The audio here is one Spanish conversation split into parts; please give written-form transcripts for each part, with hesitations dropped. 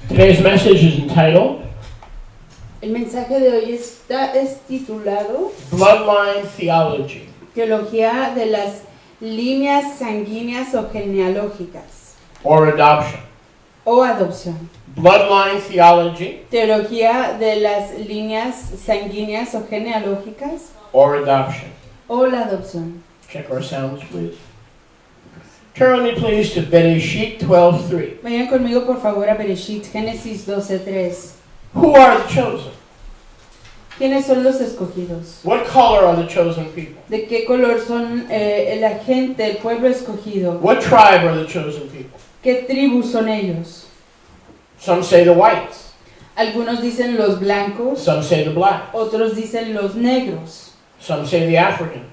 Today's message is entitled El mensaje de hoy es titulado Bloodline Theology. Teología de las líneas sanguíneas o genealógicas Or adoption. o adopción. Bloodline Theology Teología de las líneas sanguíneas o genealógicas or adoption. o la adopción. Check our sounds, please. Turn with me, please, to Bereshit 12:3. Vayan conmigo por favor a Bereshit, Génesis 12:3. Who are the chosen? ¿Quiénes son los escogidos? What color are the chosen people? ¿De qué color son la gente, el pueblo escogido? What tribe are the chosen people? ¿Qué tribus son ellos? Some say the whites. Algunos dicen los blancos, Some say the black. otros dicen los negros, Some say the Africans.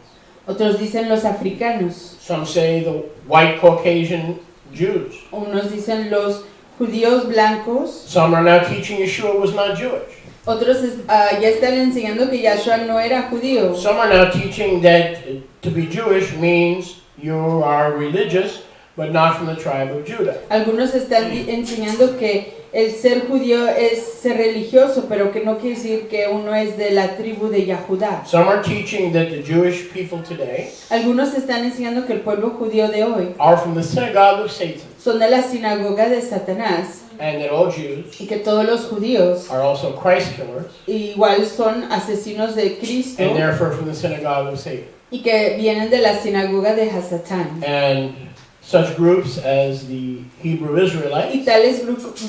otros dicen los africanos, Some say the white Caucasian Jews. unos dicen los judíos blancos, Some are now teaching Yeshua was not Jewish. otros ya están enseñando que Yahshua no era judío. Some are now teaching that to be Jewish means you are religious, but not from the tribe of Judah. Algunos están enseñando que el ser judío es ser religioso, pero que no quiere decir que uno es de la tribu de Yahudá. Some are teaching that the Jewish people today Algunos están enseñando que el pueblo judío de hoy are from the synagogue of Satan, son de la sinagoga de Satanás and that all Jews y que todos los judíos are also Christ killers, igual son asesinos de Cristo and therefore from the synagogue of Satan. y que vienen de la sinagoga de Hasatán. And such groups as the Hebrew Y Israelites tales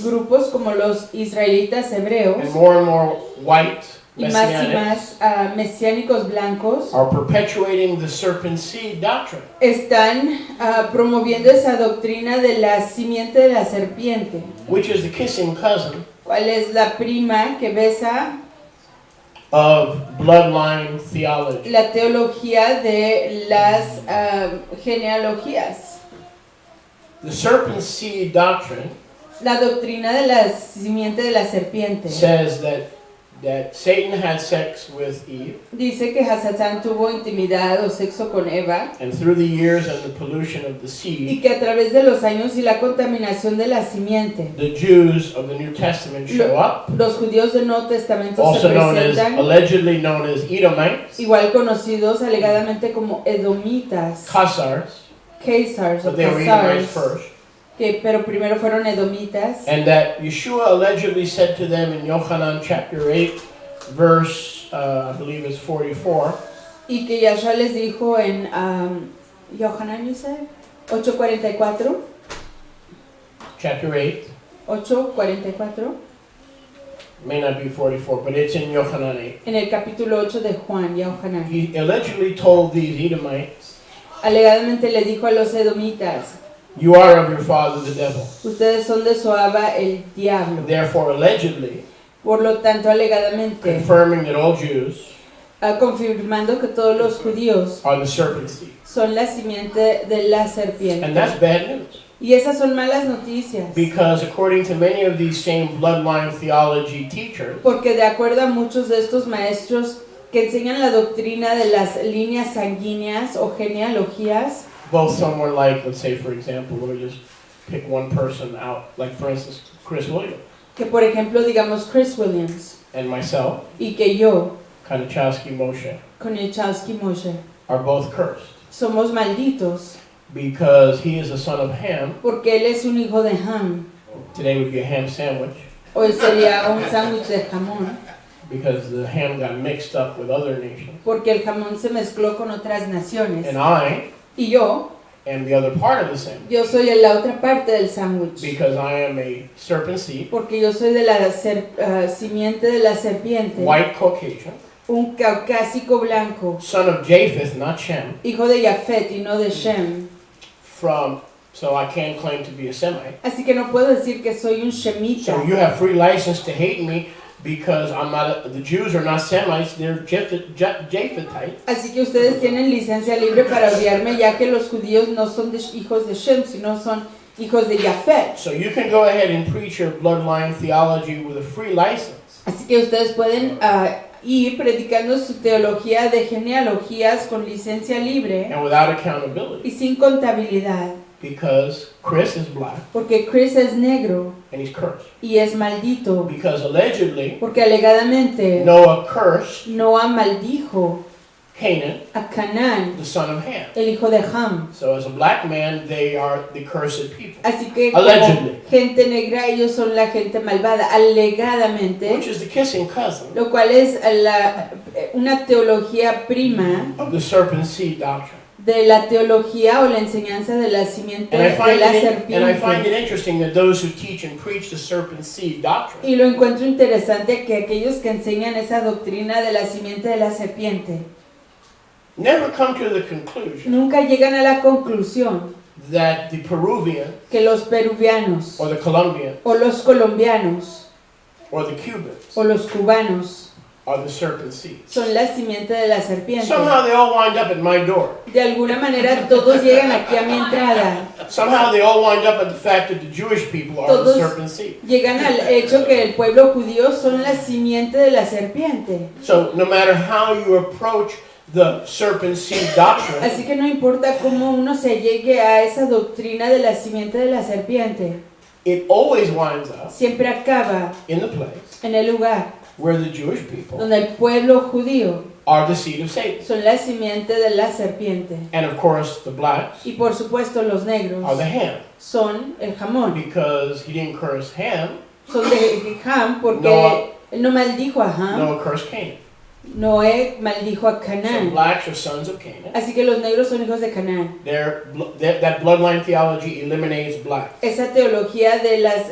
grupos como los israelitas hebreos and more white y más messianics mesiánicos blancos are perpetuating the serpent seed doctrine, están promoviendo esa doctrina de la simiente de la serpiente, which is the kissing cousin cuál es la prima que besa of bloodline theology. la teología de las genealogías. The serpent seed doctrine La doctrina de la simiente de la serpiente says that Satan had sex with Eve, dice que Hasatán tuvo intimidad o sexo con Eva and through the years and the pollution of the y seed, que a través de los años y la contaminación de la simiente the Jews of the New Testament show up, los judíos del Nuevo Testamento se also presentan, allegedly known as Edomites, igual conocidos alegadamente como edomitas, Khazars, Khazars o but they were Edomites Khazars, first, pero primero fueron edomitas, and that Yeshua allegedly said to them in Yochanan chapter 8, verse, I believe it's 44, y que Yahshua les dijo en Yohanan, you said? 8:44, chapter 8, 8:44, may not be 44, but it's in Yohanan 8. En el capítulo 8 de Juan, Yohanan. He allegedly told these Edomites, Alegadamente le dijo a los edomitas, you are of your father the devil. ustedes son de su aba el diablo. Therefore, allegedly, Por lo tanto, alegadamente, confirming that all Jews confirmando que todos los judíos are the serpent seed. son la simiente de la And serpiente. that's bad news. Y esas son malas noticias. Because according to many of these same bloodline theology teachers, Porque de acuerdo a muchos de estos maestros que enseñan la doctrina de las líneas sanguíneas o genealogías, both someone like, let's say for example, let me just pick one person out, like for instance, Chris Williams, que por ejemplo digamos Chris Williams and myself, y que yo, Kanichowski Moshe, Konieczowski Moshe, are both cursed. somos malditos Because he is a son of Ham, porque él es un hijo de Ham. today would be a ham sandwich, Hoy sería un sándwich de jamón because the ham got mixed up with other nations. porque el jamón se mezcló con otras naciones. And I Y yo am the other part of the sandwich, Yo soy en la otra parte del sándwich. because I am a serpent seed, Porque yo soy de la simiente de la serpiente. white Caucasian, Un caucásico blanco. son of Japheth, not Shem, Hijo de Jafet y no de Shem. so I can't claim to be a Semite. Así que no puedo decir que soy un Shemita. So you have free license to hate me because I'm not. The Jews are not Semites; they're Japhethites. Así que ustedes tienen licencia libre para odiarme, ya que los judíos no son hijos de Shem, sino son hijos de Jafet. So you can go ahead and preach your bloodline theology with a free license. Así que ustedes pueden ir predicando su teología de genealogías con licencia libre And without accountability, y sin contabilidad. because Chris is black Porque Chris es negro and he's cursed. y es maldito. Because allegedly Porque alegadamente Noah cursed Noah maldijo Canaan, a Canaán, the son of Ham. el hijo de Ham. So as a black man, they are the cursed people, Así que como Allegedly. gente negra, ellos son la gente malvada, alegadamente, which is the kissing cousin lo cual es una teología prima of the serpent seed doctrine. de la teología o la enseñanza de la simiente And I de find la it serpiente. interesting that those who teach and preach the serpent seed doctrine Y lo encuentro interesante que aquellos que enseñan esa doctrina de la simiente de la serpiente never come to the conclusion nunca llegan a la conclusión that the Peruvian que los peruvianos or the Colombian o los colombianos or the Cubans o los cubanos are the serpent seed. son la simiente de la serpiente. Somehow they all wind up at my door. De alguna manera todos llegan aquí a mi entrada. Somehow they all wind up at the fact that the Jewish people are the Todos serpent seed. llegan al hecho que el pueblo judío son la simiente de la serpiente. So no matter how you approach the serpent seed doctrine, Así que no importa cómo uno se llegue a esa doctrina de la simiente de la serpiente, it always winds up siempre acaba in the place en el lugar where the Jewish people donde el pueblo judío are the seed of Satan. son la simiente de la serpiente. And of course the blacks Y por supuesto los negros are the Ham, son el jamón. because he didn't curse Ham, Son de Ham porque Noah- él no maldijo a Ham. Noah cursed Canaan. Noé maldijo a So Canaán. blacks are sons of Canaan. Así que los negros son hijos de Canaán. That bloodline theology eliminates blacks Esa teología de las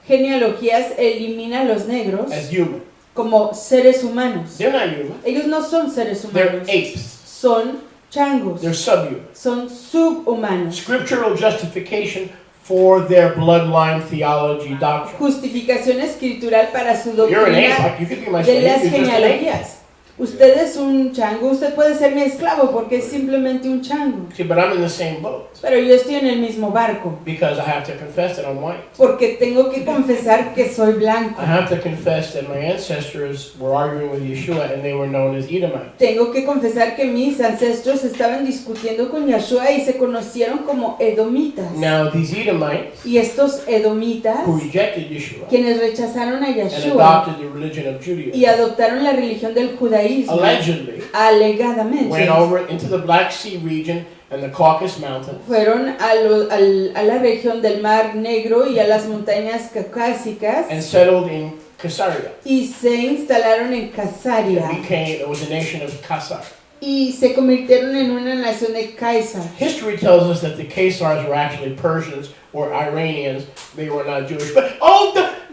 genealogías elimina a los negros as human. como seres humanos. They're not human. Ellos no son seres They're humanos, apes. son changos, They're subhuman. son subhumanos. Scriptural justification for their bloodline theology doctrine. Justificación escritural para su You're an ape. doctrina Like, you could be my de slave. las You're just an ape. genealogías. Usted es un chango, usted puede ser mi esclavo porque es simplemente un chango. See, but I'm in the same boat Pero yo estoy en el mismo barco because I have to confess that I'm white. porque tengo que confesar que soy blanco. I have to confess that my ancestors were arguing with Yeshua and they were known as Edomites. Tengo que confesar que mis ancestros estaban discutiendo con Yeshua y se conocieron como edomitas. Now, these Edomites Y estos edomitas, who rejected Yeshua quienes rechazaron a and Yeshua adopted the religion of y Judaism, adoptaron la religión del judaísmo, allegedly alegadamente went over into the Black Sea region and the Caucasus Mountains fueron a la región del Mar Negro y a las montañas caucásicas and settled in Caesarea. y se instalaron en Casaria It was a nation of Khazar. y se convirtieron en una nación de Caesar. History tells us that the Khazars were actually Persians or Iranians. They were not Jewish. But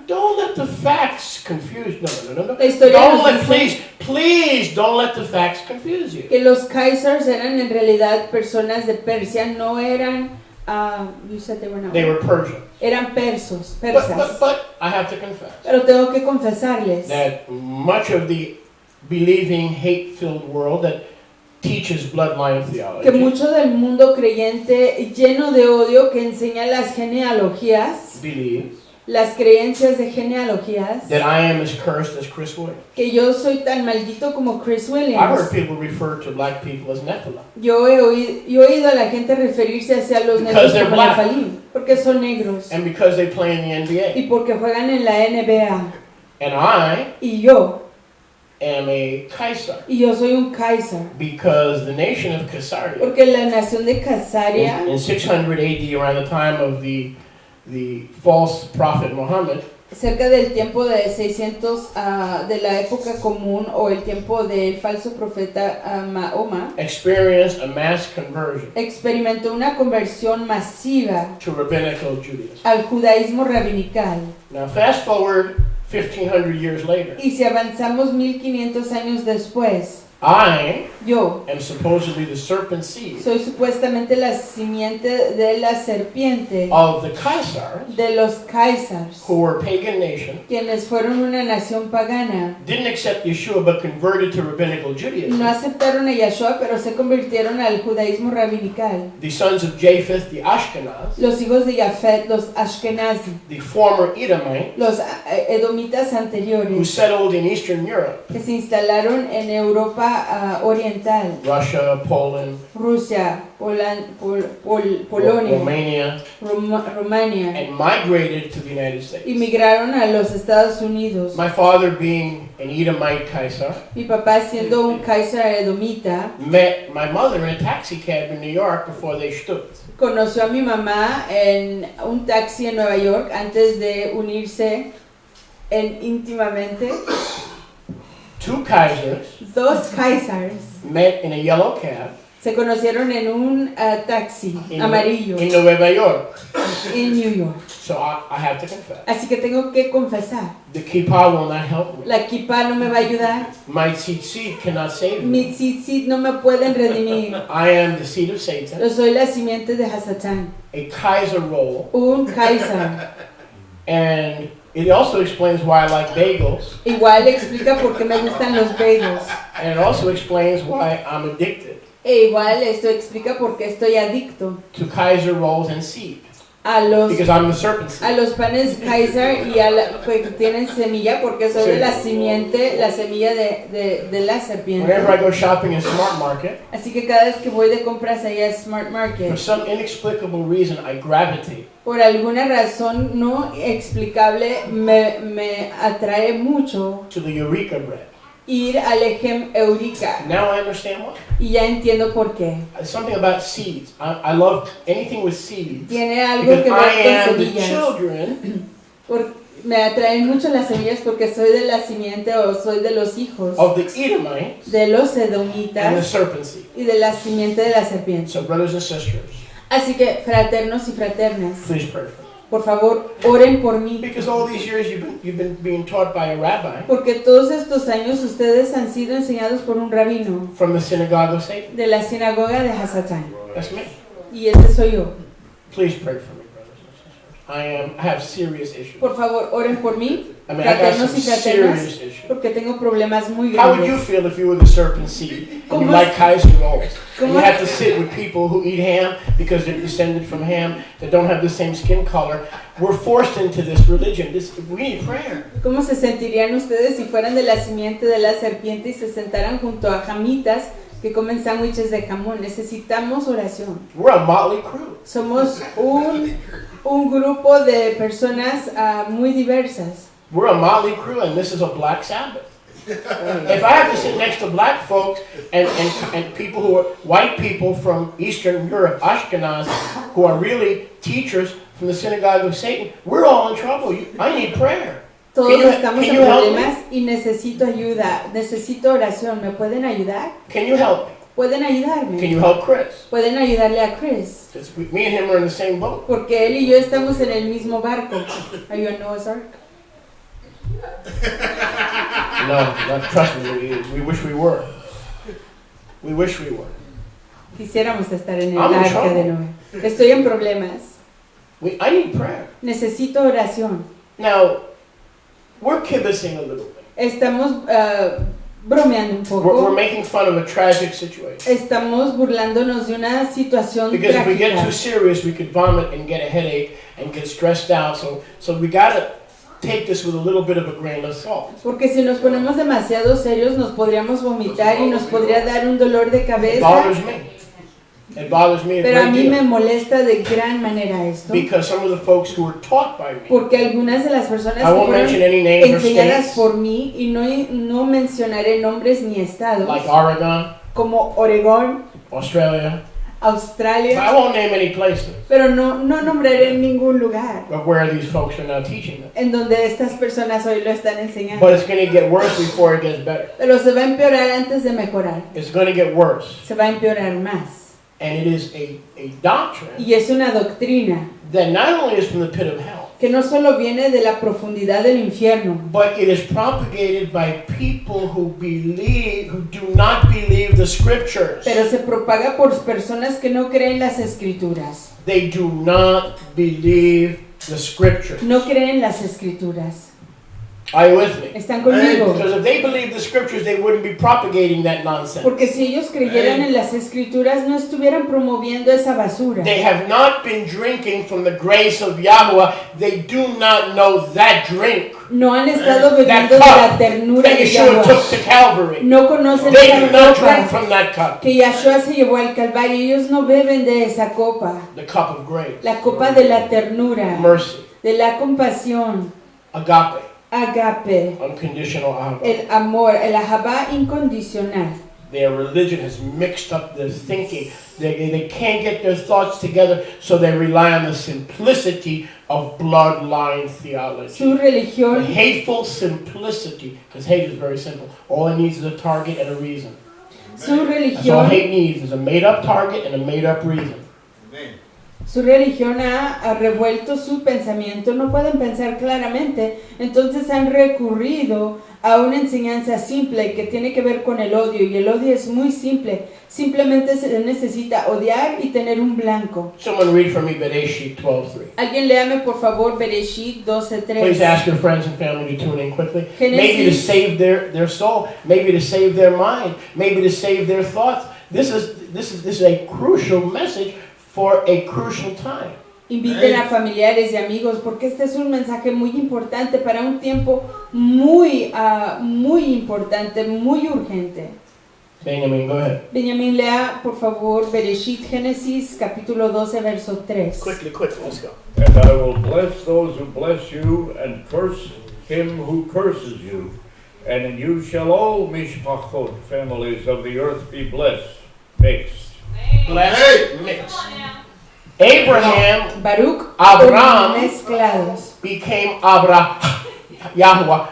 don't let the facts confuse. No. La historia Don't nos let, dice please don't let the facts confuse you. que los Kaisars eran en realidad personas de Persia, no eran, you said they were not. They were Persian. Eran persas. But I have to confess Pero tengo que confesarles that much of the believing, hate-filled world that teaches bloodline que theology mucho del mundo creyente lleno de odio que enseña las genealogías, believes las creencias de genealogías, that I am as cursed as Chris Williams. que yo soy tan maldito como Chris I've heard Williams. people refer to black people as Nephilim. Yo he oído a la gente referirse hacia los Because negros they're como black. Nefalim, porque son negros And because they play in the NBA. y porque juegan en la NBA. And I Y yo soy un Kaiser. because the nation of Caesarea Porque la nación de Caesarea, in 600 AD, around the time of the false prophet Muhammad, cerca del tiempo de 600 de la época común o el tiempo del falso profeta Mahoma, experienced a mass conversion experimentó una conversión masiva to rabbinical Judaism. al judaísmo rabinical. Now fast forward 1500 years later, Y si avanzamos 1500 años después, I yo am supposedly the serpent seed soy supuestamente la simiente de la serpiente of the Caesars, de los Kaisars, who were a pagan nation, quienes fueron una nación pagana. didn't accept Yeshua but converted to rabbinical Judaism. No aceptaron a Yahshua, pero se convirtieron al judaísmo rabinical. The sons of Japheth, the Ashkenaz, Los hijos de Yafet, los Ashkenazi, the former Edomites, los edomitas who anteriores, settled in Eastern Europe, que se instalaron en Europa oriental, Russia, Poland, Rusia, Polonia, Romania, Rumania, and migrated to the United States. inmigraron a los Estados Unidos. My father, being an Edomite Kaiser, Mi papá, siendo un Kaiser edomita, met my mother in a taxi cab in New York before they stood. conoció a mi mamá en un taxi en Nueva York antes de unirse íntimamente. Two Kaisers Dos Kaisers met in a yellow cab se conocieron en un taxi in amarillo Nueva York. en New York. So I have to confess. Así que tengo que confesar, The kippah will not help me. la kippah no me va a ayudar, My tzitzit cannot save me. mi tzitzit no me pueden redimir. I am the seed of Satan, Yo soy la simiente de Hasatán, a Kaiser roll, un Kaiser. and it also explains why I like bagels, Igual explica por qué me gustan los bagels. and it also explains why I'm addicted E igual esto explica por qué estoy adicto to Kaiser rolls and seed, a los because I'm the serpent seed. panes Kaiser y a que tienen semilla, porque soy de la simiente, la semilla de la serpiente. Whenever I go shopping in Smart Market, Así que cada vez que voy de compras allá a Smart for Market, some inexplicable reason, I gravitate por alguna razón no explicable, me atrae mucho to the Eureka bread. ir al Echem Eureka. Now I understand why. Y ya entiendo por qué. Something about seeds. I love anything with seeds, Tiene algo because que I ver am con the semillas. children Me atraen mucho las semillas porque soy de la simiente o soy de los hijos of the Edomites de los and the edomitas serpent seed. y de la simiente de la serpiente. So brothers and sisters, Así que, fraternos y fraternas, please pray for me. por favor, oren por mí. Because all these years you've been being taught by a rabbi Porque todos estos años ustedes han sido enseñados por un rabino from the synagogue of Satan. de la sinagoga de Hasatán. That's me. Y ese soy yo. Please pray for me, brothers and sisters. I have serious issues. Por favor, oren por mí, I mean, I got some fraternos y fraternas, serious issues. porque tengo problemas muy How would you grandes. feel if you were the serpent seed and you ¿Cómo like Kaiser rolls? And you ¿Cómo- have to sit with people who eat ham because they're descended from ham, that don't have the same skin color. We're forced into this religion. We need prayer. ¿Cómo se sentirían ustedes si fueran de la simiente de la serpiente y se sentaran junto a jamitas que comen sándwiches de jamón? Necesitamos oración. We're a motley crew. Somos un grupo de personas muy diversas. We're a motley crew, and this is a black Sabbath. If I have to sit next to black folks and people who are white people from Eastern Europe, Ashkenaz, who are really teachers from the synagogue of Satan, we're all in trouble. I need prayer. Todos Can you- estamos can en you help me? problemas y necesito ayuda, necesito oración. ¿Me pueden ayudar? Can you help me? ¿Pueden Can ayudarme? you help Chris? ¿Pueden ayudarle a Chris? 'Cause me and him are in the same boat. Porque él y yo estamos en el mismo barco. Are you a Noah's Ark? No, trust me, we wish we were. We wish we were. Quisiéramos estar en el I'm in arca trouble. de Noé. Estoy en problemas. I need prayer. Necesito oración. Now, we're kibitzing a little bit. Estamos bromeando un We're poco. making fun of a tragic situation. Estamos burlándonos de una situación Because if we get trágica. too serious, we could vomit and get a headache and get stressed out. So we gotta take this with a little bit of a grain of salt. Porque si nos ponemos demasiado serios nos podríamos vomitar y nos podría dar un dolor de It cabeza. bothers me. It bothers me a Pero a great mí me deal. molesta de gran manera esto. Because some of the folks who were taught by me, Porque algunas de las personas I que won't mention fueron any names or enseñadas states, por mí, y no mencionaré nombres ni estados, like Oregon, como Oregón, Australia. Australia, I won't name any places, pero no nombraré ningún lugar but where these folks are now teaching them. en donde estas personas hoy lo están enseñando. But it's going to get worse before it gets better. Pero se va a empeorar antes de mejorar. It's going to get worse. Se va a empeorar más. And it is a doctrine Y es una doctrina that not only is from the pit of hell, que no solo viene de la profundidad del infierno, but it is propagated by people who do not believe the scriptures. pero se propaga por personas que no creen las escrituras. They do not believe the scriptures. No creen las escrituras. Are you with me? ¿Están conmigo? Because if they believed the scriptures, they wouldn't be propagating that nonsense. Porque si ellos creyeran en las escrituras, no estuvieran promoviendo esa basura. They have not been drinking from the grace of Yahweh. They do not know that drink No han estado that bebiendo de la cup ternura that de Yeshua took Yahweh. to Calvary. No conocen They esa do not drink copa from that cup, que Yahshua se llevó al Calvario. Ellos no beben de esa copa. the cup of grace, La copa de la ternura, mercy, de la compasión, agape, agape, unconditional ahava. el amor, el ahabá incondicional. Their religion has mixed up their thinking. They can't get their thoughts together, so they rely on the simplicity of bloodline theology. Su The religión, hateful simplicity, because hate is very simple. All it needs is a target and a reason. su That's all religión, hate needs is a made-up target and a made-up reason. su religión ha revuelto su pensamiento. No pueden pensar claramente, entonces han recurrido a una enseñanza simple que tiene que ver con el odio, y el odio es muy simple. Simplemente se necesita odiar y tener un blanco. Someone read for me Bereshit 12:3. Alguien léame por favor Bereshit Please 12:3. ask your friends and family to tune in quickly. Genesis. Maybe to save their soul, maybe to save their mind, maybe to save their thoughts. This is a crucial message for a crucial time. Inviten a familiares y amigos, porque este es un mensaje muy importante para un tiempo muy importante, muy urgente. Benjamin, go ahead. Benjamín, lea por favor Bereshit, Génesis capítulo 12, verso 3. Quickly, let's go. And I will bless those who bless you, and curse him who curses you. And in you shall all mishpachot, families of the earth, be blessed, mixed. Blessed, mixed. Abraham Baruch, Abraham mezclados. became Yahweh.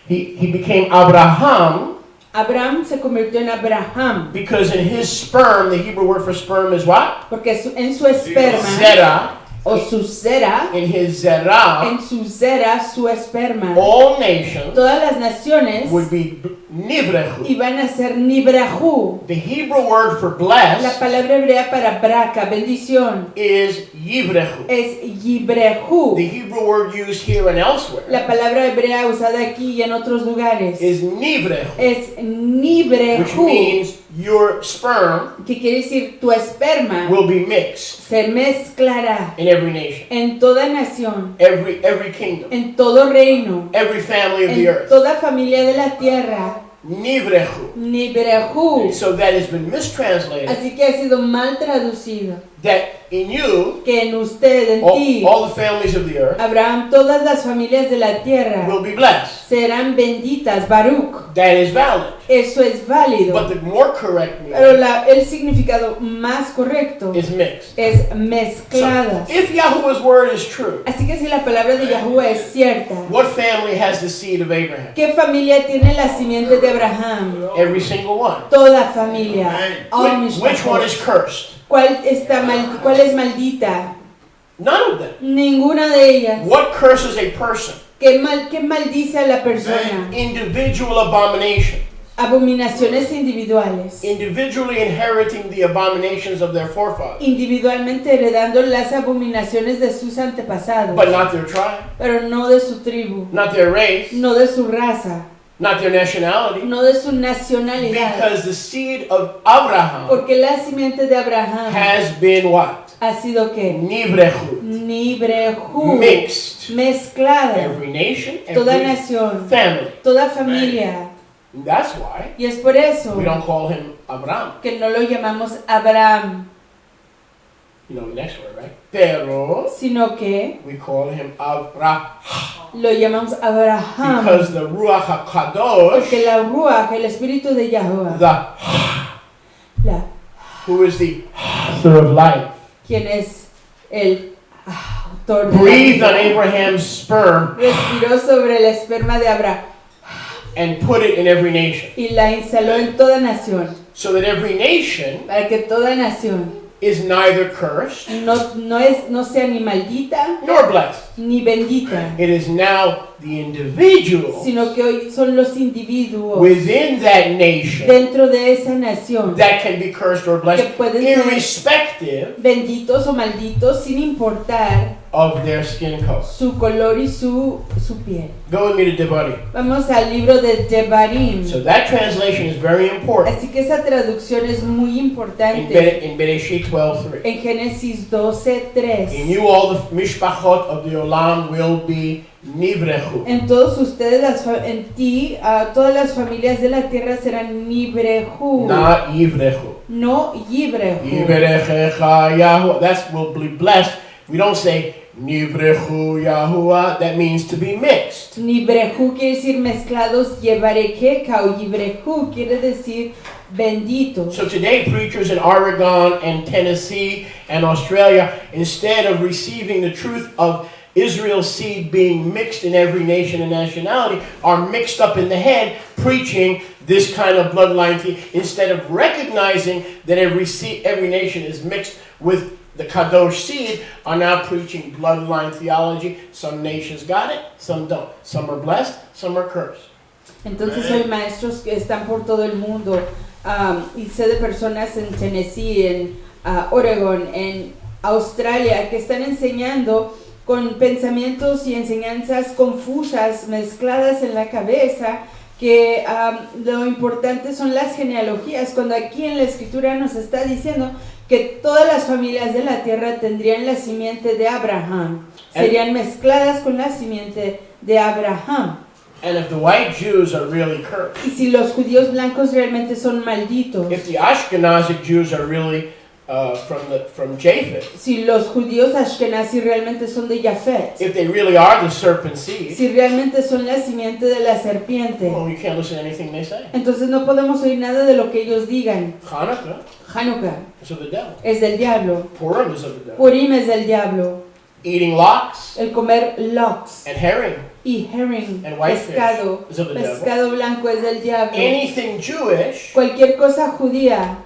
He became Abraham Abraham se convirtió en Abraham, because in his sperm, the Hebrew word for sperm is what? porque en su esperma, Zerah. o su zera, In his Zerah, en su zera, su esperma, all nations todas las naciones would be nivrehu. iban a ser nibrahu. The Hebrew word for La blessed palabra hebrea para braca, bendición, is yivrehu. es yibrehu. The Hebrew word used here and elsewhere La palabra hebrea usada aquí y en otros lugares is nivrehu, es which nibrehu, means your sperm que quiere decir tu esperma will be mixed se mezclará in every nation, en toda nación, every kingdom, en todo reino, every family of the en earth. toda familia de la tierra, Nivrehu. nibrehu. So that has been mistranslated. Así que ha sido mal traducido, That in you, que en usted, en ti, all the families of the earth Abraham, todas las familias de la tierra will be blessed. serán benditas, Baruch. That is valid. Eso es válido. But the more correct Pero meaning el significado más correcto is mixed. es So mezcladas. if Yahweh's word is true, Así que si la palabra de Yahuwah es cierta, what family has the seed of Abraham? ¿qué familia tiene la simiente de Abraham? Every single one. Toda familia. All Which one is cursed? ¿Cuál es maldita? None of them. Ninguna de ellas. What curses a person? ¿Qué maldice a la persona? Individual abomination. Abominaciones individuales. Individually inheriting the abominations of their forefathers. Individualmente heredando las abominaciones de sus antepasados. But not their tribe. Pero no de su tribu. Not their race. No de su raza. Not their nationality. No de su nacionalidad. Because the seed of Abraham Porque la simiente de Abraham has been what? ha sido que Nibrehut. Nibrehu, Mixed. mezclada. Every nation, Toda every nación, family. toda familia. And that's why Y es por eso we don't call him Abraham. que no lo llamamos Abraham, You know the next word, right? Pero sino que we call him Abraham. lo llamamos Abraham. Because the Ruach HaKadosh, Porque la Ruach, el Espíritu de Yahweh, the who is the author of life, quien es el autor de la breathed on vida, Abraham's sperm respiró sobre el esperma de Abraham and put it in every nation. y la instaló en toda nación, So that every nation para que toda nación is neither cursed no sea ni maldita nor blessed. ni bendita, It is now the individual sino que hoy son los individuos within that nation dentro de esa nación that can be cursed or blessed, que pueden ser irrespective benditos o malditos sin importar of their skin color. su color y su piel. Go with me to Devarim. Vamos al libro de Devarim. So that translation is very important. Así que esa traducción es muy importante. In Bereshit 12:3. En Génesis 12:3. In you all the mishpachot of the olam will be nivrechu. En todos ustedes, en ti, todas las familias de la tierra serán nibrehu, Not yivrechu. no yibrehu. Yiverechecha Yahuwah. That will be blessed. We don't say nivrechu Yahuwah. That means to be mixed. Nibrehu quiere decir mezclados, yevarekeka o yibrehu quiere decir benditos. So today, preachers in Oregon and Tennessee and Australia, instead of receiving the truth of Israel's seed being mixed in every nation and nationality, are mixed up in the head, preaching this kind of bloodline instead of recognizing that every nation is mixed with the Kadosh seed, are now preaching bloodline theology. Some nations got it, some don't. Some are blessed, some are cursed. Entonces hay maestros que están por todo el mundo, y sé de personas en Tennessee, en Oregon, en Australia, que están enseñando con pensamientos y enseñanzas confusas, mezcladas en la cabeza, que lo importante son las genealogías, cuando aquí en la escritura nos está diciendo que todas las familias de la tierra tendrían la simiente de Abraham, serían mezcladas con la simiente de Abraham. And if the white Jews are really cursed, Y si los judíos blancos realmente son malditos, if the Ashkenazic Jews are really from Japheth, si los judíos ashkenazi realmente son de Jafet, if they really are the serpent seed, si realmente son la simiente de la serpiente, well, you can't listen to anything they say. entonces no podemos oír nada de lo que ellos digan. Hanukkah Hanukkah is of the devil. es del diablo, Purim is of the devil. Purim es del diablo, Eating lox el comer lox and herring y herring, and whitefish pescado, is of the devil. pescado blanco es del diablo. Anything Jewish Cualquier cosa judía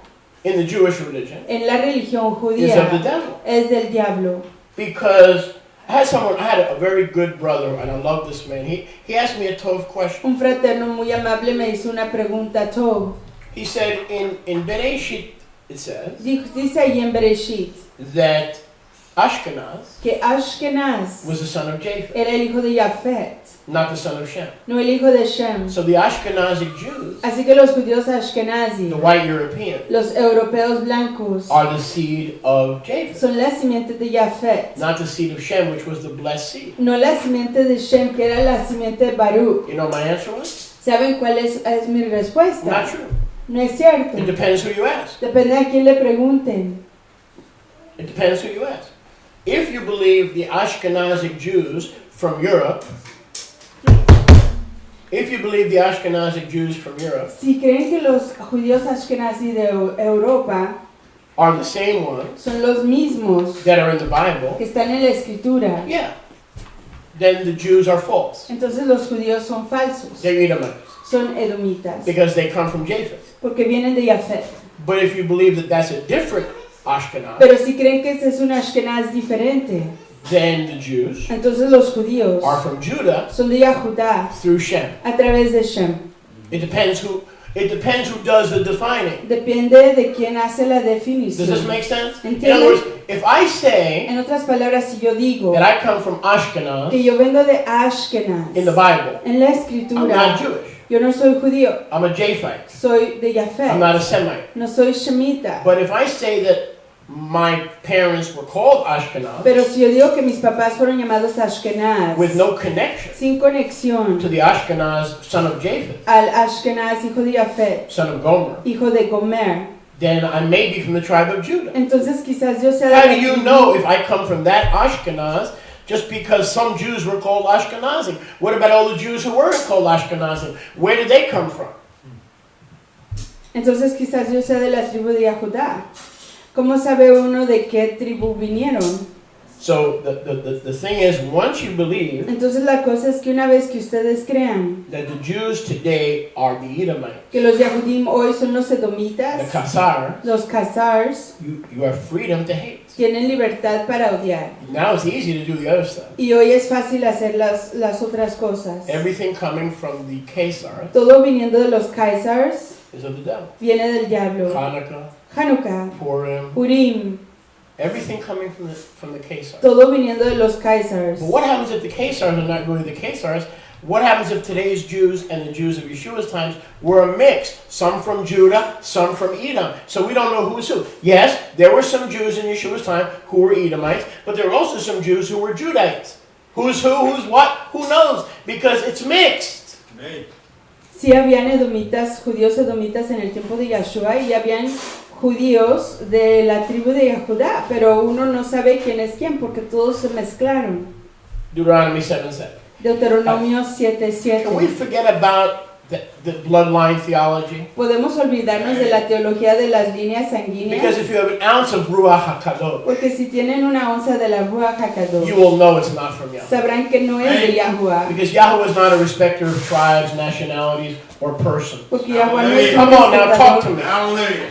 in the Jewish religion en la religión is of the judía devil. es del diablo. Because I had a very good brother, and I love this man. He asked me a tough question. Un fraterno muy amable me hizo una pregunta, Tov. He said, in Bereshit, it says Dice ahí en Bereshit that Ashkenaz que Ashkenaz was the son of Japheth, era el hijo de Jafet, not the son of Shem. no el hijo de Shem. So the Ashkenazic Jews, Así que los judíos ashkenazi, the white Europeans, los europeos blancos, are the seed of Japheth, son la simiente de Jafet, not the seed of Shem, which was the blessed seed. no la simiente de Shem, que era la simiente de Baruch. You know my answer was? ¿Saben cuál es mi respuesta? Not true. No es cierto. It depends who you ask. Depende a quién le pregunten. It depends who you ask. If you believe the Ashkenazic Jews from Europe, Si creen que los judíos ashkenazi de Europa are the same ones son los mismos that are in the Bible, que están en la escritura, yeah, then the Jews are false. entonces los judíos son falsos, They're Edomites son edomitas, because they come from Japheth. porque vienen de Jafet. But if you believe that that's a different Ashkenaz, Pero si creen que ese es un ashkenaz diferente, then the Jews Entonces los judíos are from Judah son de Judá through Shem. a través de Shem. It depends who does the defining. Depende de quién hace la Does this definición. make sense? In ¿Entiendes? other words, if I say En otras palabras, si yo digo that I come from Ashkenaz que yo vengo de Ashkenaz, in the Bible, en la I'm escritura, not Jewish. yo no soy judío, I'm a Japhite. soy de I'm Jafet, not a Semite. no soy shemita. But if I say that my parents were called Ashkenaz Pero si yo digo que mis papás fueron llamados Ashkenaz, with no connection sin conexión to the Ashkenaz son of Japheth, al Ashkenaz, hijo de Jafet, son of Gomer, hijo de Gomer, then I may be from the tribe of Judah. entonces quizás yo sea de How la do you tribu- know if I come from that Ashkenaz just because some Jews were called Ashkenazim? What about all the Jews who weren't called Ashkenazim? Where did they come from? Entonces quizás yo sea de la tribu de Judá. ¿Cómo sabe uno de qué tribu vinieron? So the thing is, once you believe Entonces la cosa es que una vez que ustedes crean that the Jews today are the Edomites, que los Yahudim hoy son los the edomitas, Khazar, los Khazars, you have freedom to hate. tienen libertad para odiar. Now it's easy to do the other stuff. Y hoy es fácil hacer las otras cosas. Everything coming from the Khazar Todo viniendo de los Khazars is of the devil. viene del diablo. Hanukkah, Hanukkah, Purim, Purim, everything coming from the Khazar. todo viniendo de los Khazars. But what happens if the Khazars are not really the Khazars? What happens if today's Jews and the Jews of Yeshua's times were a mix? Some from Judah, some from Edom. So we don't know who's who. Yes, there were some Jews in Yeshua's time who were Edomites, but there were also some Jews who were Judahites. Who's who, who's what, who knows? Because it's mixed. Sí habían edomitas, judíos edomitas en el tiempo de Yahshua y habían judíos de la tribu de Judá, pero uno no sabe quién es quién porque todos se mezclaron. Deuteronomy 7:7. Deuteronomio Can we 7:7. forget about the bloodline theology? Podemos olvidarnos de la teología de las líneas sanguíneas Because if you have an ounce of Ruach HaKadosh, porque si tienen una onza de la Ruach HaKadosh, you will know it's not from Yahweh. sabrán que no es de Yahuwah. Because Yahweh is not a respecter of tribes, nationalities, or persons. Porque Yahuwah no es un Come on now, talk to respetador. me. Hallelujah.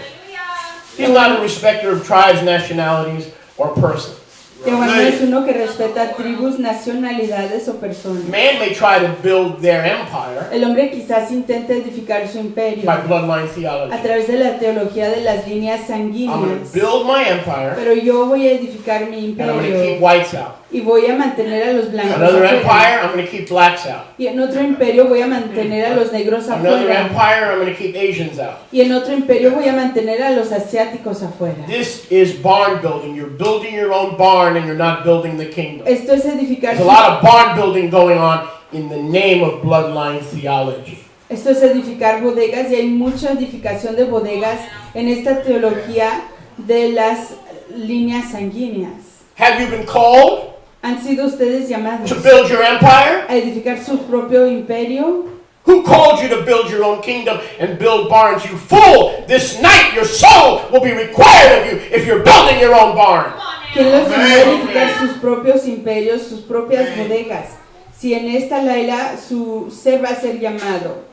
He's not a respecter of tribes, nationalities, or persons. Yahuwah no es uno que respeta tribus, nacionalidades o personas. Man may try to build their empire El hombre quizás intente edificar su imperio by bloodline a theology. través de la teología de las líneas I'm going sanguíneas. to build my empire, Pero yo voy a edificar mi and I'm going to keep imperio whites out. y voy a mantener a los blancos Another afuera. empire, I'm going to keep blacks out. Y en otro imperio voy a mantener a los negros Another afuera. empire, I'm going to keep Asians out. Y en otro imperio voy a mantener a los asiáticos afuera. This is barn building. You're building your own barn, and you're not building the kingdom. Esto es edificar There's a lot of barn building going on in the name of bloodline theology. Esto es edificar bodegas y hay mucha edificación de bodegas en esta teología de las líneas sanguíneas. Have you been called ¿Han sido ustedes llamados to build your empire? a edificar su propio imperio? Who called you to build your own kingdom and build barns? You fool! This night your soul will be required of you if you're building your own barn. ¿Quién los llamó a edificar sus propios imperios, sus propias bodegas? Si en esta Laila su ser va a ser llamado.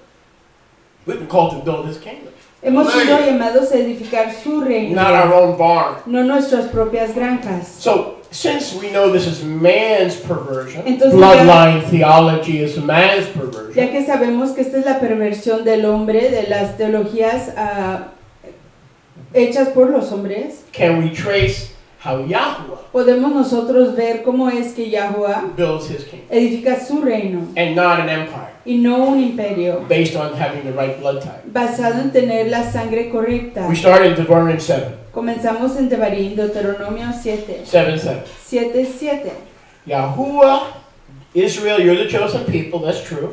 We've been called to build his kingdom, Hemos sido llamados a edificar su reino, not our own barn. no nuestras propias granjas. So, since we know this is man's perversion, Entonces, bloodline theology is man's Ya perversion, que sabemos que esta es la perversión del hombre, de las teologías hechas por los hombres, can we trace how Yahweh podemos nosotros ver cómo es que Yahuwah builds his kingdom edifica su reino and not an empire y no un imperio, based on having the right blood type? basado en tener la sangre correcta. We start in Deuteronomy 7. Comenzamos en Devarim, Deuteronomio 7, 7:7. 7:7. Yahuwah, Israel, you're the chosen people, that's true.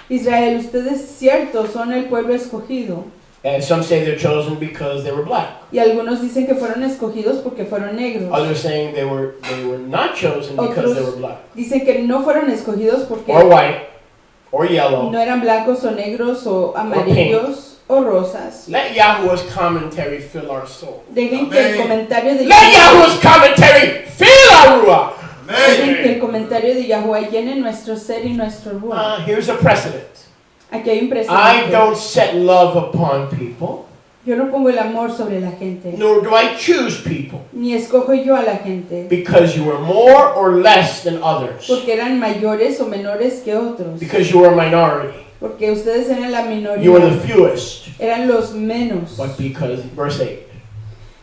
Israel, ustedes cierto son el pueblo escogido. And some say they're chosen because they were black. Y algunos dicen que fueron escogidos porque fueron negros. Others saying they were not chosen because they were black. Dicen que no fueron escogidos porque Or white, or yellow. no eran blancos o negros o amarillos o rosas. Let Yahuwah's commentary fill our soul. Dejen que el comentario de Let Yahuwah's commentary fill our ruach. Dejen que el comentario de Yahuwah llene nuestro ser y nuestro ruach. Here's a precedent. Aquí hay un I precedente. don't set love upon people. Yo no pongo el amor sobre la gente, nor do I choose people ni escojo yo a la gente, because you are more or less than others, porque eran mayores o menores que otros, because you are a minority, porque ustedes eran la you are the minoría, fewest, eran los menos. but because, verse 8,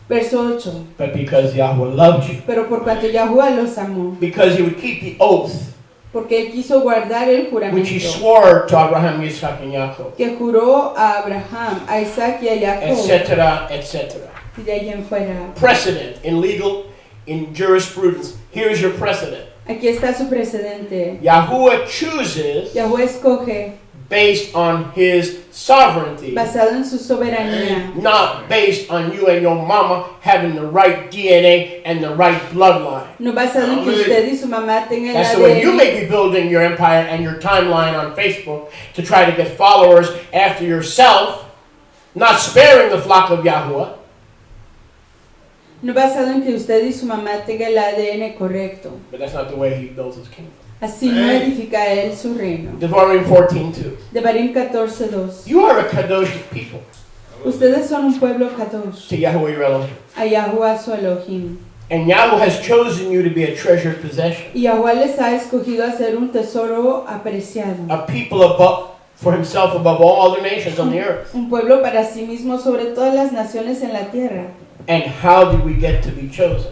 Verso 8. but because Yahweh loved you, Pero por cuanto Yahuwah los amó, because he would keep the oath porque él quiso guardar el which he juramento swore to Abraham, Isaac, and Jacob, que juró a Abraham, a Isaac y a Jacob, etc., etc. y de ahí en fuera. Precedent in legal, in jurisprudence. Here's your precedent. Aquí está su precedente. Yahuwah chooses Yahuwah escoge based on his sovereignty, basado en su soberanía, not based on you and your mama having the right DNA and the right bloodline. no basado en que usted y su mamá tengan el That's the way you ADN. may be building your empire and your timeline on Facebook to try to get followers after yourself, not sparing the flock of Yahuwah. No basado en que usted y su mamá tengan el ADN correcto. But that's not the way he builds his kingdom. Así no edifica él su reino. Devarim 14:2. Devarim 14:2. You are a kadosh people Ustedes son un pueblo kadosh, to Yahuwah your Elohim. a Yahuwah su Elohim. And Yahweh has chosen you to be a treasured possession. Y Yahuwah les ha escogido a ser un tesoro apreciado. A people above, for himself above all other nations on the earth. Un pueblo para sí mismo sobre todas las naciones en la tierra. And how did we get to be chosen?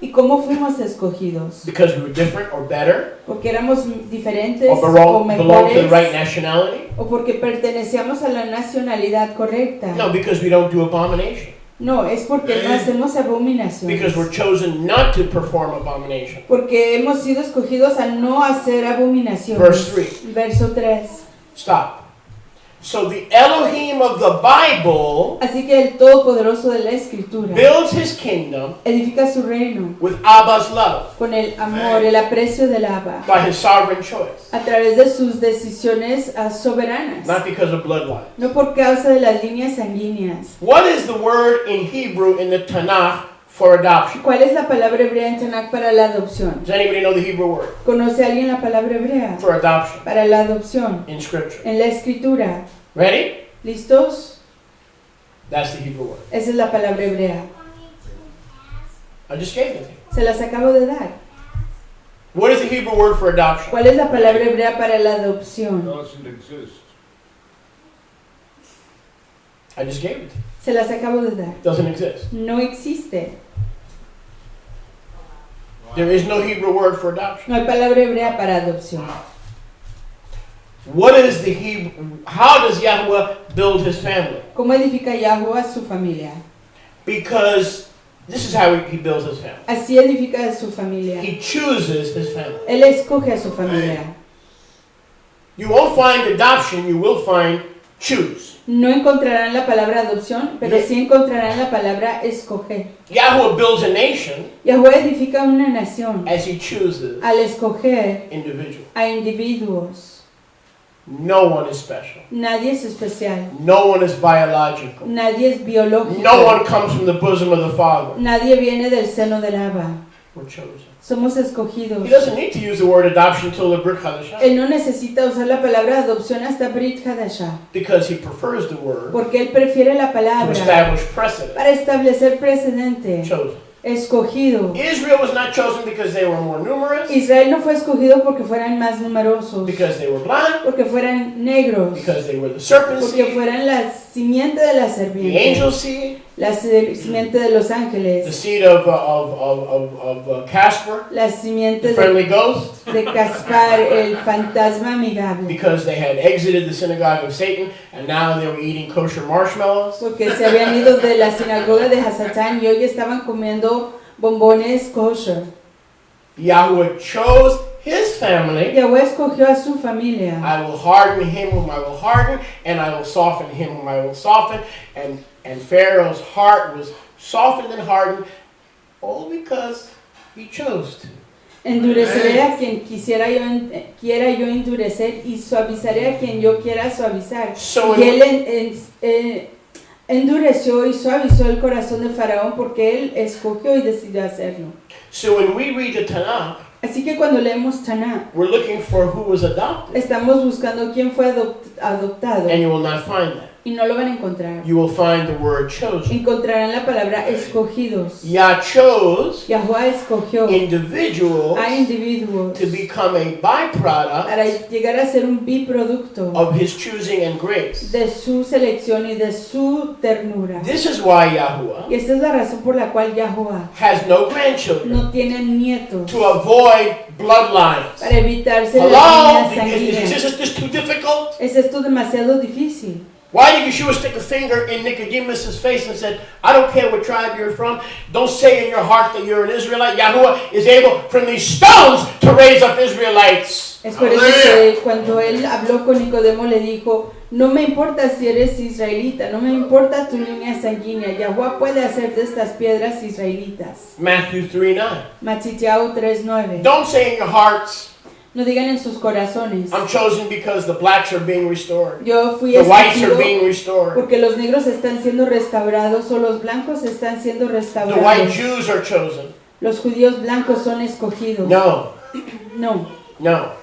¿Y cómo fuimos escogidos? Because we were different or better? ¿Porque éramos diferentes Or o belong to the right mejores? nationality? ¿O porque pertenecíamos a la nacionalidad correcta? No, because we don't do abomination. No, es porque no hacemos abominaciones. Because we're chosen not to perform abomination. Porque hemos sido escogidos a no hacer abominaciones. Verse 3. Verso 3. Stop. So the Elohim of the Bible Así que el Todopoderoso de la Escritura builds his kingdom edifica su reino with Abba's love con el amor, el aprecio del Abba, by his sovereign choice. a través de sus decisiones soberanas, Not because of bloodline. no por causa de las líneas sanguíneas. What is the word in Hebrew in the Tanakh for adoption? ¿Cuál es la palabra hebrea en Tanakh para la adopción? Does anybody know the Hebrew word ¿Conoce alguien la palabra hebrea for adoption para la adopción in Scripture? en la Escritura? Ready? ¿Listos? That's the Hebrew word. Esa es la palabra hebrea. I just gave it to you. Se las acabo de dar. What is the Hebrew word for adoption? ¿Cuál es la palabra hebrea para la adopción? Doesn't exist. I just gave it to you. Se las acabo de dar. Doesn't exist. No existe. There is no Hebrew word for adoption. No hay palabra hebrea para adopción. What is the Hebrew? How does Yahweh build his family? ¿Cómo edifica Yahuwah su familia? Because this is how he builds his family. Así edifica a su familia. He chooses his family. Él escoge a su familia. You won't find adoption, you will find choose. No encontrarán la palabra adopción, pero sí encontrarán la palabra escoger. Yahweh builds a nation Yahuwah edifica una nación as he chooses al escoger individuals. a individuos. No one is special. Nadie es especial. No one is biological. Nadie es biológico. No one comes from the bosom of the Father. Nadie viene del seno del Abba. We're chosen. Somos escogidos. He doesn't need to use the word adoption until the Brit Hadashah Él no necesita usar la palabra adopción hasta Brit Hadashah, because he prefers the word porque él prefiere la to palabra establish precedent. para establecer precedente. Chosen. Escogido. Israel was not chosen because they were more numerous, Israel no fue escogido porque fueran más numerosos, because they were blind, porque fueran negros, because they were the serpent porque seed, fueran la simiente de la the serpiente, angel seed, la simiente de los the ángeles, seed of Casper, la the simiente friendly ghost, de Caspar, el fantasma amigable, because they had exited the synagogue of Satan and now they were eating kosher marshmallows. porque se habían ido de la sinagoga de Hasatán y hoy estaban comiendo bombones kosher. Yahweh chose his family. Yahweh escogió a su familia. I will harden him whom I will harden, and I will soften him whom I will soften. And Pharaoh's heart was softened and hardened all because he chose to. Endureceré a quien quiera yo endurecer y suavizaré a quien yo quiera suavizar. So Y él endureció y suavizó el corazón de Faraón porque él escogió y decidió hacerlo. So when we read the Tanakh, Así que cuando leemos Tanakh, we're looking for who was adopted, estamos buscando quién fue adoptado and you will not find that. Y no lo van a encontrar. you will find the word chosen. Encontrarán la palabra escogidos. Yah chose Yahuwah escogió individuals a individuos to become a byproduct para llegar a ser un biproducto of his choosing and grace. de su selección y de su ternura. This is why Yahuwah Y esta es la razón por la cual Yahuwah has no grandchildren, no tiene nietos, to avoid bloodlines. para evitarse las Hello? líneas sanguíneas. Is this too difficult? ¿Es esto demasiado difícil? Why did Yeshua stick a finger in Nicodemus' face and said, I don't care what tribe you're from, don't say in your heart that you're an Israelite. Yahuwah is able from these stones to raise up Israelites. Es por eso que cuando él habló con Nicodemo le dijo, no me importa si eres israelita, no me importa tu línea sanguínea, Yahuwah puede hacer de estas piedras israelitas. Matthew 3:9. Matityahu 3:9. Don't say in your hearts, No digan en sus corazones, I'm chosen because the blacks are being restored. yo fui The whites are escogido being restored. porque los negros están siendo restaurados o los blancos están siendo The white restaurados. Jews are chosen. Los judíos blancos son escogidos. No, No. no.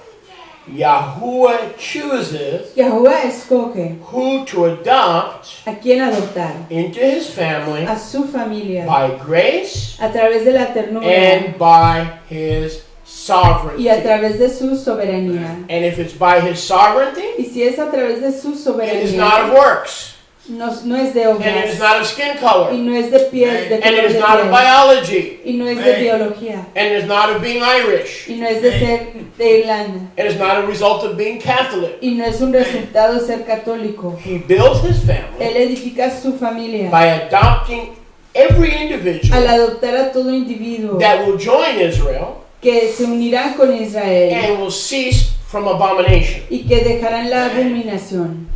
Yahuwah chooses Yahuwah escoge who to adopt a quién adoptar, into his family a su familia, by grace a través de la ternura and by his sovereignty. y a través de su soberanía. And if it's by his sovereignty, Y si es a través de su it is soberanía, not of works, no es de and it is obras, not of skin y color, no es de piel, de and it color is de not of piel, biology, y no es de biología, and it is not of being Irish, y no es de ser de Irlanda, and it is not a result of being Catholic. y no es un resultado de ser católico. He builds his family Él edifica su familia by adopting every al individual adoptar a todo individuo that will join Israel que se unirá con Israel and will cease from abomination. y que dejarán la abominación.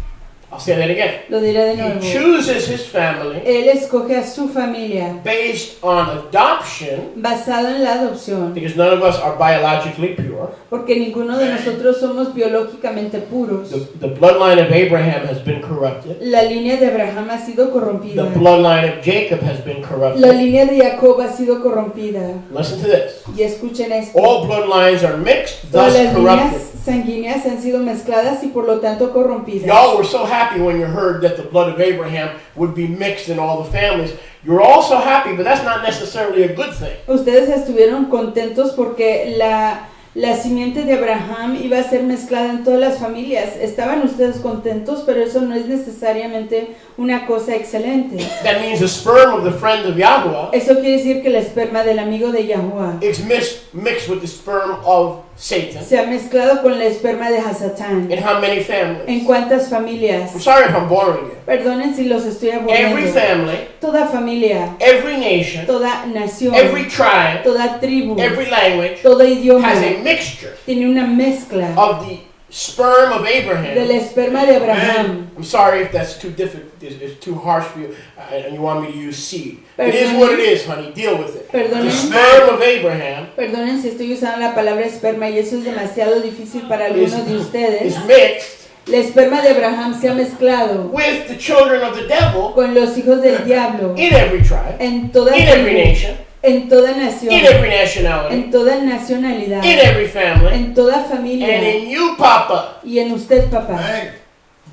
I'll say that again. Lo diré de He nuevo. chooses his family Él escoge a su familia based on adoption, basado en la adopción, because none of us are biologically pure. porque ninguno de nosotros somos biológicamente puros. The bloodline of Abraham has been corrupted. La línea de Abraham ha sido corrompida. The bloodline of Jacob has been La corrupted. línea de Jacob ha sido corrompida. Listen to this. Y escuchen esto. All bloodlines are mixed, Todas thus las líneas corrupted. sanguíneas han sido mezcladas y por lo tanto corrompidas. Y'all were so happy when you heard that the blood of Abraham would be mixed in all the families. You're all so happy, but that's not necessarily a good thing. Ustedes estuvieron contentos porque la simiente de Abraham iba a ser mezclada en todas las familias. Estaban ustedes contentos, pero eso no es necesariamente una cosa excelente. That means the sperm of the friend of Yahuwah Eso quiere decir que el esperma del amigo de Yahuwah is mixed with the sperm of Satan. se ha mezclado con la esperma de Hasatán. In how many families? ¿En cuántas familias? I'm sorry if I'm boring you. Perdonen si los estoy Every aburriendo. family, Toda familia, every nation, toda nación, every tribe, toda tribu, every language todo idioma has a mixture tiene una mezcla of the sperm of del Abraham. esperma de Abraham. I'm sorry if that's too difficult, it's too harsh for you, and you want me to use seed. It Perdonen. is what it is, honey. Deal with it. Perdonen. The sperm of Abraham Perdonen si estoy usando la palabra esperma y eso es demasiado difícil para algunos de ustedes. is mixed El esperma de Abraham se ha mezclado with the children of the devil con los hijos del diablo in every tribe, en toda in every tribu, nation, en toda nación, in every nationality, en toda nacionalidad, in every family, en toda and familia in you, Papa. y en usted, papá.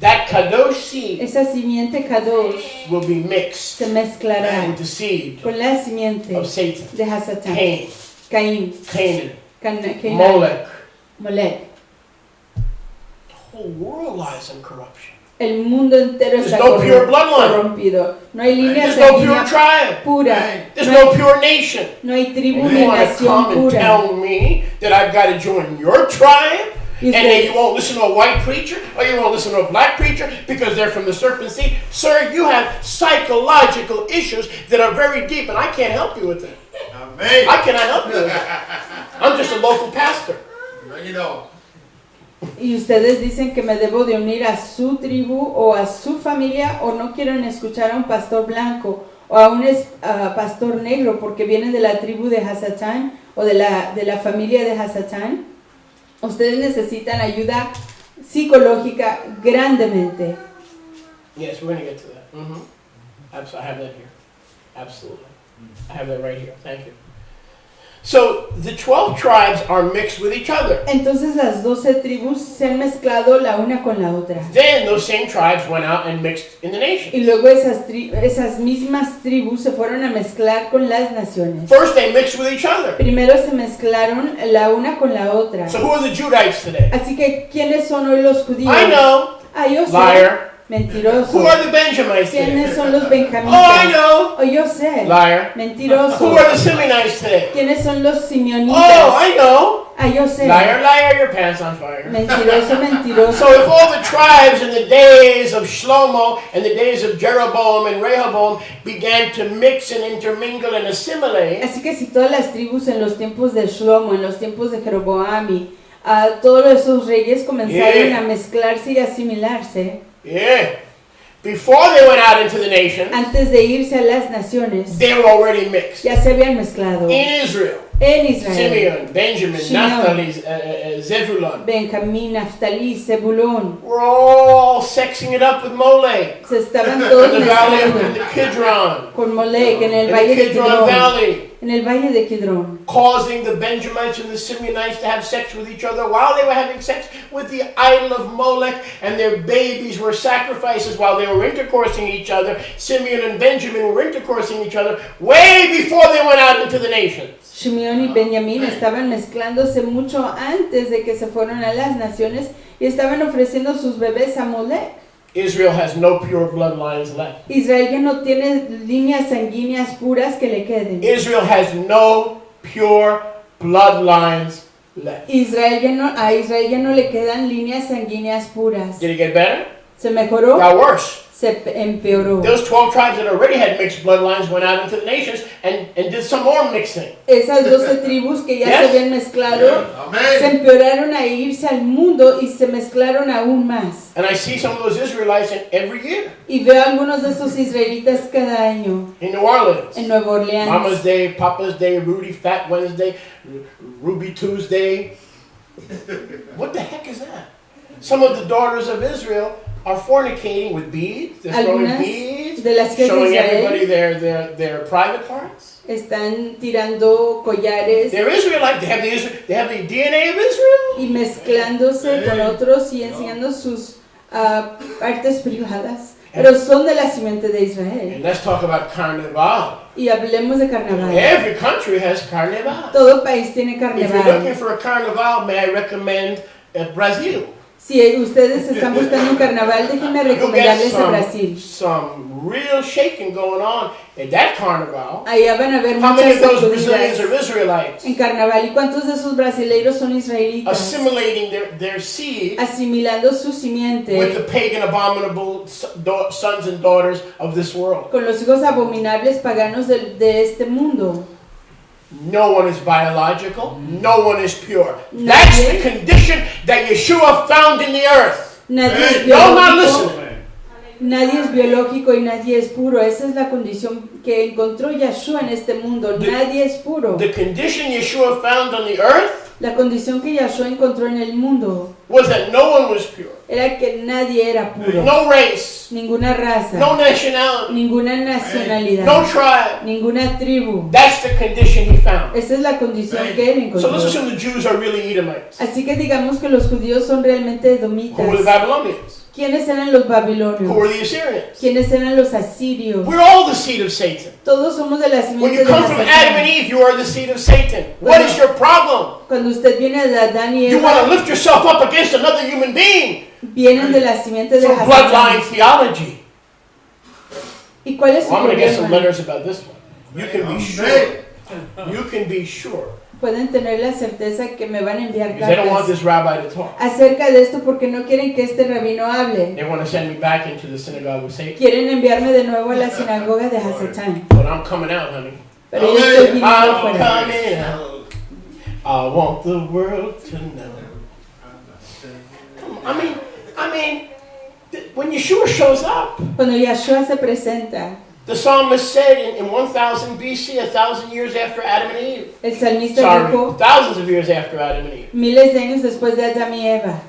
That kadosh seed Esa simiente Kadosh will be mixed se mezclará with the seed con la simiente of Satan, de Hasatán, Cain, Caín, Canaan, Molech. Molech. Molech. The whole world lies in corruption. El mundo entero There's está no pure bloodline. corrompido. No hay línea There's no pure sanguínea tribe. pura. There's No hay, no pure nation. no hay tribu And ni you want to nación come and pura. tell me that I've got to join your tribe? Y And then usted- you won't listen to a white preacher, or you won't listen to a black preacher because they're from the serpent seed? Sir, you have psychological issues that are very deep, and I can't help you with that. Amén. I cannot help you with that. I'm just a local pastor. You know. Y ustedes dicen que me debo de unir a su tribu o a su familia o no quieren escuchar a un pastor blanco o a un pastor negro porque vienen de la tribu de Hasatán o de la familia de Hasatán. Ustedes necesitan ayuda psicológica grandemente. Yes, we're going to get to that. I have that here. Absolutely. I have that right here. Thank you. So the 12 tribes are mixed with each other. Entonces las 12 tribus se han mezclado la una con la otra. Then those same tribes went out and mixed in the nations. Y luego esas mismas tribus se fueron a mezclar con las naciones. First they mixed with each other. Primero se mezclaron la una con la otra. So who are the Judites today? Así que, ¿quiénes son hoy los judíos? I know. Ah, yo sé. Liar. Mentiroso. Who are the Benjamites ¿Quiénes today? son los Oh, I benjamitas? know. Oh, yo sé. Liar. Mentiroso. Who are the Simeonites today? ¿Quiénes son los Oh, simeonitas? I know. Ah, yo sé. Liar, liar, your pants on fire. Mentiroso, mentiroso. So if all the tribes in the days of Shlomo and the days of Jeroboam and Rehoboam began to mix and intermingle and assimilate, Así que si todas las tribus en los tiempos de Shlomo, en los tiempos de Jeroboam y todos esos reyes comenzaron Yeah. a mezclarse y asimilarse, yeah, before they went out into the nations, antes de irse a las naciones, they were already mixed. ya se habían mezclado In Israel, en Israel. Simeon, Benjamin, Simeon. Naphtali, Zebulun, Benjamín, Naftalí, Zebulón, we're all sexing it up with Molech se estaban todos in the valley of mezclando the Kidron, con Molec en el in valle the de Kidron Kidrón, Valley, en el valle de Kidrón, causing the Benjamites and the Simeonites to have sex with each other while they were having sex with the idol of Molech, and their babies were sacrifices while they were intercoursing each other. Simeon and Benjamin were intercoursing each other way before they went out into the nations. Simeón y Benjamín estaban mezclándose mucho antes de que se fueron a las naciones y estaban ofreciendo sus bebés a Molec. Israel has no pure bloodlines left. Israel ya no tiene líneas sanguíneas puras que le queden. Israel has no pure bloodlines left. A Israel ya no le quedan líneas sanguíneas puras. Did it get better? ¿Se mejoró? Got worse. Se empeoró. Those 12 tribes that already had mixed bloodlines went out into the nations and did some more mixing. Esas 12 tribus que ya Yes. se habían mezclado se Amén. empeoraron a irse al mundo y se mezclaron aún más. And I see some of those Israelites in every year Y veo a algunos de esos israelitas cada año in New Orleans. en Nueva Orleans. Mama's Day, Papa's Day, Rudy Fat Wednesday, Ruby Tuesday. What the heck is that? Some of the daughters of Israel are fornicating with beads. They're throwing Algunas beads, de las hijas de showing Israel everybody their private parts. están tirando collares They're Israelite. They have the DNA of Israel. y mezclándose con otros y enseñando sus partes privadas. Pero son de la simiente de Israel. And let's talk about Carnival. Y hablemos de carnaval. Every country has Carnival. Todo país tiene If you're looking carnaval. for a Carnival, may I recommend Brazil? Si ustedes están buscando un carnaval, déjenme You'll get recomendarles a Brasil. some real shaking going on at that Carnival. Allá van a ver How many muchas of those Brazilians sacudidas are Israelites? en carnaval. ¿Y cuántos de esos brasileiros son israelitas? Assimilating their seed Asimilando su with simiente the pagan abominable sons and daughters of this world. con los hijos abominables paganos de este mundo. No one is biological. No one is pure. That's the condition that Yeshua found in the earth. Nadie es No, not biológico. listening. Nadie es biológico y nadie es puro. Esa es la condición que encontró Yeshua en este mundo. Nadie es puro. The condition Yeshua found on the earth La condición que Yeshua encontró en el mundo was that no one was pure. era que nadie era puro. No race, Ninguna raza, no nationality, ninguna nacionalidad, no tribe. ninguna tribu. That's the condition he found. Esa es la condición que él So let's encontró. assume the Jews are really Edomites. Así que digamos que los judíos son realmente Who were the edomitas. Babylonians? ¿Quiénes eran los Who were babilonios? the Assyrians? ¿Quiénes eran los asirios? We're all the seed of Satan. Todos somos de la When simiente you de come from Adam and Satán. Eve, you are the seed of Satan. What is your problem? Cuando usted viene de Adán y You want to Eva, lift yourself up against another human being. vienen de la simiente de From Satán. bloodline theology. ¿Y cuál es su Well, I'm going to get some problema? letters about this one. You can be sure. You can be sure. Pueden tener la certeza que me van a enviar Because they don't want cartas this rabbi to talk. acerca de esto porque no quieren que este rabino hable. They want to send me back into the synagogue of Satan. Quieren enviarme de nuevo a la sinagoga de Hasatán. But I'm coming out, honey. Pero yo estoy viniendo I'm fuera. coming out. I want the world to know. Come on, I mean, when Yeshua shows up, Cuando Yeshua se presenta, The psalmist said in 1000 BC, 1,000 years after Adam and Eve. El salmista Sorry, dijo thousands of years after Adam and Eve. miles de años después de Adán y Eva.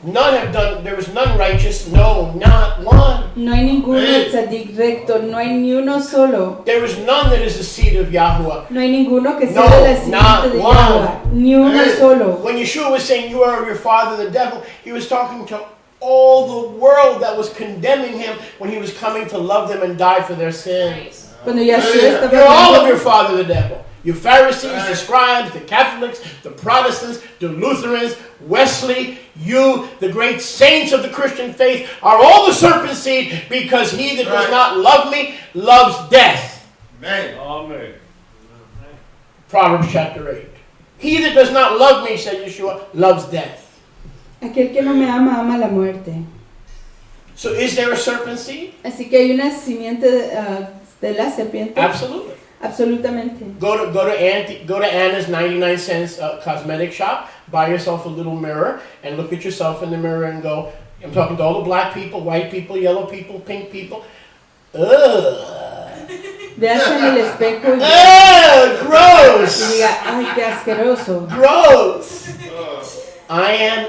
There was none righteous, no, not one. No hay ninguno tzadik recto, no hay ni uno solo. There was none that is the seed of Yahuwah. No hay ninguno que sea No, de la not simiente de one. Yahweh, ni uno solo. When Yeshua was saying, you are your father the devil, he was talking to all the world that was condemning him when he was coming to love them and die for their sins. Cuando Yahshua You're all of estaba your father the devil. You Pharisees, the scribes, the Catholics, the Protestants, the Lutherans, Wesley, you, the great saints of the Christian faith, are all the serpent seed, because he that does not love me loves death. Amen. Amen. Proverbs chapter 8. He that does not love me, said Yeshua, loves death. aquel que no me ama, ama la muerte. So is there a serpent seed? Así que hay una simiente de la serpiente. Absolutely. Absolutamente. Go to Anna's 99 cents cosmetic shop, buy yourself a little mirror, and look at yourself in the mirror and go, I'm talking to all the black people, white people, yellow people, pink people. Ugh. Veas en el espejo y Ugh, gross. diga, ay, qué asqueroso. Gross. I am,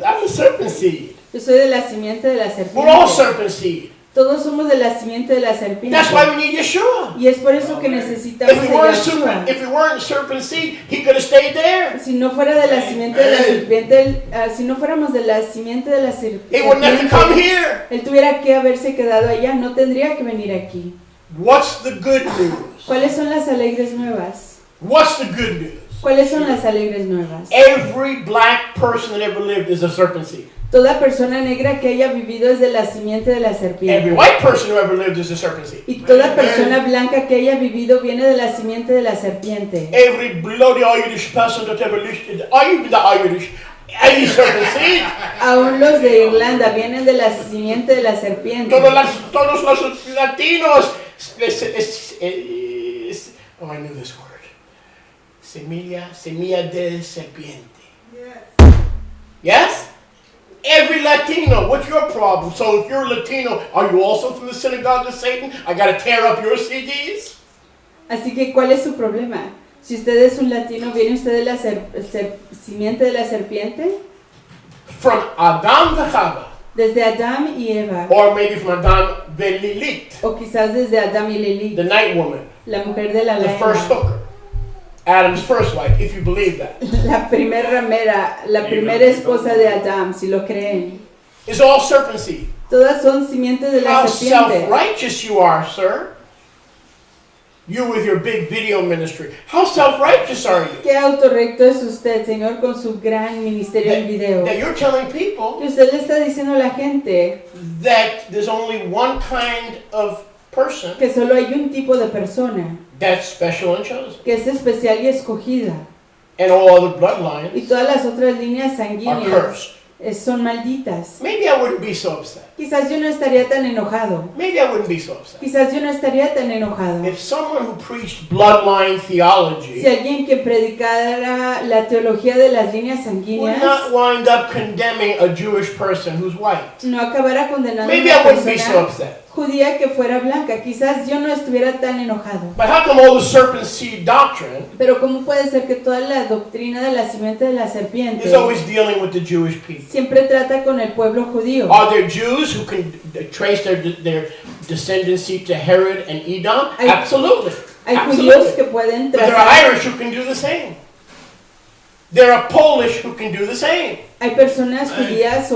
I'm a serpent seed. Yo soy de la simiente de la We're all serpiente. serpent seed. Todos somos de la simiente de la serpiente. That's why we need Yeshua. Y es por eso que necesitamos If we a weren't Yahshua. if we weren't serpent seed, he could have stayed there. Si no fuera de la simiente de la serpiente, si no fuéramos de la simiente de la He wouldn't have to come serpiente, here. él tuviera que haberse quedado allá, no tendría que venir aquí. What's the good news? ¿Cuáles son las alegres nuevas? What's the good news? ¿Cuáles son las alegres nuevas? Every black person that ever lived is a serpent seed. Toda persona negra que haya vivido es de la simiente de la Every serpiente. white person who ever lived is a serpent seed. Y toda persona blanca que haya vivido viene de la simiente de la serpiente. Every bloody Irish person that ever lived, even the Irish, any serpent seed. Aún los de Irlanda vienen de la simiente de la serpiente. Todos los latinos. Oh, I knew this word. Semilla de serpiente. Yes? Every Latino, what's your problem? So if you're Latino, are you also from the synagogue of Satan? I gotta tear up your CDs? Así que, ¿cuál es su problema? Si usted es un latino, ¿viene usted de la simiente de la serpiente? From Adam to Chava. Desde Adán y Eva. Or maybe from Adam to Lilith, O quizás desde Adán y Lilith, the night woman, la mujer de la the first lana. hooker. Adam's first wife, if you believe that. La primera ramera, la primera esposa de Adán, si lo creen. It's all serpent seed. Todas son simientes de la How serpiente. self-righteous you are, sir. You with your big video ministry. How self-righteous are you? Qué autorrecto es usted, Señor, con su gran ministerio en video. That you're telling people Y usted le está diciendo a la gente that there's only one kind of person que solo hay un tipo de persona that's special and chosen. que es especial y escogida. And all other Y bloodlines todas las otras líneas are sanguíneas cursed. son malditas. Maybe I wouldn't be so upset. Quizás yo no estaría tan enojado. Maybe I wouldn't be so upset. Quizás yo no estaría tan enojado. If someone who preached bloodline theology Si alguien que predicara la teología de las líneas would sanguíneas not wind up condemning a Jewish person who's white. no acabara condenando a Maybe una I wouldn't be so persona upset. judía que fuera blanca, quizás yo no estuviera tan enojado. But how come all the serpent seed doctrine Pero ¿cómo puede ser que toda la doctrina de la simiente de la serpiente is always dealing with the Jewish people? siempre trata con el pueblo judío? Are there Jews who can trace their descendancy to Herod and Edom? Hay- Absolutely. Hay judíos Absolutely. que pueden But there trazar, are Irish who can do the same. There are Polish who can do the same. hay personas judías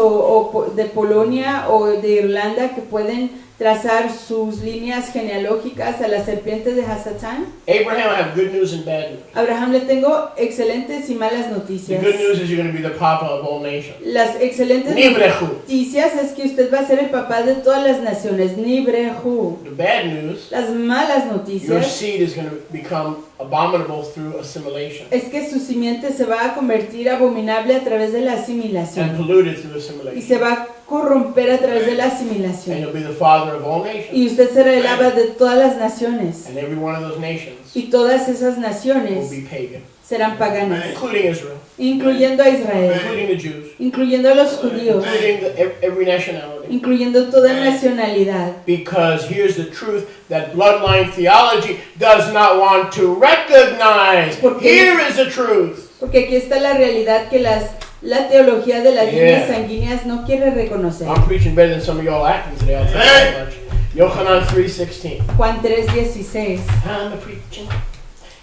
de Polonia o de Irlanda que pueden trazar sus líneas genealógicas a las serpientes de Hasatán. Abraham, I have good news and bad news. Abraham, le tengo excelentes y malas The noticias. good news is you're going to be the papa of all nations. Las excelentes Nibrehu. noticias es que usted va a ser el papá de todas las naciones. Nibrehu. The bad news, Las malas your noticias seed is going to become abominable through assimilation es que su simiente se va a convertir abominable a través de la and asimilación polluted through y assimilation. se va a corromper a través de la And asimilación. you'll be the father of all nations. Y usted será el abba de todas las naciones. And every one of those nations Y todas esas will naciones be pagan, serán paganas, including Israel, incluyendo a Israel, including the Jews, incluyendo a los judíos, including every nationality. incluyendo toda nacionalidad. Because here's the truth that bloodline theology does not want to recognize. Here is the truth. Porque aquí está la realidad que la teología de las líneas Yeah. sanguíneas no quiere reconocer. I'm preaching better than some of y'all acting today, I'll tell you that much. Yohanan 3:16. Juan 3:16. I'm a preaching,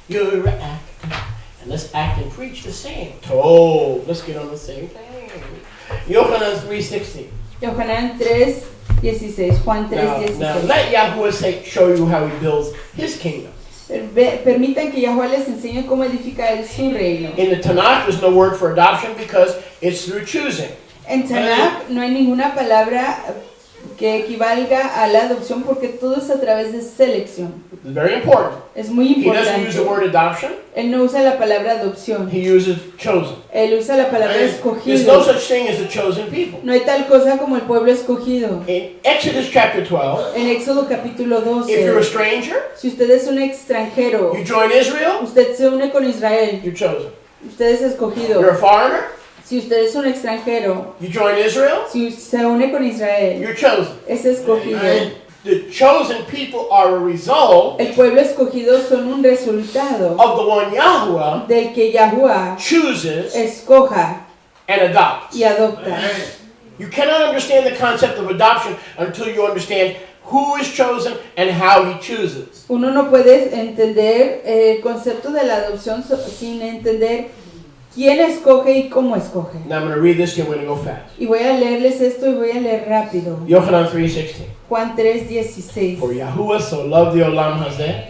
you're a acting, and let's act and preach the same. Oh, let's get on the same thing. Yohanan 3:16. Yohanan 3:16. Juan Now 3:16. let Yahuwah show you how he builds his kingdom. Permitan que Yahweh les enseñe cómo edificar su reino. In the Tanakh, there's no word for adoption because it's through choosing. En Tanakh no hay ninguna palabra que equivalga a la adopción porque todo es a través de selección. It's very important. Es muy He doesn't use the importante. word adoption. Él no usa la palabra adopción. He uses chosen. Él usa la palabra There's no escogido. such thing as a chosen people. No hay tal cosa como el pueblo escogido. In Exodus chapter 12, En Éxodo capítulo if you're a 12, stranger, si usted es un extranjero, you join Israel, usted se une con Israel, you're chosen. usted es escogido. You're a foreigner, Si usted es un extranjero, you join Israel, si se une con Israel, you're chosen. es escogido. And the chosen people are a result El pueblo escogido son un resultado of the one Yahuwah del que Yahuwah chooses escoja and adopts. y adopta. You cannot understand the concept of adoption until you understand who is chosen and how he chooses. Uno no puede entender el concepto de la adopción sin entender quién escoge y cómo escoge. Now I'm going to read this to you, I'm going to go fast. Y voy a leerles esto y voy a leer rápido. Yohanan 3:16. Juan 3:16. For Yahuwah so loved the olam hazeh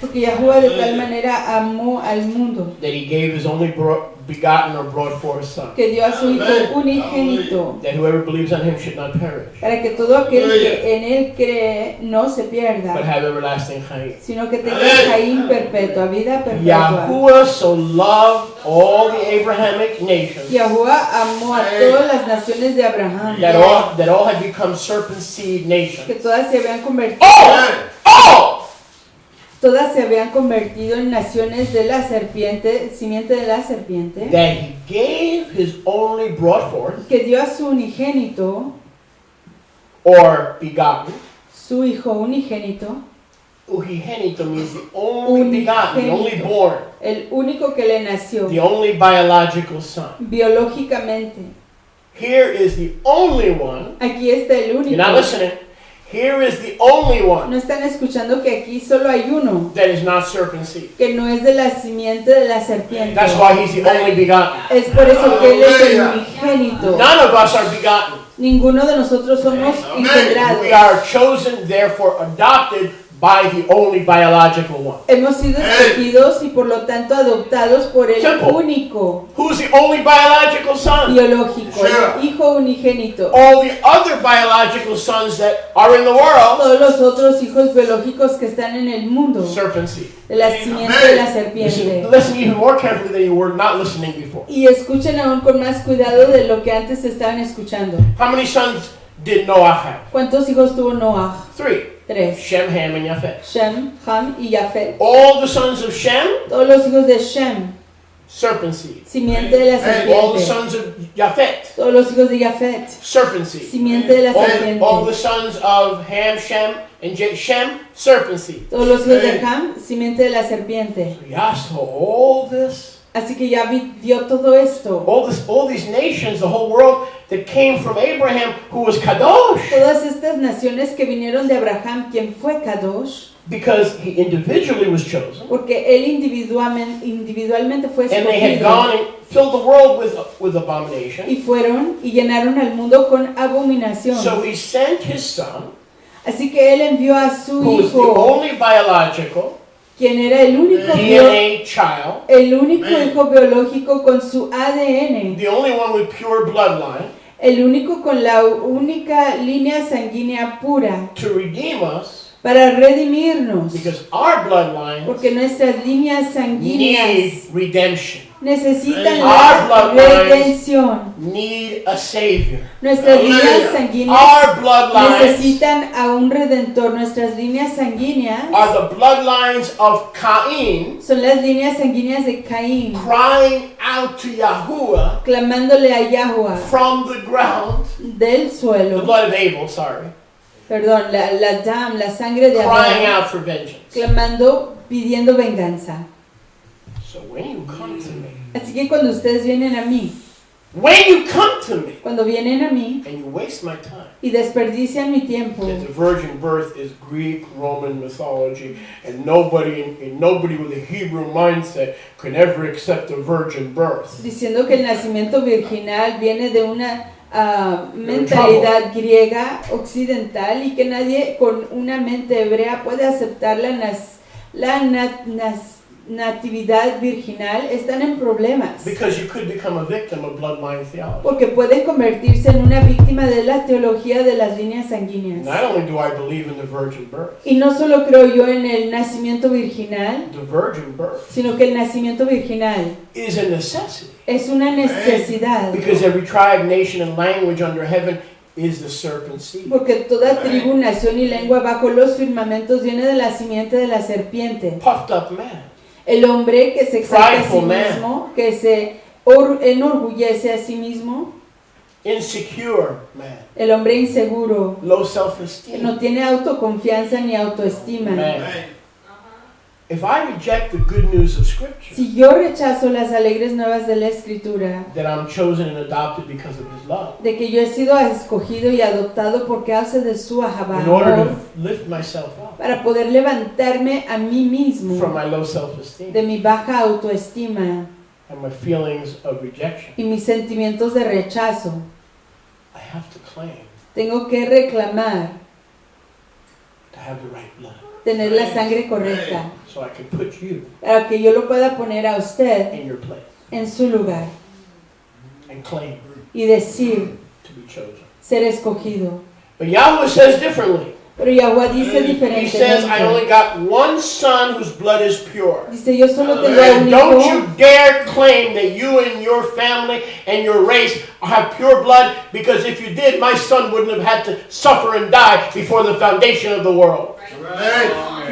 Porque Yahuwah de tal manera amó al mundo that he gave his only begotten or brought forth son, que dio a su Hijo unigénito that whoever believes on him should not perish, para que todo aquel que en él cree no se but pierda, have everlasting chayim. sino que tenga Jaín perpetua, vida perpetua. Yahuwah so loved all the Abrahamic nations Yahuwah amó a todas las naciones de Abraham, that all had become serpent seed que nations. todas se habían convertido. Oh! Todas se habían convertido en naciones de la serpiente, simiente de la serpiente, That he gave his only brought forth que dio a su unigénito, or begotten. su hijo unigénito, Uhihenito means the only begotten, the only born, el único que le nació the only biological son. biológicamente. Here is the only one. Aquí está el You're único. not listening. Here is the only one No están escuchando que aquí solo hay uno, that is not serpent seed. que no es de la simiente de la serpiente. That's why he's the only begotten. Es por eso que él es el unigénito. None of us are begotten. Ninguno de nosotros somos engendrados. We are chosen, therefore adopted by the only biological one. Hemos sido escogidos y por lo tanto adoptados por el Simple. único Who's the only biological son? biológico, el hijo unigénito. All the other biological sons that are in the world, Todos los otros hijos biológicos que están en el mundo, serpent seed. de la simiente de la serpiente. Listen even more carefully than you were not listening before. Y escuchen aún con más cuidado de lo que antes estaban escuchando. How many sons did Noah have? ¿Cuántos hijos tuvo Noah? 3. 3. Shem, Ham, and Japheth. Shem, Ham y Jafet. All the sons of Shem, Todos los hijos de Shem, serpent seed. simiente de la All the serpiente. sons of Japheth, Todos los hijos de Jafet, serpent seed. simiente de la serpiente. All the sons of Ham, Shem, and Shem, serpent seed. Todos los hijos de Ham, simiente de la serpiente. Yeah, so all this, Así que ya vio todo esto. all these nations, the whole world that came from Abraham, who was Kadosh, Todas estas naciones que vinieron de Abraham, quien fue Kadosh, because he individually was chosen, porque él individualmente fue and they had escogido. gone and filled the world with abomination. Y fueron y llenaron al mundo con abominación. So he sent his son, Así que él envió a su who was the hijo, only biological quien era el único DNA child, hijo biológico con su ADN, the only one with pure bloodline, el único con la única línea sanguínea pura, to redeem us, para redimirnos, because our bloodline porque nuestras líneas sanguíneas need redemption. necesitan Our la bloodlines redención. need a Savior. Nuestras líneas Hallelujah. sanguíneas Our bloodlines necesitan a un redentor. Nuestras líneas sanguíneas are the bloodlines of Cain son las líneas sanguíneas de Caín, crying out to Yahuwah clamándole a Yahweh from the ground. del The suelo. blood of Abel, sorry. Perdón, la sangre de Crying Abel, out for vengeance. clamando, pidiendo venganza. So when you come to me, Así que cuando ustedes vienen a mí, cuando vienen a mí and you waste my time, y desperdician mi tiempo, that the virgin birth is Greek, Roman mythology, and nobody with a Hebrew mindset could ever accept the virgin birth. diciendo que el nacimiento virginal viene de una mentalidad griega occidental y que nadie con una mente hebrea puede aceptar la natividad virginal, están en problemas. Because you could become a victim of bloodline theology. Porque pueden convertirse en una víctima de la teología de las líneas sanguíneas. Not only do I believe in the virgin birth, Y no solo creo yo en el nacimiento virginal, the virgin birth sino que el nacimiento virginal is a necessity. es una necesidad. Because every tribe, nation, and language under heaven is the serpent seed. Porque toda tribu, nación y lengua bajo los firmamentos viene de la simiente de la serpiente. Puffed up man. El hombre que se exalta a sí Prideful man. mismo, que se enorgullece a sí mismo, Insecure man. el hombre inseguro, Low que self-esteem. no tiene autoconfianza ni autoestima. Man. If I reject the good news of Scripture, Si yo rechazo las alegres nuevas de la Escritura, that I'm chosen and adopted because of His love, de que yo he sido escogido y adoptado por causa de su in order amor, to lift myself up para poder levantarme a mí mismo from my low de self-esteem mi baja autoestima and my feelings of rejection, y mis sentimientos de rechazo, I have to claim tengo que reclamar to have the right blood, tener la sangre correcta, so I can put you para que yo lo pueda poner a usted in your place en su lugar and claim y decir to be chosen. ser escogido. But Yahweh says differently. Pero Yahweh dice He says, I only diferentemente. got one son whose blood is pure. Dice, yo solo tengo un And don't hijo. you dare claim that you and your family and your race have pure blood, because if you did, my son wouldn't have had to suffer and die before the foundation of the world.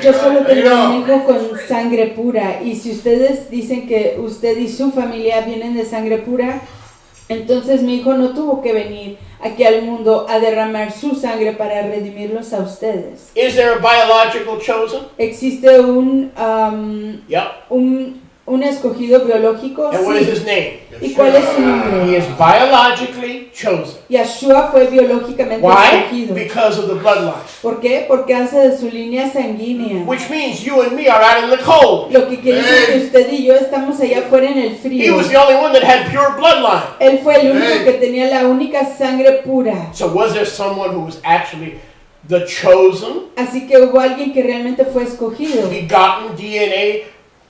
Yo solo tengo un hijo con sangre pura. Y si ustedes dicen que usted y su familia vienen de sangre pura, entonces mi hijo no tuvo que venir aquí al mundo a derramar su sangre para redimirlos a ustedes. Is there a biological chosen? ¿Existe un Yep. escogido biológico? And what is Sí. his name? ¿Y cuál es su He nombre? is biologically chosen. Yeshua fue biológicamente Why? escogido. Because of the bloodline. ¿Por qué? Porque hace de su línea sanguínea. Which means you and me are out in the cold. Lo que quiere decir que usted y yo estamos allá afuera en el He frío. was the only one that had pure bloodline. Él fue el único que tenía la única sangre pura. So was there someone who was actually the chosen, Así que hubo alguien que realmente fue escogido, begotten DNA,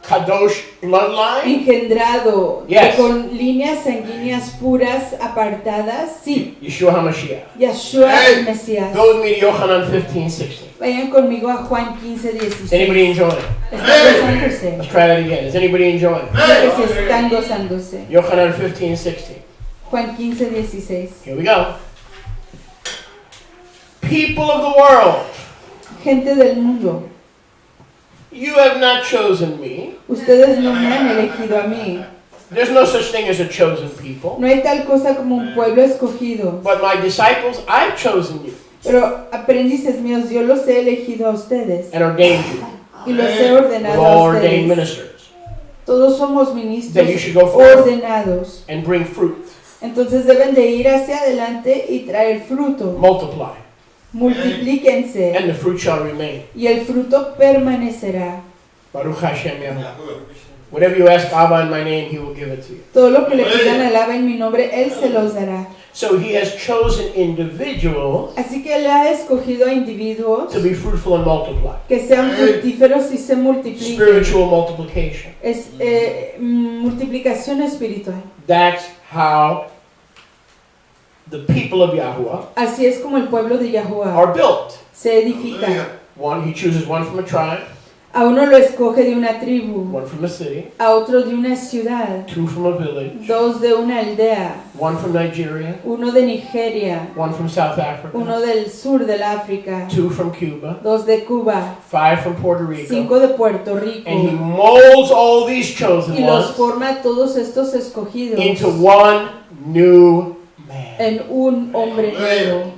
Kadosh bloodline? engendrado, Yes. con líneas sanguíneas puras apartadas. Sí, Yeshua HaMashiach. Yeshua el Mesías. Go with me to Yohanan 15:16. Vayan conmigo a Juan 15:16. Anybody enjoying it? Están gozándose. Let's try that again. Is anybody enjoying it? Dice que se están gozándose. Yohanan 15:16. Juan 15:16. Here we go. People of the world, Gente del mundo, you have not chosen me. ustedes no me han elegido a mí. There's no such thing as a chosen people. No hay tal cosa como un pueblo escogido. But my disciples, I've chosen you Pero aprendices míos, yo los he elegido a ustedes and ordained you. y los he We're ordenado all a ordained ustedes. ministers Todos somos that ministros you should go forth ordenados. and bring fruit, Entonces deben de ir hacia adelante y traer fruto. multiply, Multiplíquense and the fruit shall remain. y el fruto permanecerá. Baruch Hashem Yahuwah. Whatever you ask Abba in my name, He will give it to you. Todo lo que le pidan al Abba en mi nombre, Él se los dará. So He has chosen individuals Así que Él ha escogido a individuos to be fruitful and multiply. que sean fructíferos y se multipliquen. Spiritual multiplication. Es multiplicación espiritual. That's how the people of Yahuwah Así es como el pueblo de Yahuwah are built. se edifica. He chooses one from a tribe. A uno lo escoge de una tribu, one from a city, a otro de una ciudad, 2 from a village, 2 de una aldea, 1 from Nigeria, uno de Nigeria, 1 from South Africa, uno del sur del África, 2 from Cuba, 2 de Cuba, 5 from Puerto Rico, 5 de Puerto Rico, and he molds all these chosen y los ones forma a todos estos escogidos into one new man. en un hombre nuevo.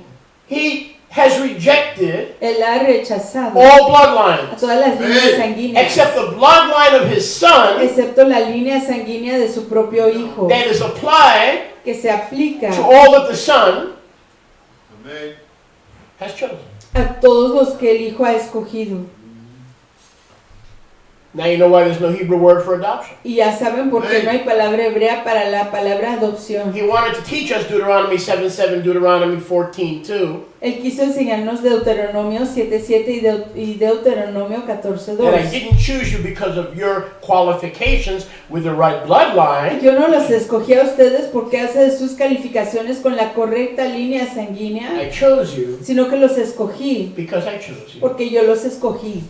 He has rejected Él ha rechazado all a bloodlines todas las líneas sanguíneas, except the bloodline of his son excepto la línea sanguínea de su propio hijo, that is applied que se aplica to all that the son Amén. has chosen. a todos los que el hijo ha escogido. Now you know why there's no Hebrew word for adoption. Y ya saben por qué no hay palabra hebrea para la palabra adopción. He wanted to teach us Deuteronomy 7:7, Deuteronomy 14:2. Él quiso enseñarnos Deuteronomio 7:7 y Deuteronomio 14:2. That I didn't choose you because of your qualifications with the right bloodline. Yo no los escogí a ustedes porque hace sus calificaciones con la correcta línea sanguínea, I chose you sino que los escogí because I chose you. porque yo los escogí.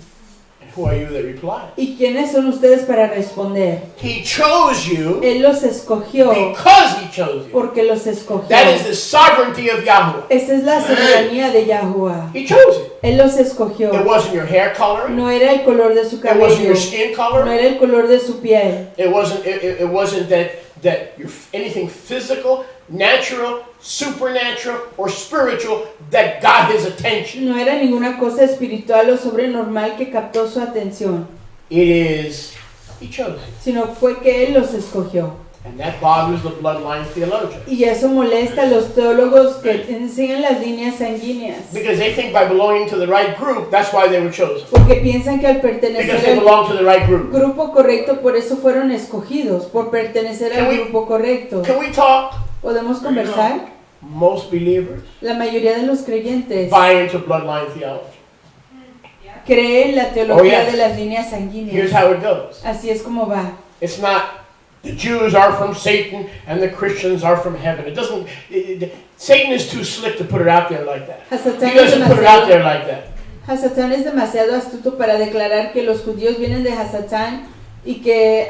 And who are you that replied? ¿Y quiénes son ustedes para responder? He chose you Él los escogió because he chose you. porque los escogió. That is the sovereignty of Yahweh. Esa es la soberanía de Yahuwah. He chose you. Él los escogió. It wasn't your hair color. No era el color de su It wasn't cabello, your skin no color. era el color de su piel. It wasn't that you're anything physical, natural, supernatural, or spiritual that got his attention. No era ninguna cosa espiritual o sobrenormal que captó su atención, It is, he chose you. sino fue que Él los escogió. And that bothers the bloodline theologian. Y eso molesta a los teólogos que enseñan las líneas sanguíneas, Because they think by belonging to the right group, that's why they were chosen. porque piensan que al Because pertenecer they al belong to the right group. grupo correcto, por eso fueron escogidos, por pertenecer al grupo correcto. Can we talk? ¿Podemos conversar? Most believers La mayoría de los creyentes buy into bloodline theology. creen la teología Oh, yes. de las líneas Here's sanguíneas. how it goes. Así es como va. It's not the Jews are from Satan and the Christians are from heaven. It doesn't. Satan is too slick to put it out there like that. Hasatán He doesn't put it out there like that. Hasatán es demasiado astuto para declarar que los judíos vienen de Hasatán y que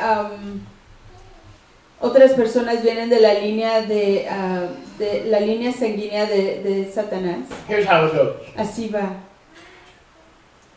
otras personas vienen de la línea de la línea sanguínea de Satanás. Here's how it goes. Así va.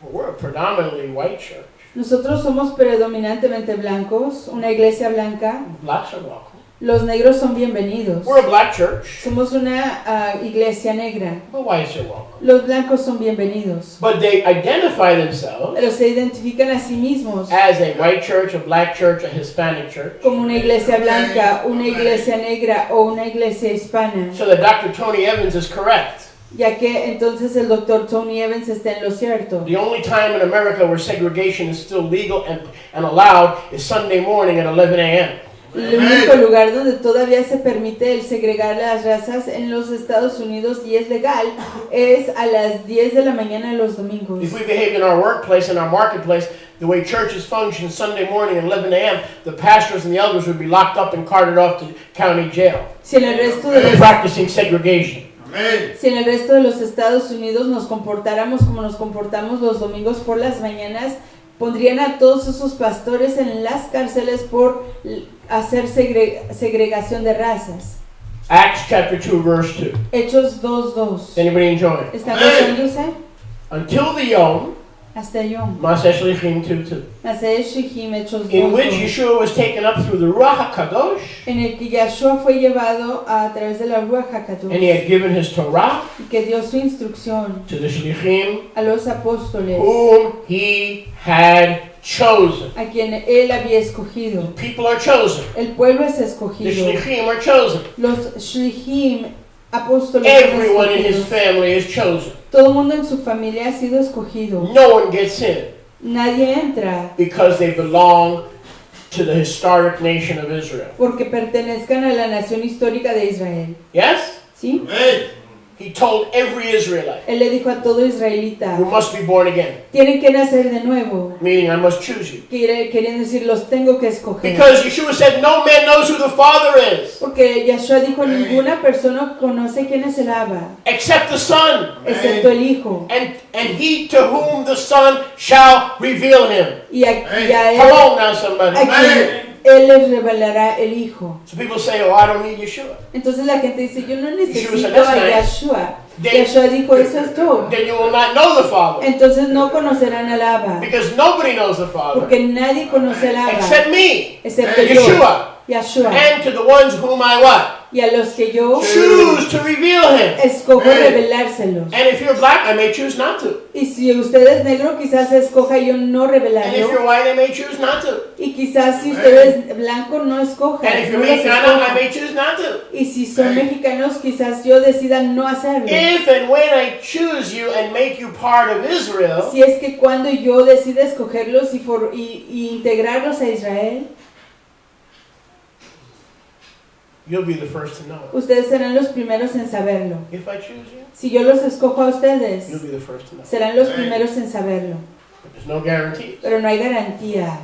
Well, we're a predominantly white church. Nosotros somos predominantemente blancos, una iglesia blanca. Blacks are welcome. Los negros son bienvenidos. We're a black church. Somos una iglesia negra. But whites are welcome. Los blancos son bienvenidos. But they identify themselves Pero se identifican a sí mismos as a white church, a black church, a Hispanic church. como una iglesia blanca, una iglesia negra o una iglesia hispana. So that Dr. Tony Evans is correct. Ya que entonces el doctor Tony Evans está en lo cierto. The only time in America where segregation is still legal and allowed is Sunday morning at 11 a.m. El único lugar donde todavía se permite el segregar las razas en los Estados Unidos y es legal es a las 10 de la mañana de los domingos. If we behaved in our workplace, in our marketplace, the way churches function Sunday morning at 11 a.m., the pastors and the elders would be locked up and carted off to county jail. Si en el resto de los Practicing segregation. Si en el resto de los Estados Unidos nos comportáramos como nos comportamos los domingos por las mañanas, pondrían a todos esos pastores en las cárceles por hacer segregación de razas. Acts chapter 2, verse 2. Hechos 2:2. Anybody enjoying? ¿Están gozándose? Until the Yom, Hasta Yom. Maseshlichim 2:2. Shihim, Hechos In which 2:2. Yeshua was taken up through the Ruach HaKadosh, En el que Yahshua fue llevado a través de la Ruach HaKadosh, and he had given his Torah y que dio su instrucción to the Shlichim a los apóstoles, whom he had chosen. a quien él había escogido. People are chosen. El pueblo es The escogido. Shlichim are chosen. Los Shlihim, apóstoles, son Everyone in his escogidos. family is chosen. Todo el mundo en su familia ha sido escogido. No one gets in Nadie entra because they belong to the historic nation of Israel. porque pertenezcan a la nación histórica de Israel. Yes? ¿Sí? Amén. He told every Israelite, Él le dijo a todo israelita, you must be born again. tienen que nacer de nuevo. Meaning I must choose you. Queriendo decir, los tengo que escoger. Because Yeshua said no man knows who the Father is. Porque Yahshua dijo, ninguna persona conoce quién es el Abba, Except the Son. excepto el Hijo. And he to whom the Son shall reveal him. Y a él, Come on now somebody. a quien Él les revelará el Hijo. So people say, oh, I don't need Yeshua. Entonces la gente dice, yo no necesito Yeshua said, "That's a nice." Yahshua. Then- Yahshua dijo, eso es todo. Then you will not know the Father. Entonces no conocerán al Abba, Because nobody knows the Father porque nadie conoce al Abba, except me. excepto yo, Yeshua. Yahshua. And to the ones whom I what? Y a los que yo Choose to reveal him. escojo revelárselos. And if you're black, I may choose not to. Y si usted es negro, quizás escoja yo no And if revelarlo. you're white, I may choose not to. Y quizás si usted es blanco, no escoja. And if you're no los Mexicano, I escoja. may choose not to. Y si son mexicanos, quizás yo decida no hacerlo. If and when I choose you and make you part of Israel, Si es que cuando yo decida escogerlos y integrarlos a Israel, you'll be the first to know it. ustedes serán los primeros en saberlo. If I choose you, Si yo los escojo a ustedes, you'll be the first to know. serán los primeros en saberlo. But there's no guarantee. Pero no hay garantía.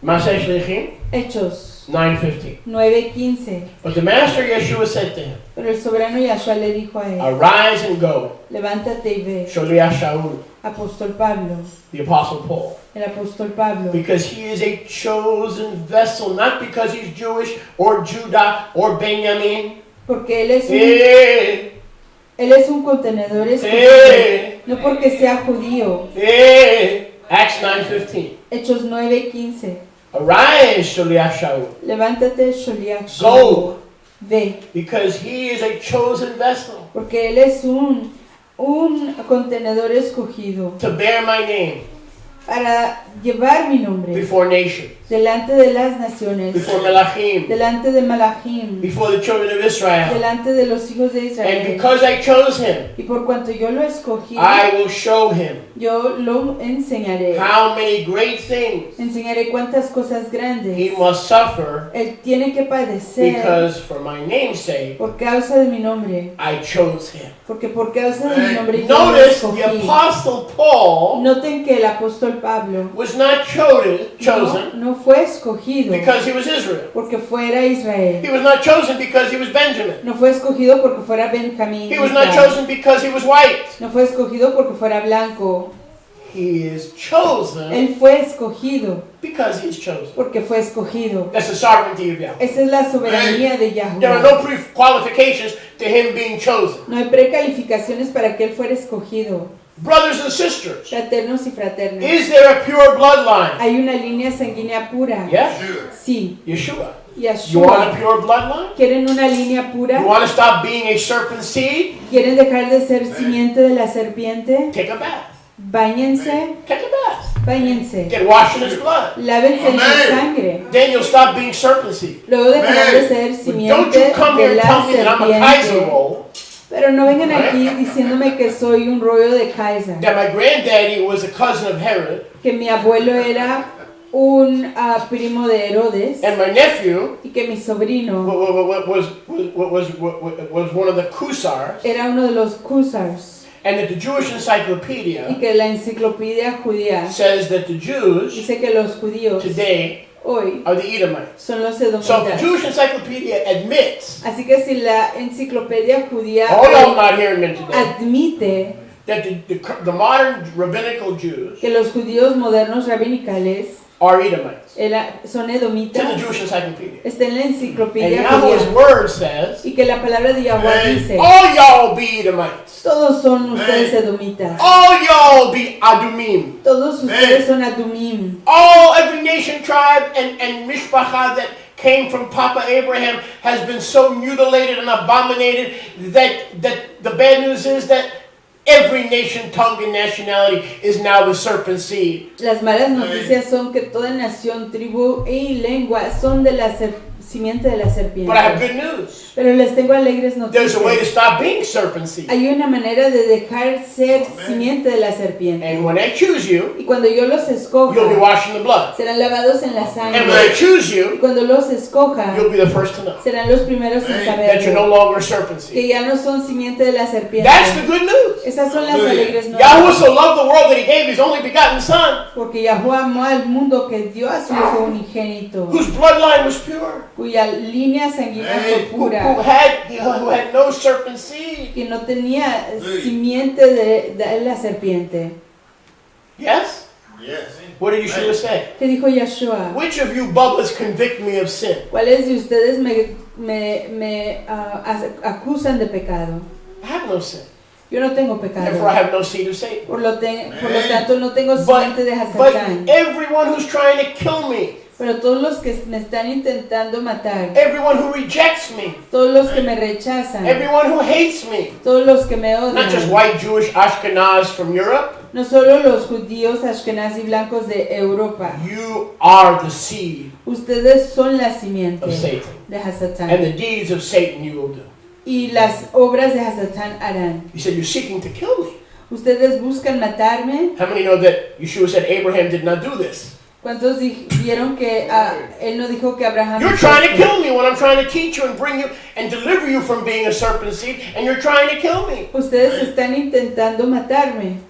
Maseh Shlichim Hechos 9:15. 9:15. But the Master Yeshua said to him, Pero el soberano Yahshua le dijo a él, arise and go, levántate y ve. Sholiach Shaul, Apóstol Pablo, the Apostle Paul. el apóstol Pablo. Because he is a chosen vessel, not because he's Jewish or Judah or Benjamin. Porque él Eh, es un contenedor escogido, eh, no porque sea judío. Acts 9:15. Hechos 9:15. Arise, Sholiach Shaul. Levántate, Sholiach Go. Shaul. Ve, Because he is a chosen vessel porque él es un contenedor escogido to bear my name para llevar mi nombre before nations, delante de las naciones, before Melachim, delante de Malachim, before the children of Israel. delante de los hijos de And Israel. because I chose him, Y por cuanto yo lo escogí, I will show him yo lo enseñaré. how many great things Enseñaré cuántas cosas he grandes must suffer él tiene que padecer because for my name's sake, por causa de mi nombre. I chose him. Porque por causa de mi nombre yo lo Notice escogí. the Apostle Paul Noten que el apóstol Pablo was not chosen no fue escogido because he was Israel. porque fuera Israel. He was not chosen because he was Benjamin. No fue escogido porque fuera Benjamín. He was not chosen because he was white. No fue escogido porque fuera blanco. He is chosen Él fue escogido because he is chosen. porque fue escogido. That's the sovereignty of Yahweh. Esa es la soberanía de There are Yahweh. no pre-qualifications to him being chosen. No hay precalificaciones para que él fuera escogido. Brothers and sisters, Fraternos y fraternas. is there a pure bloodline? Hay una línea sanguínea pura. Yes. Sí. Yeshua. You want a Yahshua. pure bloodline? ¿Quieren una línea You pura? want to stop being a serpent seed? ¿Quieren dejar de ser simiente de la serpiente? Take a bath. Báñense, Take a bath. báñense. Get washed in his blood. Lávense en su Amén. sangre. Then you'll stop being serpent seed. Luego dejarán de ser But don't simiente you come here de and la tell me that I'm a Kaiser serpiente. roll, Pero no vengan aquí diciéndome que soy un rollo de Kaiser. that my granddaddy was a cousin of Herod, Que mi abuelo era un primo de Herodes. and my nephew Y que mi sobrino was one of the Khuzars, era uno de los Khuzars. and that the Jewish Y encyclopedia que la enciclopedia judía says that the Jews dice que los judíos today hoy are the Edomites. son los So if the edomitas. Jewish encyclopedia admits, Así que si la enciclopedia judía all y'all hoy not hearing me today, admite that the modern rabbinical Jews que los judíos modernos rabinicales are Edomites. son It's in the edomitas, Jewish encyclopedia. está en la And enciclopedia Yahweh's judía. word says, Y que la palabra de Yahweh dice, all y'all be Edomites. todos son ustedes edomitas. All y'all be Adumim. Todos ustedes son adumim. Every nation, tribe, and mishpacha that came from Papa Abraham has been so mutilated and abominated that the bad news is that every nation, tongue, and nationality is now the serpent seed. Las malas noticias son que toda nación, tribu y lengua son de la simiente de la serpiente. But I have good news. Pero les tengo alegres There's a way to noticias. stop being serpent seed. Hay una manera de dejar ser Amén. simiente de la serpiente. And when I choose you, Y cuando yo los escoja, you'll be washed in the blood. serán lavados en la And when I sangre. choose Y you, cuando los escoja, you'll be the first to know serán los primeros en Amén. that you're no saberlo. longer serpent seed. Que ya no son simiente de la serpiente. That's the good news. Esas son las Aleluya. alegres Yahweh nuevas. so loved the world that he gave his only begotten son, Porque Yahweh amó al mundo que dio a su Hijo unigénito, whose bloodline was pure, cuya línea sanguínea fue who pura, had no serpent seed. que no tenía Sí. simiente de la serpiente. Yes? Yes. What did Yeshua say? ¿Qué dijo Yahshua? Which of you bubbas convict me of sin? ¿Cuáles de ustedes me acusan de pecado? I have no sin. Yo no tengo Therefore I pecado. have no seed of Satan. Por lo tanto, no tengo But, simiente de but Hasatán. everyone who's trying to kill me, Pero todos los que me están intentando matar, everyone who rejects me, todos los que me rechazan, everyone who hates me, todos los que me not just odian, white Jewish Ashkenaz from Europe, no solo los judíos ashkenazí blancos de Europa, you are the seed ustedes son la simiente of Satan. de And Hasatán. the deeds of Satan you will do. Y las obras de Hasatán harán. You said you're seeking to kill me. Ustedes buscan matarme. How many know that Yeshua said Abraham did not do this? ¿Cuántos vieron que él no dijo que Abraham You're hizo trying to esto? kill me when I'm trying to teach you and bring you and deliver you from being a serpent seed, and you're trying to kill me. Ustedes están intentando matarme.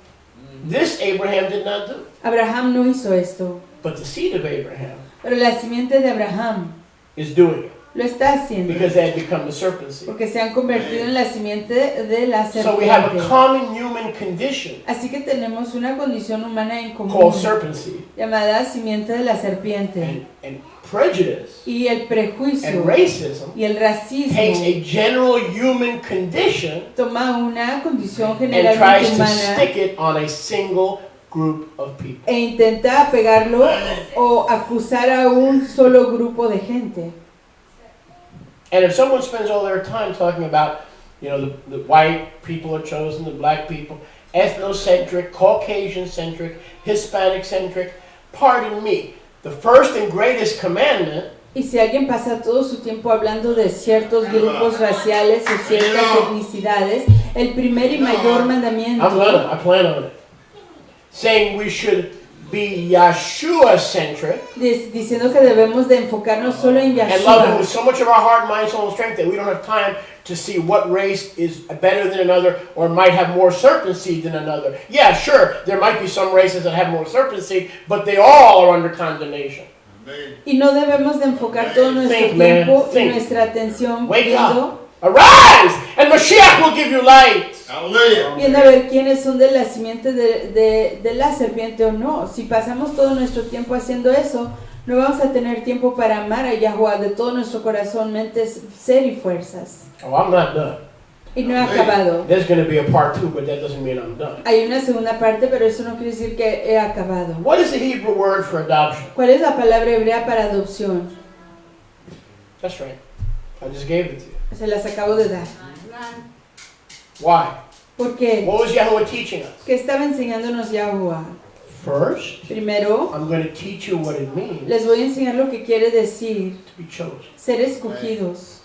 This Abraham did not do. Abraham no hizo esto, But the seed of Abraham pero la simiente de Abraham is doing it lo está haciendo because they had become the serpent seed. porque se han convertido en la simiente de la So we have a serpiente. common human condition Así que tenemos una condición humana en común called serpent seed. llamada simiente de la serpiente. And prejudice Y el prejuicio and racism y el racismo takes a general human condition toma una condición and generalmente tries to humana stick it on a single group of people. e intenta pegarlo o acusar a un solo grupo de gente. And if someone spends all their time talking about, the white people are chosen, the black people, ethnocentric, Caucasian-centric, Hispanic-centric, pardon me, the first and greatest commandment Y si alguien pasa todo su tiempo hablando de ciertos grupos raciales o ciertas etnicidades, el primer y mayor mandamiento, I plan on it, saying we should be Yeshua-centric diciendo que debemos de enfocarnos solo en and love Him Yahshua with so much of our heart, mind, soul, and strength that we don't have time to see what race is better than another or might have more serpent seed than another. Yeah, sure, there might be some races that have more serpent seed, but they all are under condemnation. y no debemos de enfocar todo nuestro Think, man, tiempo y think. nuestra atención Wake viendo, up, arise, and Mashiach will give you light. Hallelujah. viendo a ver quiénes son de la simiente de la serpiente o no. Si pasamos todo nuestro tiempo haciendo eso, no vamos a tener tiempo para amar a Yahweh de todo nuestro corazón, mente, ser y fuerzas. Oh, I'm not done. Y no he acabado. There's going to be a part 2, but that doesn't mean I'm done. Hay una segunda parte, pero eso no quiere decir que he acabado. What is the Hebrew word for adoption? ¿Cuál es la palabra hebrea para adopción? That's right. I just gave it to you. Se las acabo de dar. Why? ¿Por qué? What was Yahweh teaching us? ¿Qué estaba enseñándonos Yahweh? First, Primero, I'm going to teach you what it means les voy a enseñar lo que quiere decir to be chosen. ser escogidos.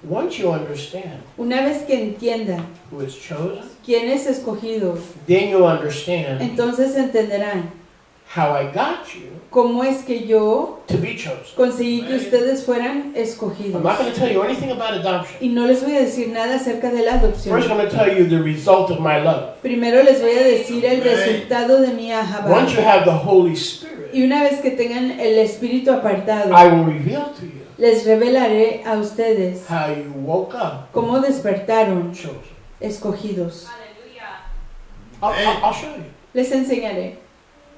Once you understand Una vez que entiendan who is chosen, quién es escogido, then you'll understand entonces entenderán how I got you cómo es que yo to be chosen. conseguí que ustedes fueran I'm escogidos. not going to tell you anything about adoption. Y no les voy a decir nada acerca de la adopción. First, I'm going to tell you the result of my love. Primero les voy a decir el resultado de mi ahabá. Once you have the Holy Spirit, Y una vez que tengan el espíritu apartado, I will reveal to you les revelaré a ustedes how you woke up cómo despertaron chosen. escogidos. I'll show you. Les enseñaré.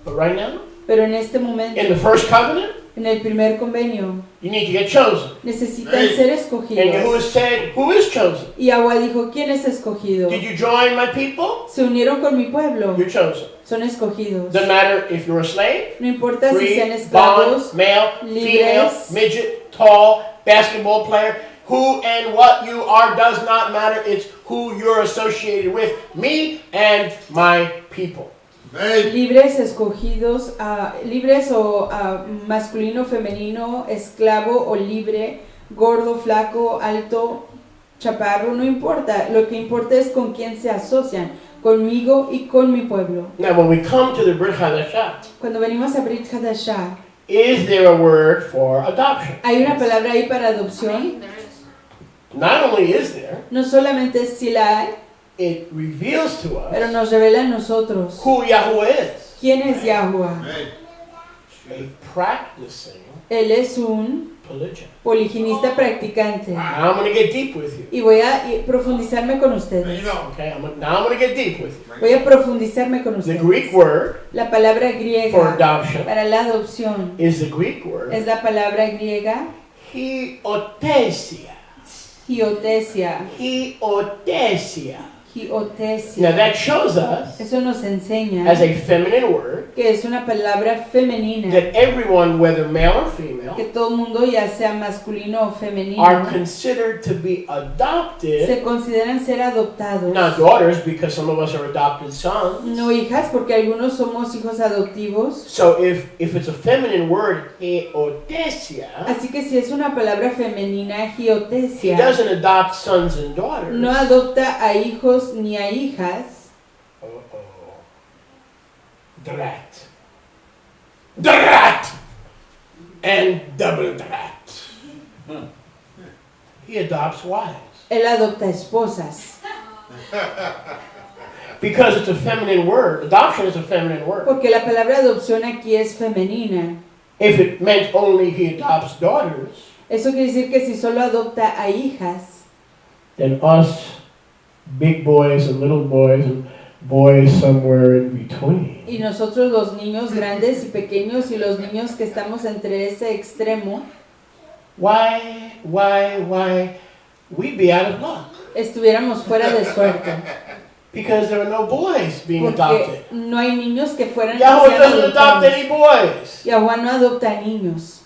But right now, Pero en este momento, in the first covenant, en el primer convenio, you need to get chosen. necesitan ser And Yahuwah escogidos. said, who is chosen? Y Yahweh dijo, ¿quién es escogido? Did you join my people? Se unieron con mi pueblo. You're chosen. Son escogidos. Doesn't matter if you're a slave, No importa si sean free, esclavos, bond, male, female, libres, midget, tall, basketball player. Who and what you are does not matter. It's who you're associated with. Me and my people. Amen. libres, escogidos, libres o masculino, femenino, esclavo o libre, gordo, flaco, alto, chaparro, no importa. Lo que importa es con quién se asocian, conmigo y con mi pueblo. Now, when we come to the Brit Hadashah, Cuando venimos a Brit Hadashah, is there a word for adoption? hay una palabra ahí para adopción. Not only is there, No solamente si la hay, it reveals to pero us nos revela a nosotros who Yahweh is. quién es Yahuwah. Amen. A practicing Él es un polygyny. poliginista practicante. Now I'm going to get deep with you. Y voy a profundizarme con Now ustedes. you know. Okay, now I'm going to get deep with you. Voy a profundizarme con The ustedes. Greek word La palabra for griega adoption para la adopción is the Greek word es la palabra griega hiotesia. hiotesia. Hiotesia. Hiotesia. Now that shows us, Eso nos enseña as a feminine word, que es una palabra femenina, that everyone, whether male or female, que todo mundo, ya sea masculino o femenino, are considered to be adopted, se consideran ser adoptados. not daughters, because some of us are adopted sons. No hijas, porque algunos somos hijos adoptivos. So if it's a feminine word, hiotesia, Así que si es una palabra femenina, he hiotesia, doesn't adopt sons and daughters. no adopta a hijos ni a hijas. Drat. Drat! And double drat. He adopts wives. Él adopta esposas. Because it's a feminine word. Adoption is a feminine word. Porque la palabra adopción aquí es femenina. If it meant only he adopts daughters, Eso quiere decir que si solo adopta a hijas, then us big boys and little boys and boys somewhere in between, y nosotros los niños grandes y pequeños y los niños que estamos entre ese extremo, why, we'd be out of luck. estuviéramos fuera de suerte. Because there are no boys being adopted. Porque no hay niños que fueran Yahweh sean doesn't adopt adoptados. any boys. Yahuwah no adopta niños.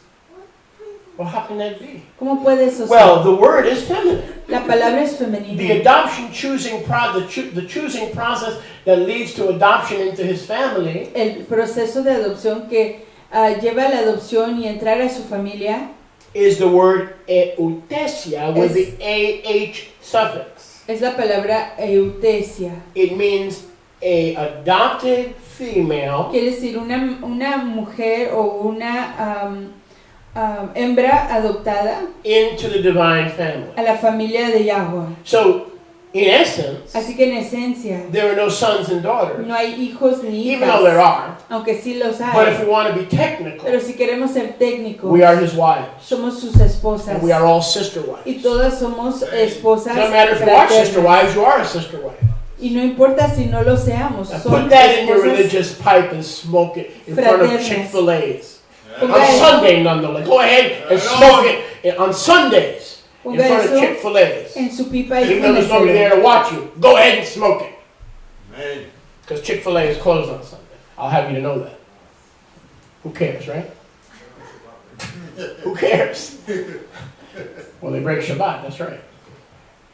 Well, how can that be? ¿Cómo puede eso Well, ser? the word is feminine. La palabra es The femenina. adoption choosing the choosing process that leads to adoption into his family El proceso de adopción que lleva a la adopción y entrar a su familia is the word eutesia with the AH suffix. es la palabra eutesia. It means a adopted female Quiere decir una mujer o una hembra adoptada into the divine family. a la familia de Yahuwah. So, in essence, Así que en esencia there are no sons and daughters, no hay hijos ni even though there hijas, are. aunque sí los But if hay. we want to be technical, Pero si queremos ser técnicos, we are his wives. somos sus esposas And we are all sister wives. y todas somos esposas No matter if you are sister fraternas. wives, you are a sister wife. Y no importa si no lo seamos, Now son put that in your esposas. religious pipe and smoke it in front of fraternas. Chick-fil-A's. Ponga On eso- Sunday, nonetheless. Go ahead and smoke it on Sundays in Ponga front of eso Chick-fil-A's. en su pipa y Even though there's nobody there to watch you, go ahead and smoke it. Amen. Because Chick-fil-A is closed on Sunday. I'll have you to know that. Who cares, right? Who cares? Well, they break Shabbat, that's right.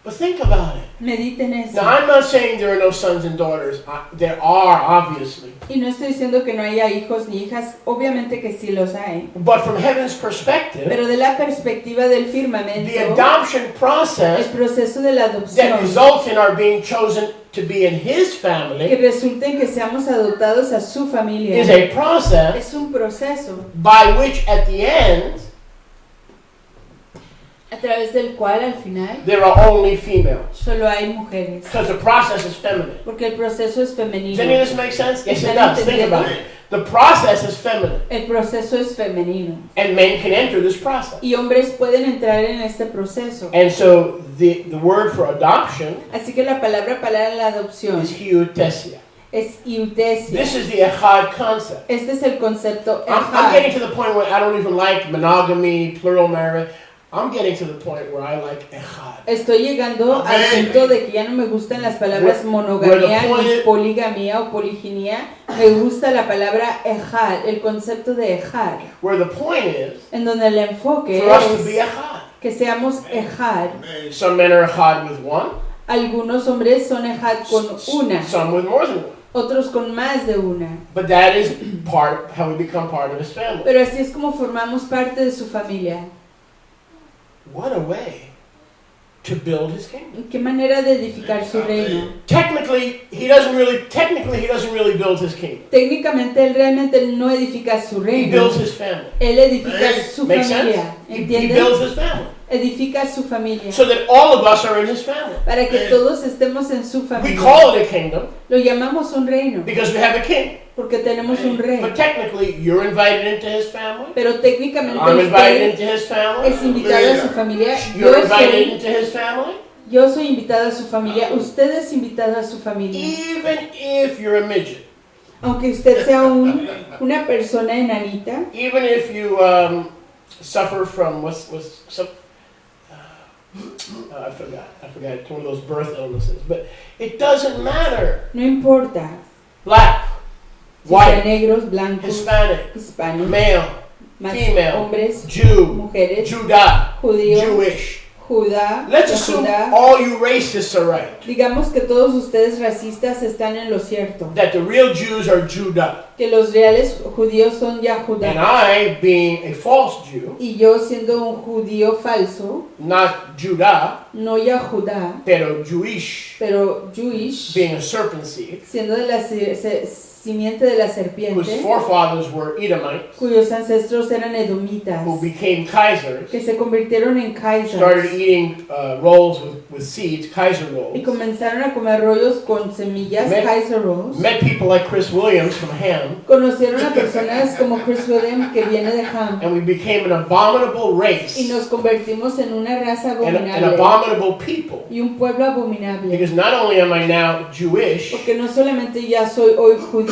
But think about it. Mediten eso. Now, I'm not saying there are no sons and daughters. There are, obviously. Y no estoy diciendo que no haya hijos ni hijas, obviamente que sí los hay. But from heaven's perspective, Pero de la perspectiva del the firmamento, adoption el process proceso de la that adopción results in our being chosen to be in his que family resulta en que seamos adoptados a su familia is a process es un proceso by which at the end a través del cual al final there are only females. solo hay mujeres. Because the process is feminine. Porque el proceso es femenino. Does any of this make sense? Yes, it ¿Están does. Think entendiendo? about it. The process is feminine. El proceso es femenino. And men can enter this process. Y hombres pueden entrar en este proceso. And so the word for adoption Así que la palabra para la adopción is hiotesia. es iutesia. This is the echad concept. Este es el concepto I'm echad. getting to the point where I don't even like monogamy, plural marriage. I'm getting to the point where I like echad. Estoy llegando al Amén. punto de que ya no me gustan las palabras Where monogamia the point ni is- poligamia o poliginia. Me gusta la palabra echad, el concepto de echad, Where the point is en donde el enfoque for us to be es echad. que seamos echad. Some men are echad with one, Algunos hombres son ejad con una, some with more than one. otros con más de una. But that is how we become part of his family. Pero así es como formamos parte de su familia. What a way to build his kingdom. ¿Qué manera de edificar su reino? Technically, he doesn't really build his kingdom. Técnicamente él realmente no edifica su He reino. builds his family. Él edifica su Make sense? familia. He ¿Entienden? builds his family. Edifica su familia. So that all of us are in his family. Para que todos estemos en su We familia. call it a kingdom Lo llamamos un reino. because we have a king. Porque tenemos un rey. But technically, you're invited into his family. Pero técnicamente I'm invited usted into his family. es invitado a su familia. You're invited into his family. Yo soy invitado a su familia. Usted es invitado a su familia. Even if you're a midget. Aunque usted sea una persona enanita. Even if you suffer from I forgot. It's one of those birth illnesses. But it doesn't matter. No importa. Black, Si sean white, negros, blancos, Hispanic, hispanos, male, más female, hombres, Jew, mujeres, Judah, judío, Jewish. Judá, Let's assume Judá. all you racists are right. Digamos que todos ustedes racistas están en lo cierto. That the real Jews are Judah. Que los reales judíos son And Yahudá. I, being a false Jew, Y yo siendo un judío falso, not Judah, no Yahudá, pero Jewish, pero Jewish, being a serpent seed, siendo de la simiente de la whose serpiente, forefathers were Edomites, cuyos ancestros eran edomitas, who became Kaisers, que se convirtieron en started kaisers eating rolls with seeds, Kaiser y rolls, comenzaron a comer rollos con semillas, Met- Kaiser rolls. met people like Chris Williams from Ham, Conocieron a personas como Chris Williams, que viene de Ham, and we became an abominable race, y nos convertimos en una raza an abominable abominable people. y un pueblo abominable. Because not only am I now Jewish, Porque no solamente ya soy hoy judío,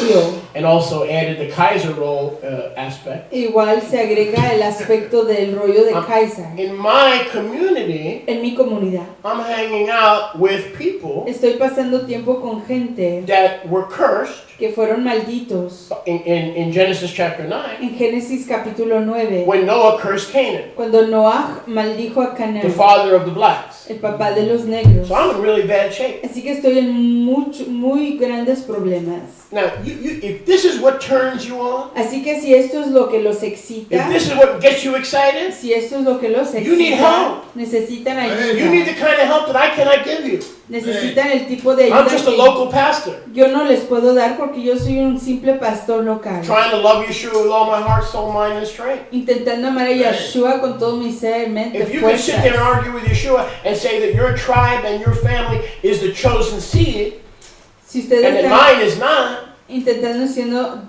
and also added the Kaiser roll aspect, igual se agrega el aspecto del rollo de Kaiser. in my community, En mi comunidad I'm hanging out with people estoy pasando tiempo con gente that were cursed que fueron malditos. in Genesis chapter 9 En Génesis capítulo 9, when Noah cursed Canaan, cuando Noah maldijo a the Canaán, father of the blacks. el papá de los negros. So I'm in really bad shape. Así que estoy en muy grandes problemas. Now, if this is what turns you on, Así que si esto es lo que los if excita, this is what gets you excited, si esto es lo que los You need excita, help. necesitan you need the ayuda. kind of help that I cannot give you. Necesitan el tipo de I'm ayuda just a que local pastor, yo no les puedo dar porque yo soy un simple pastor local. trying to love Yeshua with all my heart, soul, mind, and strength. Intentando amar a Yeshua con todo mi ser, mente, If you can sit there and fuerzas. argue with Yeshua and say that your tribe and your family is the chosen seed, Si ustedes and that están mine is not,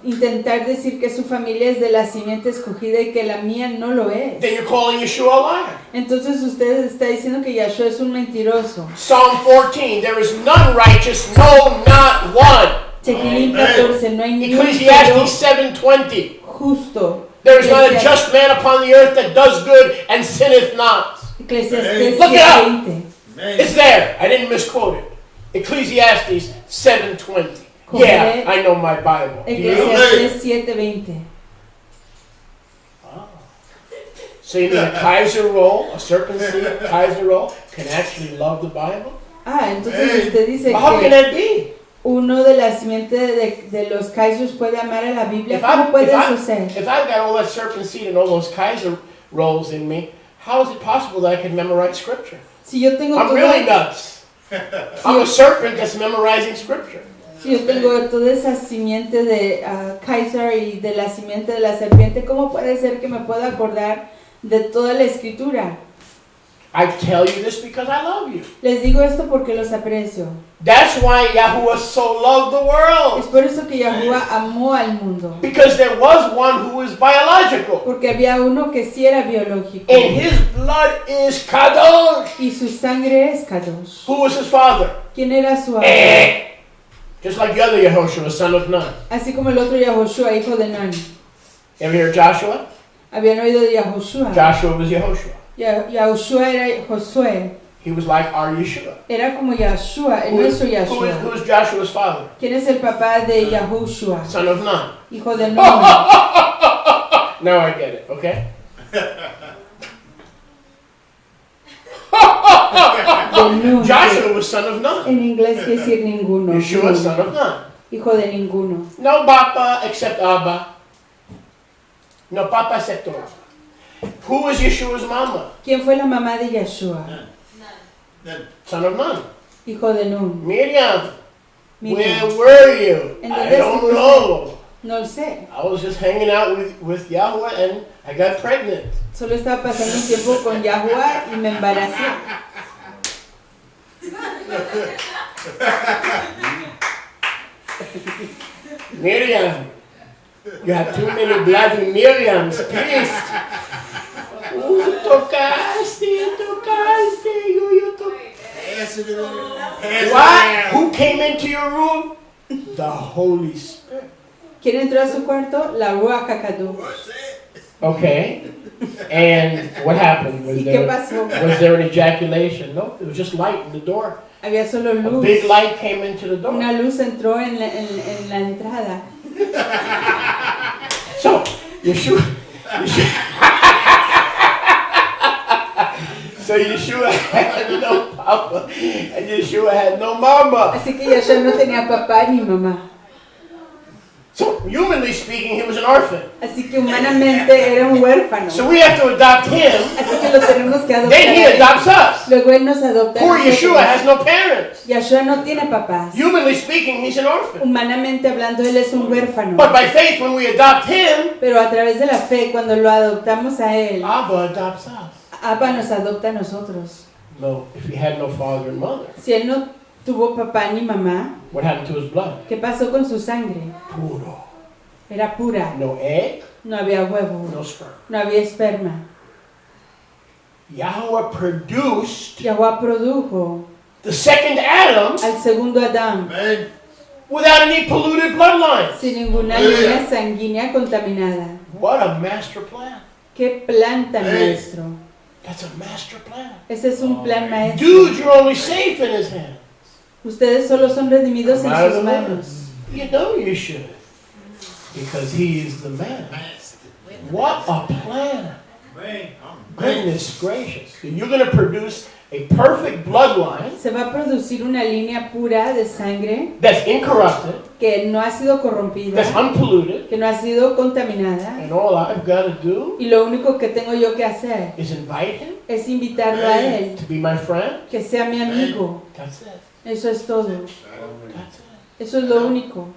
intentar decir que su familia es de la simiente escogida y que la mía no lo es, then you're calling Yeshua a liar. entonces usted está diciendo que Yeshua es un mentiroso. Psalm 14, there is none righteous, no, not one. Tehilim 14, no hay ni un Ecclesiastes solo 7:20, justo. there is not a just man upon the earth that does good and sinneth not. Eclesiastes Look it up. 7:20. It's there. I didn't misquote it. Ecclesiastes 7:20. Yeah, I know my Bible. Do you? Eclesiastes 7:20. So you mean a Kaiser roll, a serpent seed Kaiser roll, can actually love the Bible? Entonces usted dice But how can que that be? uno de la simiente de los Kaisers puede amar a la Biblia. If ¿Cómo puede eso ser? if I've got all that serpent seed and all those Kaiser rolls in me, how is it possible that I can memorize Scripture? Si yo tengo I'm really nuts. I'm a serpent that's memorizing Scripture. Si yo tengo toda esa simiente de Kaiser y de la simiente de la serpiente, ¿cómo puede ser que me pueda acordar de toda la escritura? I tell you this because I love you. Les digo esto porque los aprecio. That's why Yahuwah so loved the Es world. por eso que Yahuwah amó al mundo. Because there was one who was biological. Porque había uno que sí era biológico. And his blood is kadosh. Y su sangre es Kadosh. Who was his father? ¿Quién era su abuelo? Just like the other Yehoshua, son of Nun. Así como el otro Yahoshua, hijo de Nun. Ever hear of Joshua? Habían oído de Yahoshua. Joshua was Yehoshua. Yahoshua era Josué. He was like our Yeshua. Era como Yahshua, el Who is, nuestro who Yahshua. is Joshua's father? ¿Quién es el papá de Yahoshua? Son of Nun. Hijo de Nun. Now I get it, okay? De Nun. Joshua was son of Nun. En inglés quiere decir ninguno. Yeshua, Nun. son of Nun. Hijo de ninguno. No papa except Abba. No papa except Abba. Who was Yeshua's mama? ¿Quién fue la mamá de Yeshua? Then, Son of Nun. Hijo de Nun. Miriam. Miriam. Where were you? ¿En I dónde don't estuviste? know. No lo sé. I was just hanging out with Yahweh and I got pregnant. Solo estaba pasando un tiempo con Yahuwah y me embaracé. Miriam. You have too many bloody Miriams, please. Tocaste. You tocaste. pass it around. Pass it What? around. Who came into your room? The Holy Spirit. ¿Quién entró a su cuarto? La Ruach HaKadosh. What's that? Okay. And what happened? ¿Y qué pasó? Was there an ejaculation? No, it was just light in the door. Había solo A luz. big light came into the door. Una luz entró en la entrada. So, Yeshua so Yeshua had no papa and Yeshua had no mama. Así que Yeshua no tenía papá ni mamá. So, humanly speaking, he was an orphan. Así que humanamente era un huérfano. So we have to adopt him. Así que lo tenemos que adoptar. Then he a él. adopts us. Luego él nos adopta. a Poor nosotros. Yeshua has no parents. Yeshua no tiene papás. Humanly speaking, he's an orphan. Humanamente hablando, él es un huérfano. But by faith, when we adopt him, Pero a través de la fe, cuando lo adoptamos a él, Abba adopts us. Abba nos adopta a nosotros. No, if he had no father and mother, Si él no tuvo papá ni mamá, what happened to his blood? ¿qué pasó con su sangre? Puro. Era pura. No egg, No había huevo. no sperm. No había esperma. Yahweh produced Yahuwah produjo the second Adam al segundo Adán Amen. without any polluted bloodlines. sin ninguna línea sanguínea contaminada. What a master plan. ¡Qué plan tan maestro! That's a master plan. Ese es un plan maestro. Dude, you're only safe in his hand. Ustedes solo son redimidos en sus manos. You know you should. Because he is the man. What a plan. Man, Goodness gracious. You're going to produce a perfect bloodline Se va a producir una línea pura de sangre that's incorrupted, que no ha sido corrompida, that's unpolluted, que no ha sido contaminada. and all I've got to do Y lo único que tengo yo que hacer is invite him es invitarlo a él, to be my friend. que sea mi amigo. That's it. Eso es todo. That's it. Eso es lo único.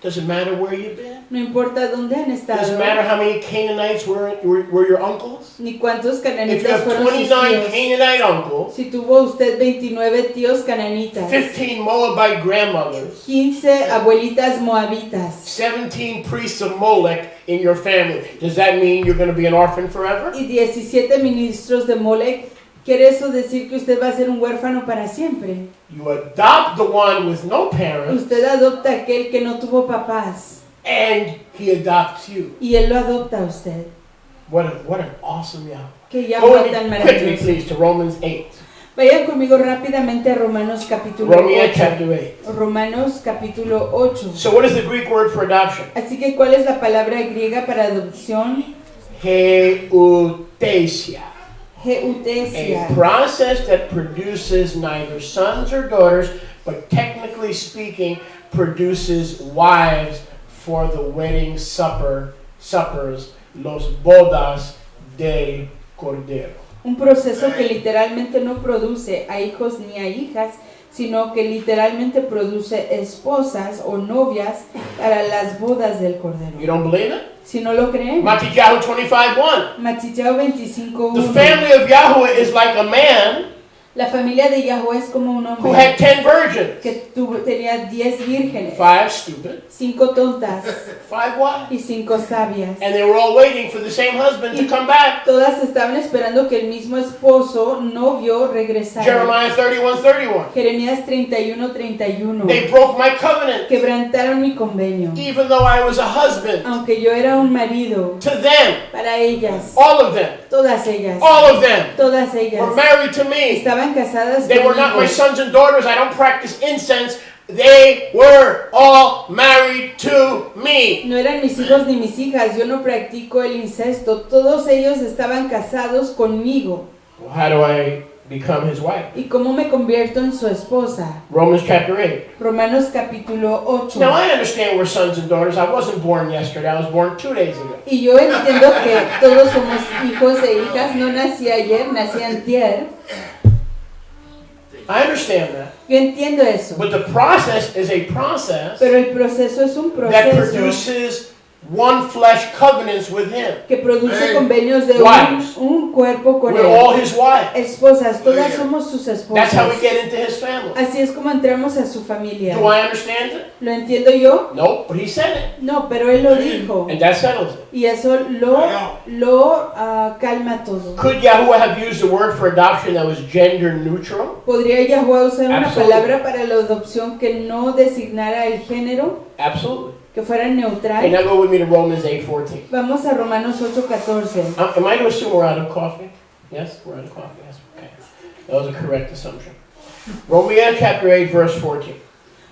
Doesn't matter where you've been. No importa dónde han Doesn't estado, matter how many Canaanites were your uncles. ni cuántos If you cananitas have fueron sus 29 tíos. Canaanite uncles, Si tuvo usted 29 tíos cananitas, 15 Moabite grandmothers, 15 abuelitas moabitas 17 priests of Molech in your family, does that mean you're going to be an orphan forever? y 17 ministros de Molech, ¿quiere eso decir que usted va a ser un huérfano para siempre? You adopt the one with no parents, Usted adopta a aquel que no tuvo papás and he adopts you. y él lo adopta a usted. What an awesome Yahweh. Que Go Yahweh with tan me quickly, maravilloso. please, to Romans 8. Vayan conmigo rápidamente a Romanos capítulo Romans 8. chapter 8. Romanos capítulo 8. So what is the Greek word for adoption? Así que, ¿cuál es la palabra griega para adopción? Heutesia. Geutesia. A process that produces neither sons or daughters, but technically speaking, produces wives for the wedding suppers, los bodas del Cordero. Un proceso que literalmente no produce a hijos ni a hijas, sino que literalmente produce esposas o novias para las bodas del Cordero. You don't believe it? Si no lo creen, Matthew 25:1. Matiteo The 25:1. family of Yahweh is like a man La familia de Yahweh es como un who hombre had 10 virgins. que tenía 10 vírgenes, 5 stupid, 5 tontas 5 wise. y 5 sabias. And they were all waiting for the same husband to come back. Todas estaban esperando que el mismo esposo, novio, regresara. Jeremiah 31:31. Jeremías 31:31. They broke my covenant, Quebrantaron mi convenio. even though I was a husband. Aunque yo era un marido, To them, para ellas, all of them, todas ellas, all of them todas ellas were married to me. estaban casadas They were not conmigo. my sons and daughters. I don't practice incense. They were all married to me. No eran mis hijos ni mis hijas, yo no practico el incesto. Todos ellos estaban casados conmigo. Well, how do I become his wife? ¿Y cómo me convierto en su esposa? Romans chapter 8. Romanos capítulo 8. Now I understand we're sons and daughters. I wasn't born yesterday. I was born 2 days ago. Y yo entiendo que todos somos hijos e hijas. No nací ayer, nací antier. I understand that. Yo entiendo eso. But the process is a process Pero el proceso es un that proceso produces one flesh covenants with him. que produce Hey. convenios de Wives. un cuerpo con We're all él. his wives. Esposas, todas Yeah. somos sus That's esposas. how we get into his family. Así es como entramos a su familia. Do I understand it? ¿Lo entiendo yo? No, but he said it. No, pero él lo dijo. And that settles it. Y eso lo calma todo. Could Yahuwah have used a word for adoption that was gender neutral? ¿Podría Yahweh usar una Absolutely. palabra para la adopción que no designara el género, Absolutely. que fuera Okay, neutral? now go with me to Romans 8:14. Vamos a Romanos 8:14. Am I to assume we're out of coffee? Yes, we're out of coffee. Yes, okay. That was a correct assumption. Romans chapter 8, verse 14.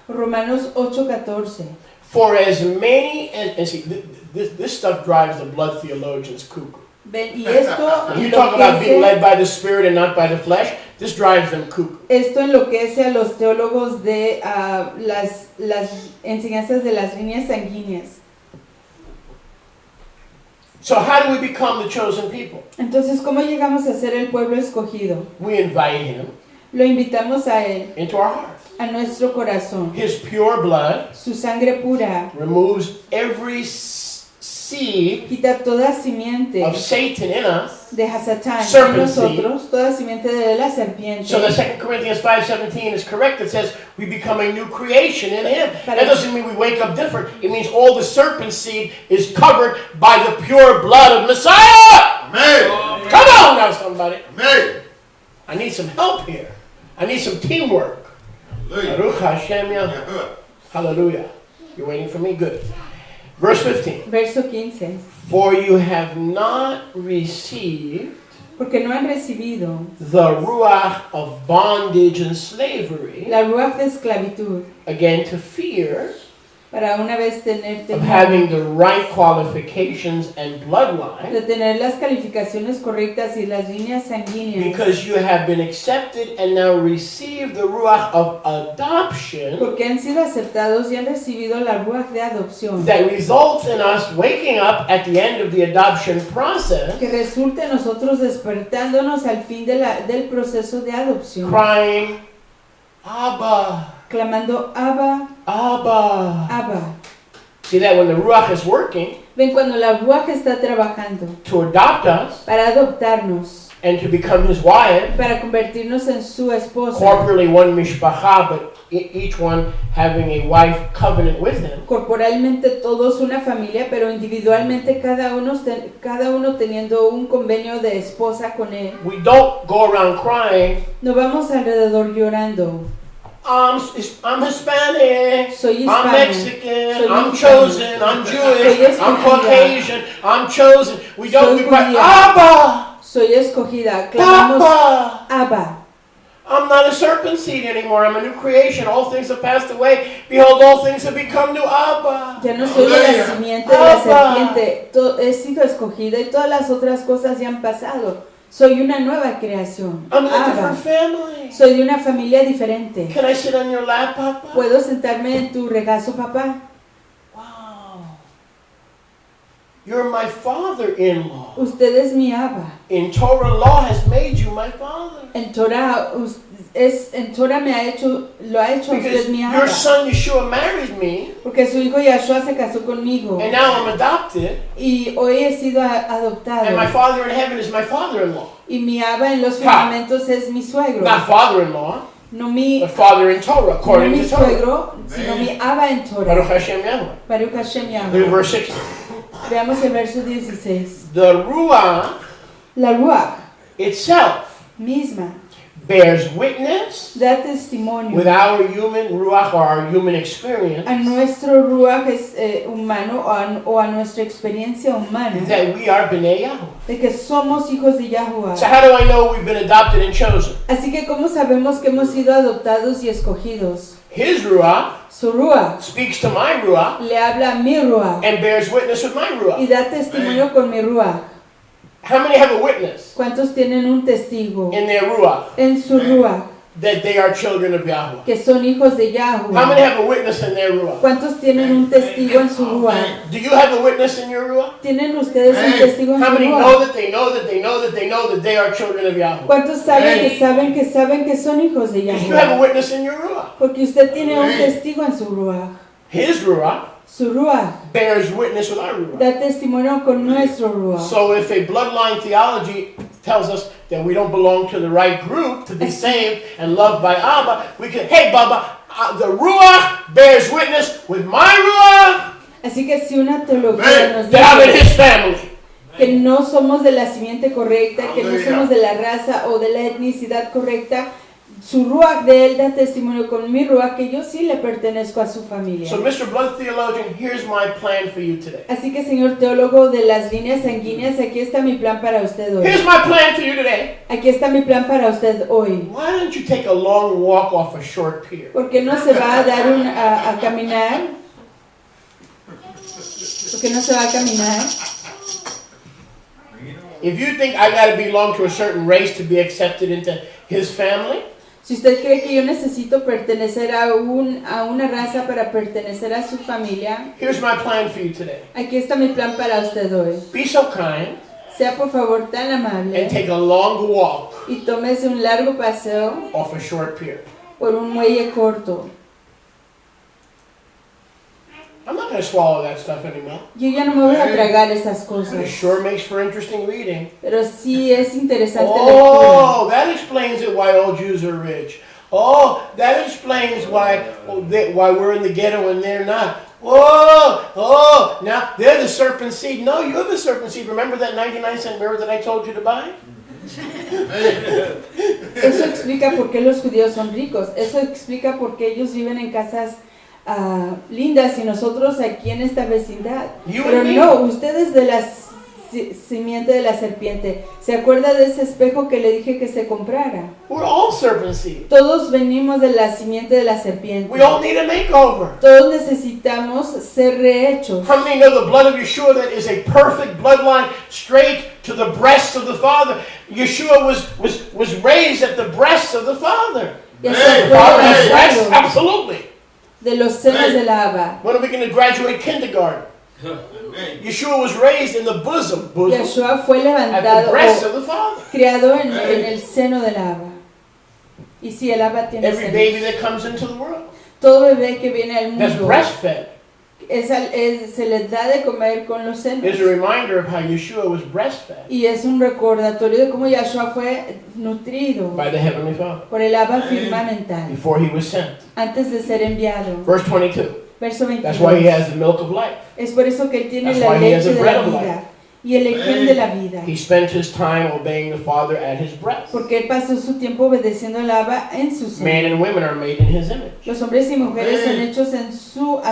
Romanos 8:14. For as many, and see, this stuff drives the blood theologians cuckoo. Ven, y esto When you talk about being enloquece, led by the Spirit and not by the flesh, this drives them cuckoo. esto enloquece a los teólogos de las enseñanzas de las líneas sanguíneas. So how do we become the chosen people? Entonces, ¿cómo llegamos a ser el pueblo escogido? We invite him Lo invitamos a él, into our hearts. a nuestro corazón. His pure blood Su sangre pura removes every seed quita toda simiente of Satan in us. de Hasatán en Serpent seed. nosotros, toda simiente de la serpiente. So the 2 Corinthians 5:17 is correct. It says we become a new creation in him. That doesn't mean we wake up different. It means all the serpent seed is covered by the pure blood of Messiah. Amen. Come on now, somebody. Amen. I need some help here. I need some teamwork. Hallelujah. Baruch Hashem Yah- Yahuwah. Hallelujah. You're waiting for me? Good. Verse 15. Verso 15. For you have not received Porque no han recibido the ruach of bondage and slavery, la ruach de esclavitud again to fear, para una vez tener of temor, having the right qualifications and bloodline, de tener las calificaciones correctas y las líneas sanguíneas. because you have been accepted and now received the ruach of adoption Porque han sido aceptados y han recibido la ruach de adopción. that results in us waking up at the end of the adoption process, Que resulte en nosotros despertándonos al fin del proceso de adopción. crying, Abba, Clamando, Abba, Abba. Abba. See that when the ruach is working Ven, cuando la ruach está trabajando to adopt us para adoptarnos, and to become his wife, para convertirnos en su esposa, corporally one mishpacha, but each one having a wife covenant with him, corporalmente todos una familia, pero individualmente cada uno teniendo un convenio de esposa con él. we don't go around crying, No vamos alrededor llorando. I'm Hispanic, Soy I'm hispano, Mexican, soy I'm hispano, chosen, I'm soy Jewish, I'm escogida, Caucasian, I'm chosen. We don't, soy we cry, judía, Abba, soy escogida. Clamamos, Papa. Abba. I'm not a serpent seed anymore. I'm a new creation. All things have passed away. Behold, all things have become new. Abba. Ya no soy de la Aleluya. simiente de la Abba. serpiente, he sido escogida y todas las otras cosas ya han pasado. Soy una nueva creación. I'm in a Abba. different family. Soy de una familia diferente. Can I sit on your lap, Papa? ¿Puedo sentarme en tu regazo, papá? Wow. You're my father-in-law. Usted es mi Abba. In Torah, law has made you my father. En Torah me ha hecho, lo ha hecho Because usted mi your Abba. son Yeshua married me, Porque su hijo Yahshua se casó conmigo. and now I'm adopted, Y hoy he sido adoptado. and my father in heaven is my father-in-law. Y mi Abba en los Ha. firmamentos es mi suegro. Not father-in-law, No mi, but father in Torah, no according mi to Torah. suegro, sino mi Abba en Baruch Torah. Hashem Yahweh. Baruch Hashem Look at Yahweh. verse 16. Veamos el verso 16. The Ruach La Ruach itself misma bears witness da testimonio with our human Ruach or our human experience a nuestro Ruach humano o a nuestra experiencia humana that we are Bnei Yahuwah. de que somos hijos de Yahuwah. So how do I know we've been adopted and chosen? Así que ¿cómo sabemos que hemos sido adoptados y escogidos? His Ruach Su Ruach speaks to my Ruach le habla a mi Ruach and bears witness with my y Ruach. da testimonio con mi Ruach. How many have a witness ¿Cuántos tienen un testigo in their ruach en su ruach that they are children of Yahweh? que son hijos de How many Yahweh? have a witness in their ruach? ¿Cuántos tienen un testigo en su ruach? Do you have a witness in your ruach? ¿Tienen ustedes un testigo en How su many know ruach? that they know that they know that they know that they are children of Yahweh? ¿Cuántos saben que son hijos de If you have a Yahweh? witness in your ruach, Porque usted tiene un testigo en su ruach. his ruach Su ruach bears witness with our ruach. da testimonio con nuestro ruach. So if a bloodline theology tells us that we don't belong to the right group to be saved and loved by Abba, we can, hey Baba, the ruach bears witness with my ruach Así que si una teología nos that I'm in dice his family. que no somos de la simiente correcta, que no Aleluya. somos de la raza o de la etnicidad correcta, su ruach de él da testimonio con mi ruach que yo sí le pertenezco a su familia. So Mr. Blood Theologian, here's my plan for you today. Así que, señor teólogo de las líneas sanguíneas, aquí está mi plan para usted hoy. Here's my plan for you today. Aquí está mi plan para usted hoy. Why don't you take a long walk off a short pier? ¿Por qué no se va a dar a caminar? ¿Por qué no se va a caminar? If you think I got to belong to a certain race to be accepted into his family, Si usted cree que yo necesito pertenecer a una raza para pertenecer a su familia, here's my plan for you today. aquí está mi plan para usted hoy. Be so kind Sea por favor tan amable and take a long walk y tómese un largo paseo off a short pier. por un muelle corto. I'm not going to swallow that stuff anymore. Yo ya no me voy a tragar esas But it cosas, sure makes for interesting reading. pero sí es interesante lectura. Oh, that explains it why all Jews are rich. Oh, that explains why we're in the ghetto and they're not. Oh, now they're the serpent seed. No, you're the serpent seed. Remember that 99-cent mirror that I told you to buy? Eso explica por qué los judíos son ricos. Eso explica por qué ellos viven en casas lindas y nosotros aquí en esta vecindad. You Pero and me. no, ustedes de la simiente de la serpiente. ¿Se acuerda de ese espejo que le dije que se comprara? We're all serpent seed. Todos venimos de la simiente de la serpiente. We all need a makeover. Todos necesitamos ser rehechos. How many know the blood of Yeshua that is a perfect bloodline straight to the breast of the Father? Yeshua was raised at the breast of the Father. Ya The se Father has fue breasts? levantado Absolutely. de los senos de la Abba. When are we going to graduate kindergarten? Yeshua was raised in the bosom Yeshua fue at the levantado breast o of the Father. criado en el seno del Abba. Y si el Abba tiene Every baby senos, that comes into the world, todo bebé que viene al that's mundo breastfed, se les da de comer con los senos. is a reminder of how Yeshua was breastfed Y es un recordatorio de cómo Yeshua fue nutrido by the Heavenly Father por el Abba firmamental before he was sent. antes de ser enviado. Verse 22. Verso That's why he 22. has the milk of life. Es por eso que él tiene That's la why he has leche the de bread la of life. vida y el gen de la vida. He spent his time obeying the Father at his breast. Porque él pasó su tiempo obedeciendo al Abba en su seno. Men and women are made in his image. Los hombres y mujeres son hechos a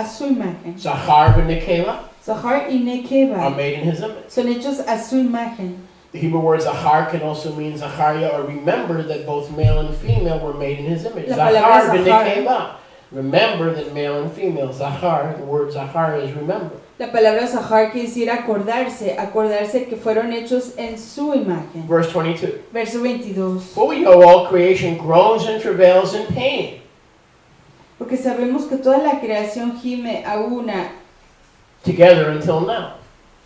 su imagen. Zachar and Nekela Zahar y are Nekeba made in his image. son hechos a su imagen. The Hebrew word Zachar can also mean Zachariah, or remember that both male and female were made in his image. La palabra Zachar and Zachar. Nekela. Remember that male and female. Zachar, the word Zachar is remember. La palabra Zahar quiere decir acordarse que fueron hechos en su imagen. Verse 22. Verso 22. For we know all creation groans and travails in pain Porque sabemos que toda la creación gime a una together until now.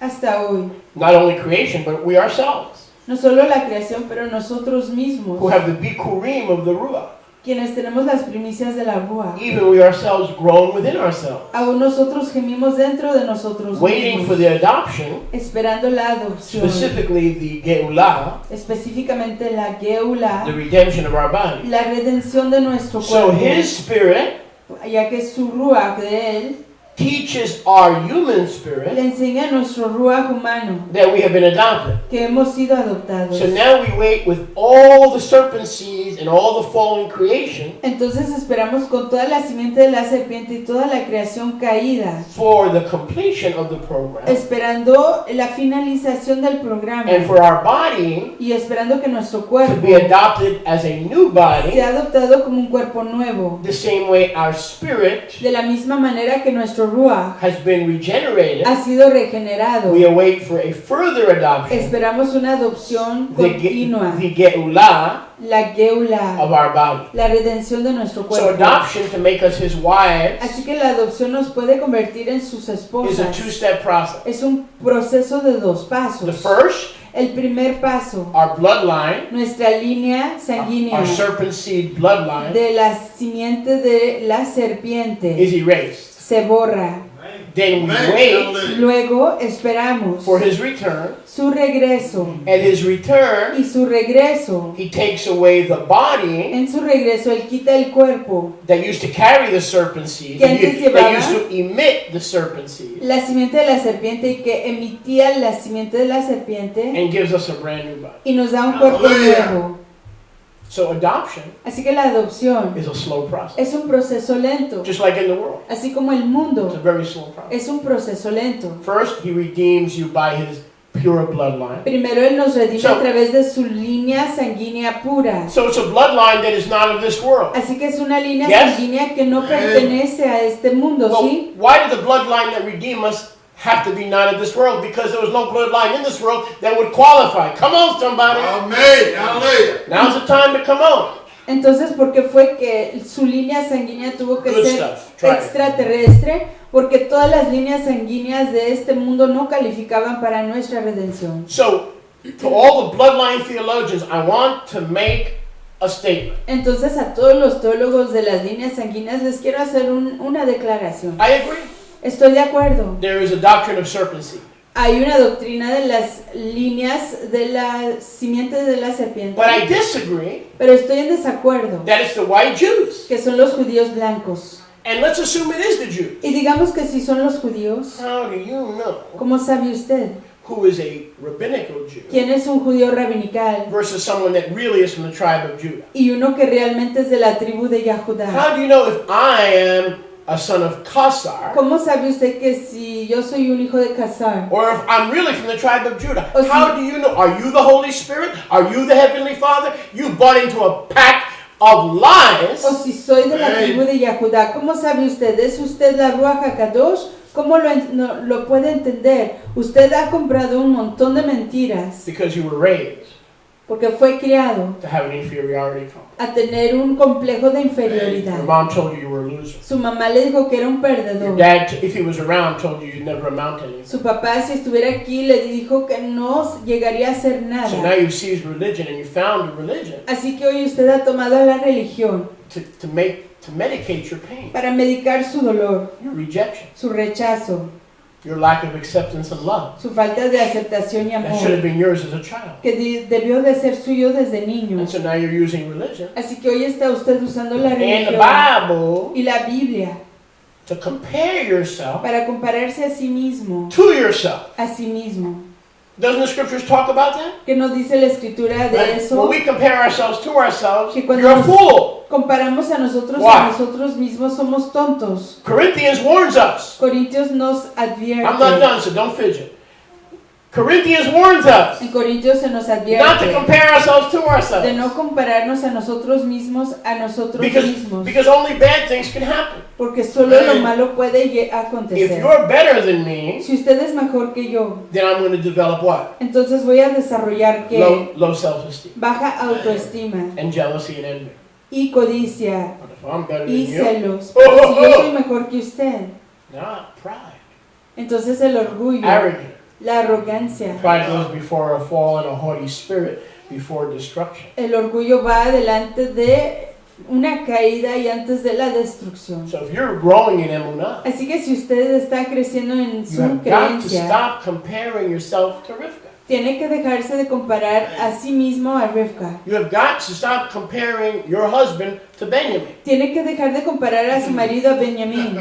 hasta hoy. Not only creation, but we ourselves, No solo la creación, pero nosotros who mismos, have the bikurim of the Ruach. quienes tenemos las primicias de la Ruach. Even we ourselves groan within ourselves, Aún nosotros gemimos dentro de nosotros waiting for mismos, the adoption, esperando la adopción, specifically the Geulah, específicamente la the Geula, redemption of our body. la redención de nuestro So cuerpo, his spirit ya que su Ruach de él teaches our human le spirit enseña a nuestro Ruach humano that we have been adopted. que hemos sido adoptados. So now we wait with all the serpent seeds and all the fallen creation Entonces esperamos con toda la simiente de la serpiente y toda la creación caída, for the completion of the program esperando la finalización del programa and for our body y esperando que nuestro to cuerpo be adopted as a new body, sea adoptado como un cuerpo nuevo, the same way our spirit de la misma manera que nuestro nuestro ruach has been regenerated, ha sido regenerado, we await for a further adoption, esperamos una adopción continua, the geulah la geula, of our body. la redención de nuestro So cuerpo. adoption to make us his wives Así que la adopción nos puede convertir en sus is a esposas. two-step process. Es un proceso de dos The pasos. first, El primer paso, our bloodline, nuestra línea sanguínea our serpent seed bloodline, de la simiente de la serpiente is erased. se borra. Then we Amen. wait Hallelujah. Luego esperamos for his return. su regreso. At his return, Y su regreso, he takes away the body en su regreso, él quita el cuerpo, that used to carry the serpent seed, Que antes that llevaba used to emit the serpent seed, la simiente de la serpiente y que emitía la simiente de la serpiente and gives us a brand new body. y nos da un cuerpo Aleluya. nuevo. So adoption Así que la adopción is a slow process, es un proceso lento, just like in the world. así como el It's a mundo very slow process. es un proceso lento. First, he redeems you by his pure bloodline. Primero él nos redime So- a través de su línea sanguínea pura. So it's a bloodline that is not of this world. Así que es una línea Yes. sanguínea que no pertenece a este mundo, Well, ¿sí? why did the bloodline that redeemed us have to be not of this world? Because there was no bloodline in this world that would qualify. Come on, somebody. Amen. Hallelujah. Now's the time to come on. Entonces, ¿por qué fue que su línea sanguínea tuvo que Good ser stuff. Try it. extraterrestre? Porque todas las líneas sanguíneas de este mundo no calificaban para nuestra redención. So, to all the bloodline theologians, I want to make a statement. Entonces, a todos los teólogos de las líneas sanguíneas les quiero hacer una declaración. I agree. Estoy de acuerdo. There is a doctrine of serpent seed. Hay una doctrina de las líneas de la simiente de la serpiente. But I disagree Pero estoy en desacuerdo, that it's the white Jews. que son los judíos blancos. And let's assume it is the Jews. Y digamos que si son los judíos, How do you know ¿cómo sabe usted who is a rabbinical Jew quién es un judío rabinical versus someone that really is from the tribe of Judah? y uno que realmente es de la tribu de Yahudá? How do you know if I am a son of Kasar ¿Cómo sabe usted que si yo soy un hijo de Casar? or if I'm really from the tribe of Judah? O si- How do you know? Are you the Holy Spirit? Are you the Heavenly Father? You bought into a pack of lies. O si soy de la Hey. tribu de Yahudá, ¿cómo sabe usted? ¿Es usted la Ruach HaKadosh? ¿Cómo lo puede entender? Usted ha comprado un montón de mentiras Because you were raised porque fue criado to have an inferiority complex. a tener un complejo de Your inferioridad. mom told you you were a loser. Su mamá le dijo que era un Your perdedor. dad, if he was around, told you you'd never amount to anything. Su papá, si estuviera aquí, le dijo que no llegaría a hacer So now nada. you've seized religion and you found a religion Así que hoy usted ha tomado la religión to medicate your pain, para medicar su dolor, your rejection, su rechazo, your lack of acceptance and love. su falta de aceptación y That should amor, have been yours as a child. que debió de ser suyo desde niño. And so now you're using religion Así que hoy está usted usando la and the religión Bible y la Biblia to compare yourself para compararse a sí mismo, to yourself. a sí mismo. Doesn't the scriptures talk about that? ¿Qué nos dice la escritura de Right? eso? When we compare ourselves to ourselves, Que cuando you're a nos fool. comparamos a nosotros Why? mismos, somos tontos. Corinthians warns us. Corintios nos advierte. I'm not done, so don't fidget. Corinthians warns us En Corintios se nos not to advierte compare ourselves to de ourselves. no compararnos a nosotros mismos, mismos, Because only bad things can happen. porque solo lo malo puede If acontecer. you're better than me, Si usted es mejor que yo, then I'm going to develop what? entonces voy a desarrollar que Low self-esteem baja autoestima and jealousy and envy. y codicia But if I'm better than y you, celos. Pero si yo soy mejor que usted, not pride, entonces el orgullo, arrogance. la arrogancia, Pride goes before a fall and a haughty spirit before destruction. el orgullo va adelante de una caída y antes de la destrucción. So if you're growing in emunah, Así que si usted está creciendo en you su have got to creencia, stop comparing yourself to Rivka. tiene que dejarse de comparar a sí mismo a Rivka. You have got to stop comparing your husband to Benjamin. Tiene que dejar de comparar a su marido a Benjamín.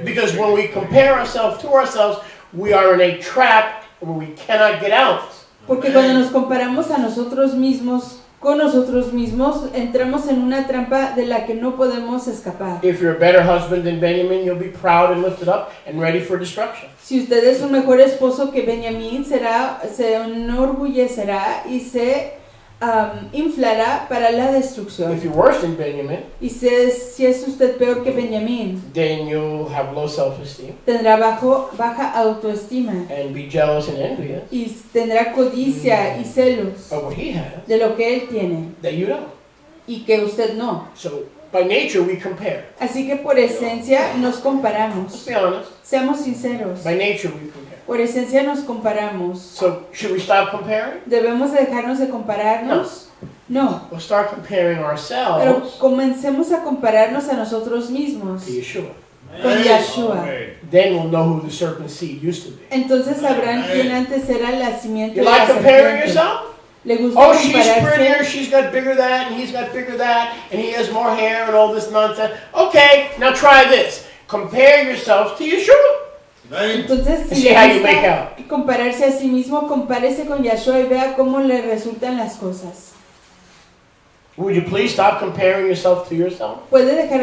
Because when we compare ourselves to ourselves, we are in a trap where we cannot get out. Porque cuando nos comparamos a nosotros mismos con nosotros mismos, entramos en una trampa de la que no podemos escapar. If you're a better husband than Benjamin, you'll be proud and lifted up and ready for destruction. Si usted es un mejor esposo que Benjamín, se enorgullecerá y se inflará para la destrucción. If you're worse than Benjamin, Y si es usted peor que Benjamín, then you'll have low self-esteem tendrá baja autoestima and be jealous and envious y tendrá codicia y celos of what he has de lo que él tiene that you don't. y que usted no. So by nature we compare. Así que por esencia nos Let's comparamos. be honest. Seamos sinceros. By nature we compare. Por esencia nos comparamos. So should we stop comparing? ¿Debemos dejarnos de compararnos? No. We'll start comparing Pero ourselves comencemos a compararnos a nosotros mismos to Yeshua. con Yeshua. Amen. Then we'll know who the serpent seed used to be. Entonces sabrán quién antes era la simiente You de la like comparing serpiente. yourself? ¿Le gusta Oh, she's prettier, compararse? she's got bigger that, and he's got bigger that, and he has more hair and all this nonsense. Okay, now try this. Compare yourself to Yeshua. Entonces, And si see le how you make gusta out. compararse a sí mismo, compárese con Yeshua y vea cómo le resultan las cosas. Would you please stop comparing yourself to yourself? ¿Puede dejar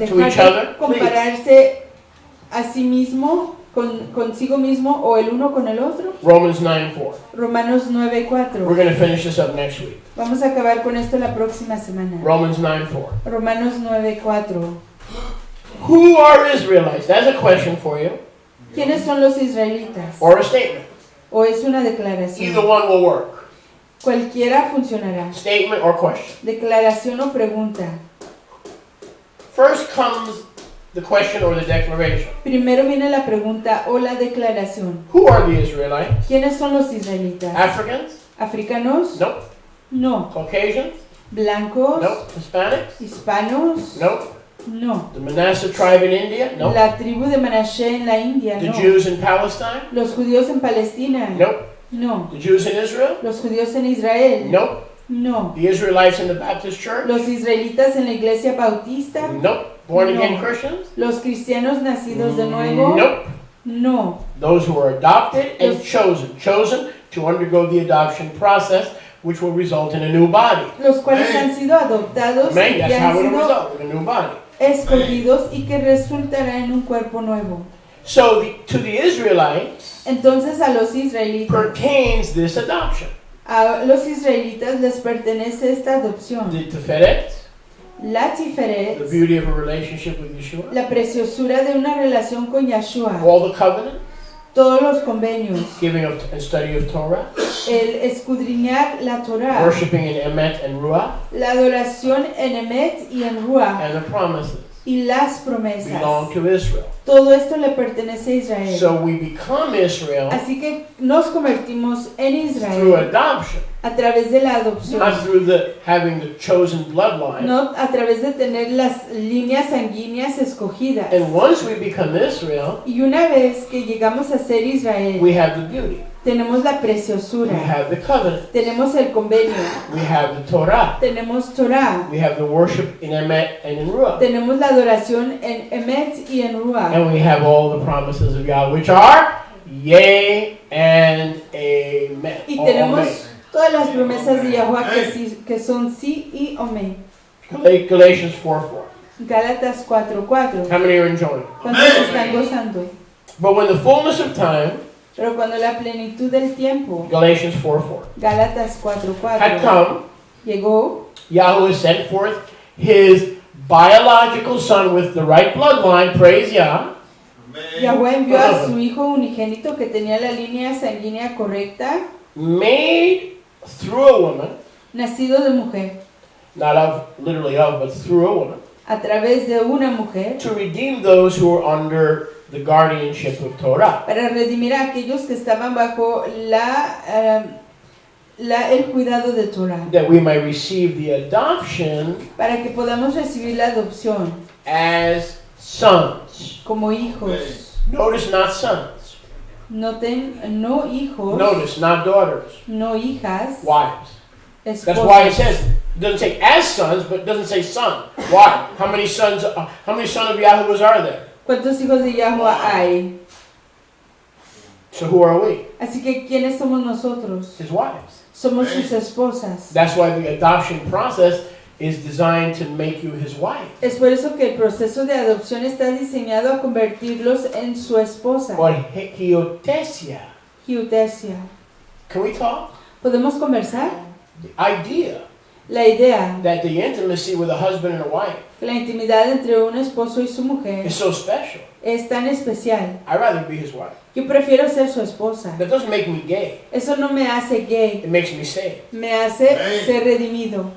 To each other, compararse a sí mismo, consigo mismo o el uno con el otro? Romans 9:4. Romanos We're 9:4. going to finish this up next week. Vamos a acabar con esto la próxima semana. Romans 9:4. Romanos 9:4. Who are Israelites? That's a question for you, ¿Quiénes son los israelitas? or a statement. ¿O es una declaración? Either one will work. Cualquiera funcionará. Statement or question. Declaración o pregunta. First comes the question or the declaration. Primero viene la pregunta o la declaración. Who are the Israelites? ¿Quiénes son los israelitas? Africans? ¿Africanos? Nope. No. Caucasians? ¿Blancos? Nope. Hispanics? ¿Hispanos? Nope. No. The Manasseh tribe in India? Nope. La tribu de Manashe en la India? The No. Jews in Palestine? ¿Los judíos en Palestina? Nope. No. The Jews in Israel? ¿Los judíos en Israel? Nope. No. The Israelites in the Baptist Church? ¿Los israelitas en la iglesia bautista? Nope. Born again No. Christians? ¿Los cristianos nacidos de nuevo? Nope. No. Those who are adopted and Los- chosen to undergo the adoption process, which will result in a new body. Los cuales han sido adoptados Amen. y That's que how han it will sido result in a new body. escogidos y que resultará en un cuerpo nuevo. So to the Israelites Entonces a los israelitas, pertains this adoption. a los israelitas les pertenece esta adopción. The Tiferet, La the Tiferet, beauty of a relationship with Yeshua, la preciosura de una relación con Yeshua, all the covenants, todos los convenios, giving of and study of Torah, el escudriñar la Torah, worshiping in Emet and Ruach, la adoración en Emet y en Ruach, and the promises y las promesas. belong to Israel. Todo esto le pertenece a Israel. So we become Israel Así que nos convertimos en through Israel adoption, a través de la adopción, not through having the chosen bloodline. no a través de tener las líneas sanguíneas escogidas. And once we become Israel, Y una vez que llegamos a ser Israel, we have the beauty, tenemos la we preciosura, have the covenant, tenemos el convenio, we have the Torah, tenemos Torah, we have the worship in Emet and in Ruach, tenemos la adoración en Emet y en Ruach, and we have all the promises of God, which are yea and amen. y Or tenemos amen. todas las promesas de Yahweh que son sí y amén. Galatians 4:4. Gálatas 4:4. How many are enjoying? ¿Cuántos están gozando? But when the fullness of time, Pero cuando la plenitud del tiempo, Galatians 4:4, Gálatas had 4:4, come, llegó, Yahweh sent forth his biological son with the right bloodline, praise Yah, Yahweh envió a su hijo unigénito que tenía la línea sanguínea correcta, made through a woman, nacido de mujer, not of literally of, but through a woman, a través de una mujer, to redeem those who were under the guardianship of Torah. para redimir a aquellos que estaban bajo el cuidado de Torah, That we might receive the adoption para que podamos recibir la adopción as sons. como hijos. Notice, not sons. Noten, no hijos, Notice, not daughters. no hijas, Wives. That's why it esposas. says, it doesn't say as sons, but it doesn't say son. Why? How many sons of Yahuwahs are there? ¿Cuántos hijos de Yahweh hay? So who are we? Así que, ¿quiénes somos nosotros? His wives. Somos sus esposas. That's why the adoption process is designed to make you his wife. Es por eso que el proceso de adopción está diseñado a convertirlos en su esposa. Or hiotesia. Giutesia. Can we talk? ¿Podemos conversar? The idea La idea that the intimacy with a husband and a wife que la intimidad entre un esposo y su mujer is so special. es tan especial. I'd rather be his wife. Yo prefiero ser su esposa. That doesn't make me gay. Eso no me hace gay, It makes me saved. me hace ser redimido.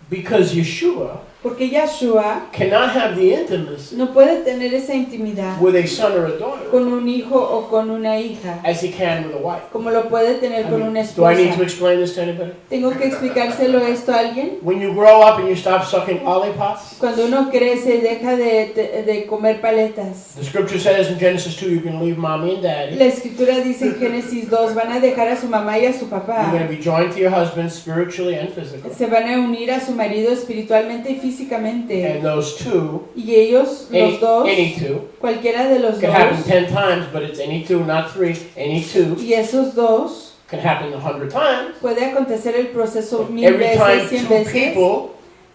Because Yeshua Porque Yahshua cannot have the intimacy no puede tener esa intimidad with a son or a daughter con un hijo o con una hija, as he can with a wife. como lo puede tener con una Do I need to esposa. explain this to anybody? ¿Tengo que explicárselo esto a alguien? When you grow up and you stop sucking lollipops, Cuando uno crece y deja de comer paletas. the scripture says in Genesis 2 you can leave mommy and daddy. La escritura dice en Génesis 2, van a dejar a su mamá y a su You're papá. going to be joined to your husband spiritually and physically. Se van a unir a su marido espiritualmente y físicamente. And those two, Y ellos, los dos, any two, cualquiera de los can happen dos, 10 times, but it's any two, not three. Any two y esos dos, can happen 100 times. puede acontecer el proceso 1000 Every time veces, 100 two veces. people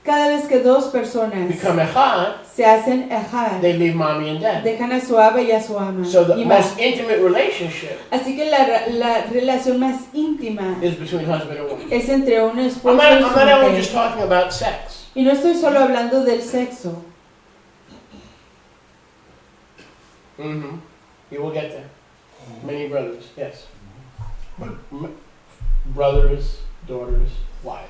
Cada vez que dos personas become echad, se hacen ejad, they leave mommy and daddy. dejan a su aba y a su ama. So the Y más. most intimate relationship Así que la relación más íntima is between husband and wife. es entre un I'm esposo not, y I'm su not only mujer. just talking about sex. Y no estoy solo hablando del sexo. You will get there. Many brothers, yes. But brothers, daughters, wives.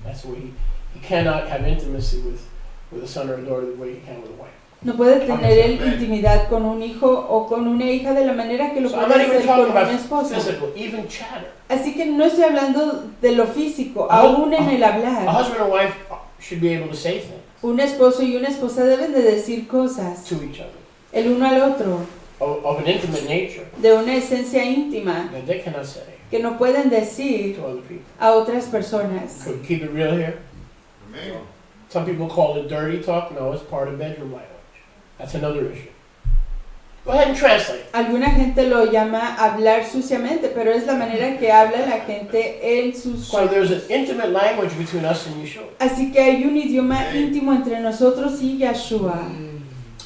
That's the way he cannot have intimacy with a son or a daughter the way he can with a wife. No puede tener él intimidad con un hijo o con una hija de la manera que lo So I'm puede not even hacer con talking una about esposa. physical, even chatter. Así que no estoy hablando de lo físico, A- aún en el A hablar. husband and wife should be able to say things Un esposo y una esposa deben de decir cosas, to each other el uno al otro, of an intimate nature de una esencia íntima that they cannot say que no pueden decir to other people. a otras personas. Could we keep it real here? Amen. Some people call it dirty talk. No, it's part of bedroom language. That's another issue. Go ahead and translate. Alguna gente lo llama hablar suciamente, pero es la manera que habla la gente en sus So there's cuartos. an intimate language between us and Yeshua. Así que hay un idioma íntimo entre nosotros y Yahshua.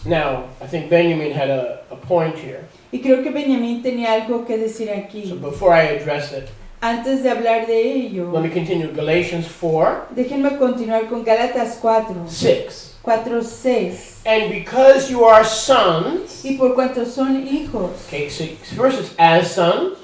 Now, I think Benjamin had a point here. Y creo que Benjamín tenía algo que decir So aquí. before I address it, Antes de hablar de ello, let me continue. Galatians 4, déjenme continuar con Gálatas 4, 6. 4:6. And because you are sons, Y por cuanto son hijos, okay, so first it's as sons,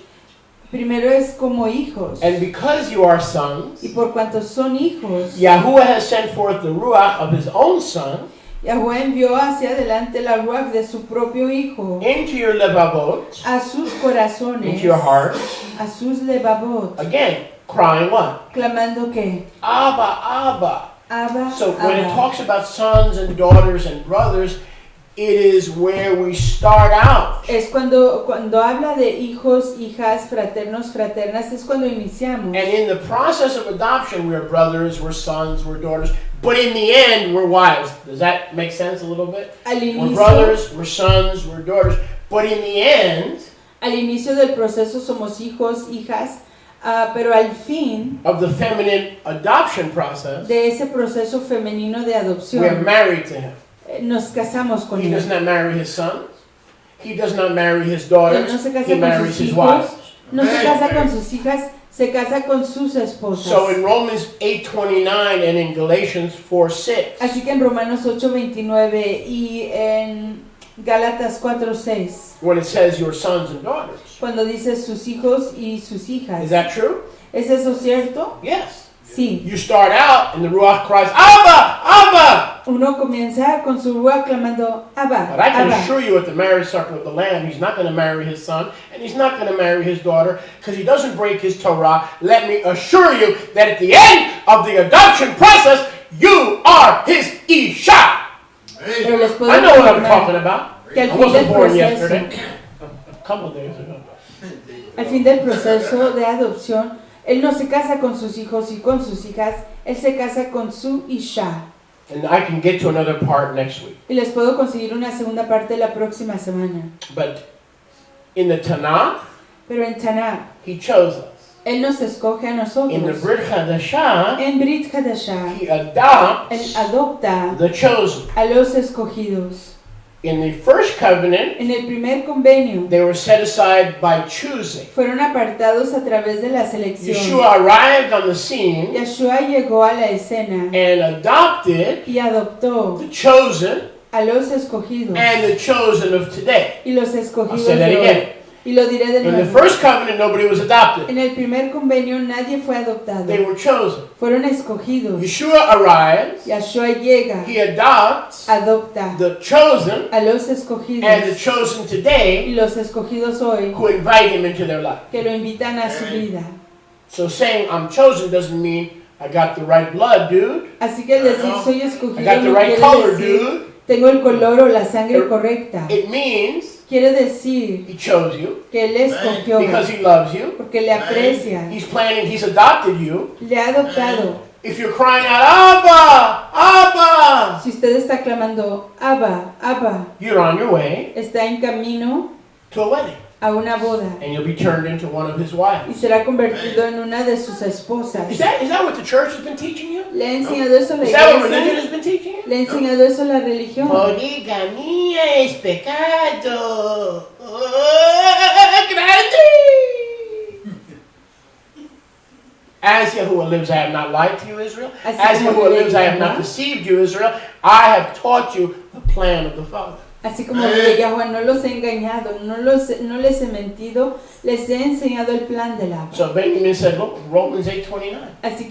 primero es como hijos. and because you are sons, Y por cuanto son hijos, Yahuwah has sent forth the Ruach of his own Son Yahweh envió hacia adelante la ruach de su propio hijo into your levavot, a sus corazones, into your heart, a sus levavot, again, crying what? clamando que Abba, Abba. Abba, So when it Abba. talks about sons and daughters and brothers, it is where we start out. Es cuando habla de hijos, hijas, fraternos, fraternas, es cuando iniciamos. And in the process of adoption, we're brothers, we're sons, we're daughters. But in the end, we're wives. Does that make sense a little bit? Al We're inicio, brothers, we're sons, we're daughters. But in the end al inicio del proceso somos hijos, hijas, pero al fin of the feminine adoption process, de ese proceso femenino de we are adopción, married to him. nos casamos con He does él. not marry his sons. He does not marry his Él daughters. no se He casa con marries sus his wives. hijos, no se casa con sus hijas, se casa con sus esposas. So in Romans 8:29 and in Galatians 4:6, Así que en Romanos 8:29 y en Gálatas 4:6, when it says your sons and daughters, cuando dice sus hijos y sus hijas, is that true? ¿es eso cierto? Yes. Sí. You start out and the Ruach cries, Abba, Abba! Uno comienza con su ruach clamando Abba, But I can Abba. assure you at the marriage supper of the Lamb, he's not going to marry his son and he's not going to marry his daughter because he doesn't break his Torah. Let me assure you that at the end of the adoption process, you are his Isha. Pero les puedo I know what I'm confirmar talking about. que al I fin wasn't del born proceso, yesterday. A couple of days ago. al fin del proceso de adopción, él no se casa con sus hijos y con sus hijas, él se casa con su Isha. And I can get to another part next week. Y les puedo conseguir una segunda parte la próxima semana. But in the Tanakh, Pero en Tanakh, he chose us. él nos escoge a In the nosotros. Brit Hadashah, En Brit Hadashah, he adopts él adopta the chosen. a los escogidos. In the first covenant, En el primer convenio they were set aside by choosing. fueron apartados a través de la selección. Yeshua arrived on the scene Yeshua llegó a la escena and adopted y adoptó the chosen a los escogidos and the chosen of today. y los I'll escogidos say that de hoy. again. Y lo diré de In the nuevo. first covenant, nobody was adopted. En el primer convenio nadie fue adoptado. They were chosen. Fueron escogidos. Yeshua arrives. Yeshua llega, He adopts adopta the chosen a los escogidos and the chosen y today los escogidos hoy who invite him into their life. que lo invitan a su vida. So saying I'm chosen doesn't mean I got the right blood, dude. Así que el decir soy I escogido got the no right quiere color, decir dude. tengo el color o la sangre correcta. It means Quiere decir he chose you que él escogió because he loves you. porque le aprecia, He's adopted you. le ha adoptado. If you're crying out, Abba, Abba, Si usted está clamando Abba, Abba, you're on your way está en camino to a wedding. a una boda And you'll be turned into one of his y wives. será convertido en una de sus esposas. Is that what the church has been teaching you? ¿Le ha enseñado eso la Is that what religion iglesia? has been teaching you? ¿Le ha enseñado eso la religión? Poligamia es pecado. Oh, grande. As Yahuwah lives, I have not lied to you, Israel. Así As como Yahuwah vive lives, I have not Jehová. deceived you, Israel. I have taught you the plan of the Father. Así como vive Yahweh, no los he engañado, no les he mentido, les he enseñado el plan del Abba. So Benjamin said, look, Romans 8:29. Así que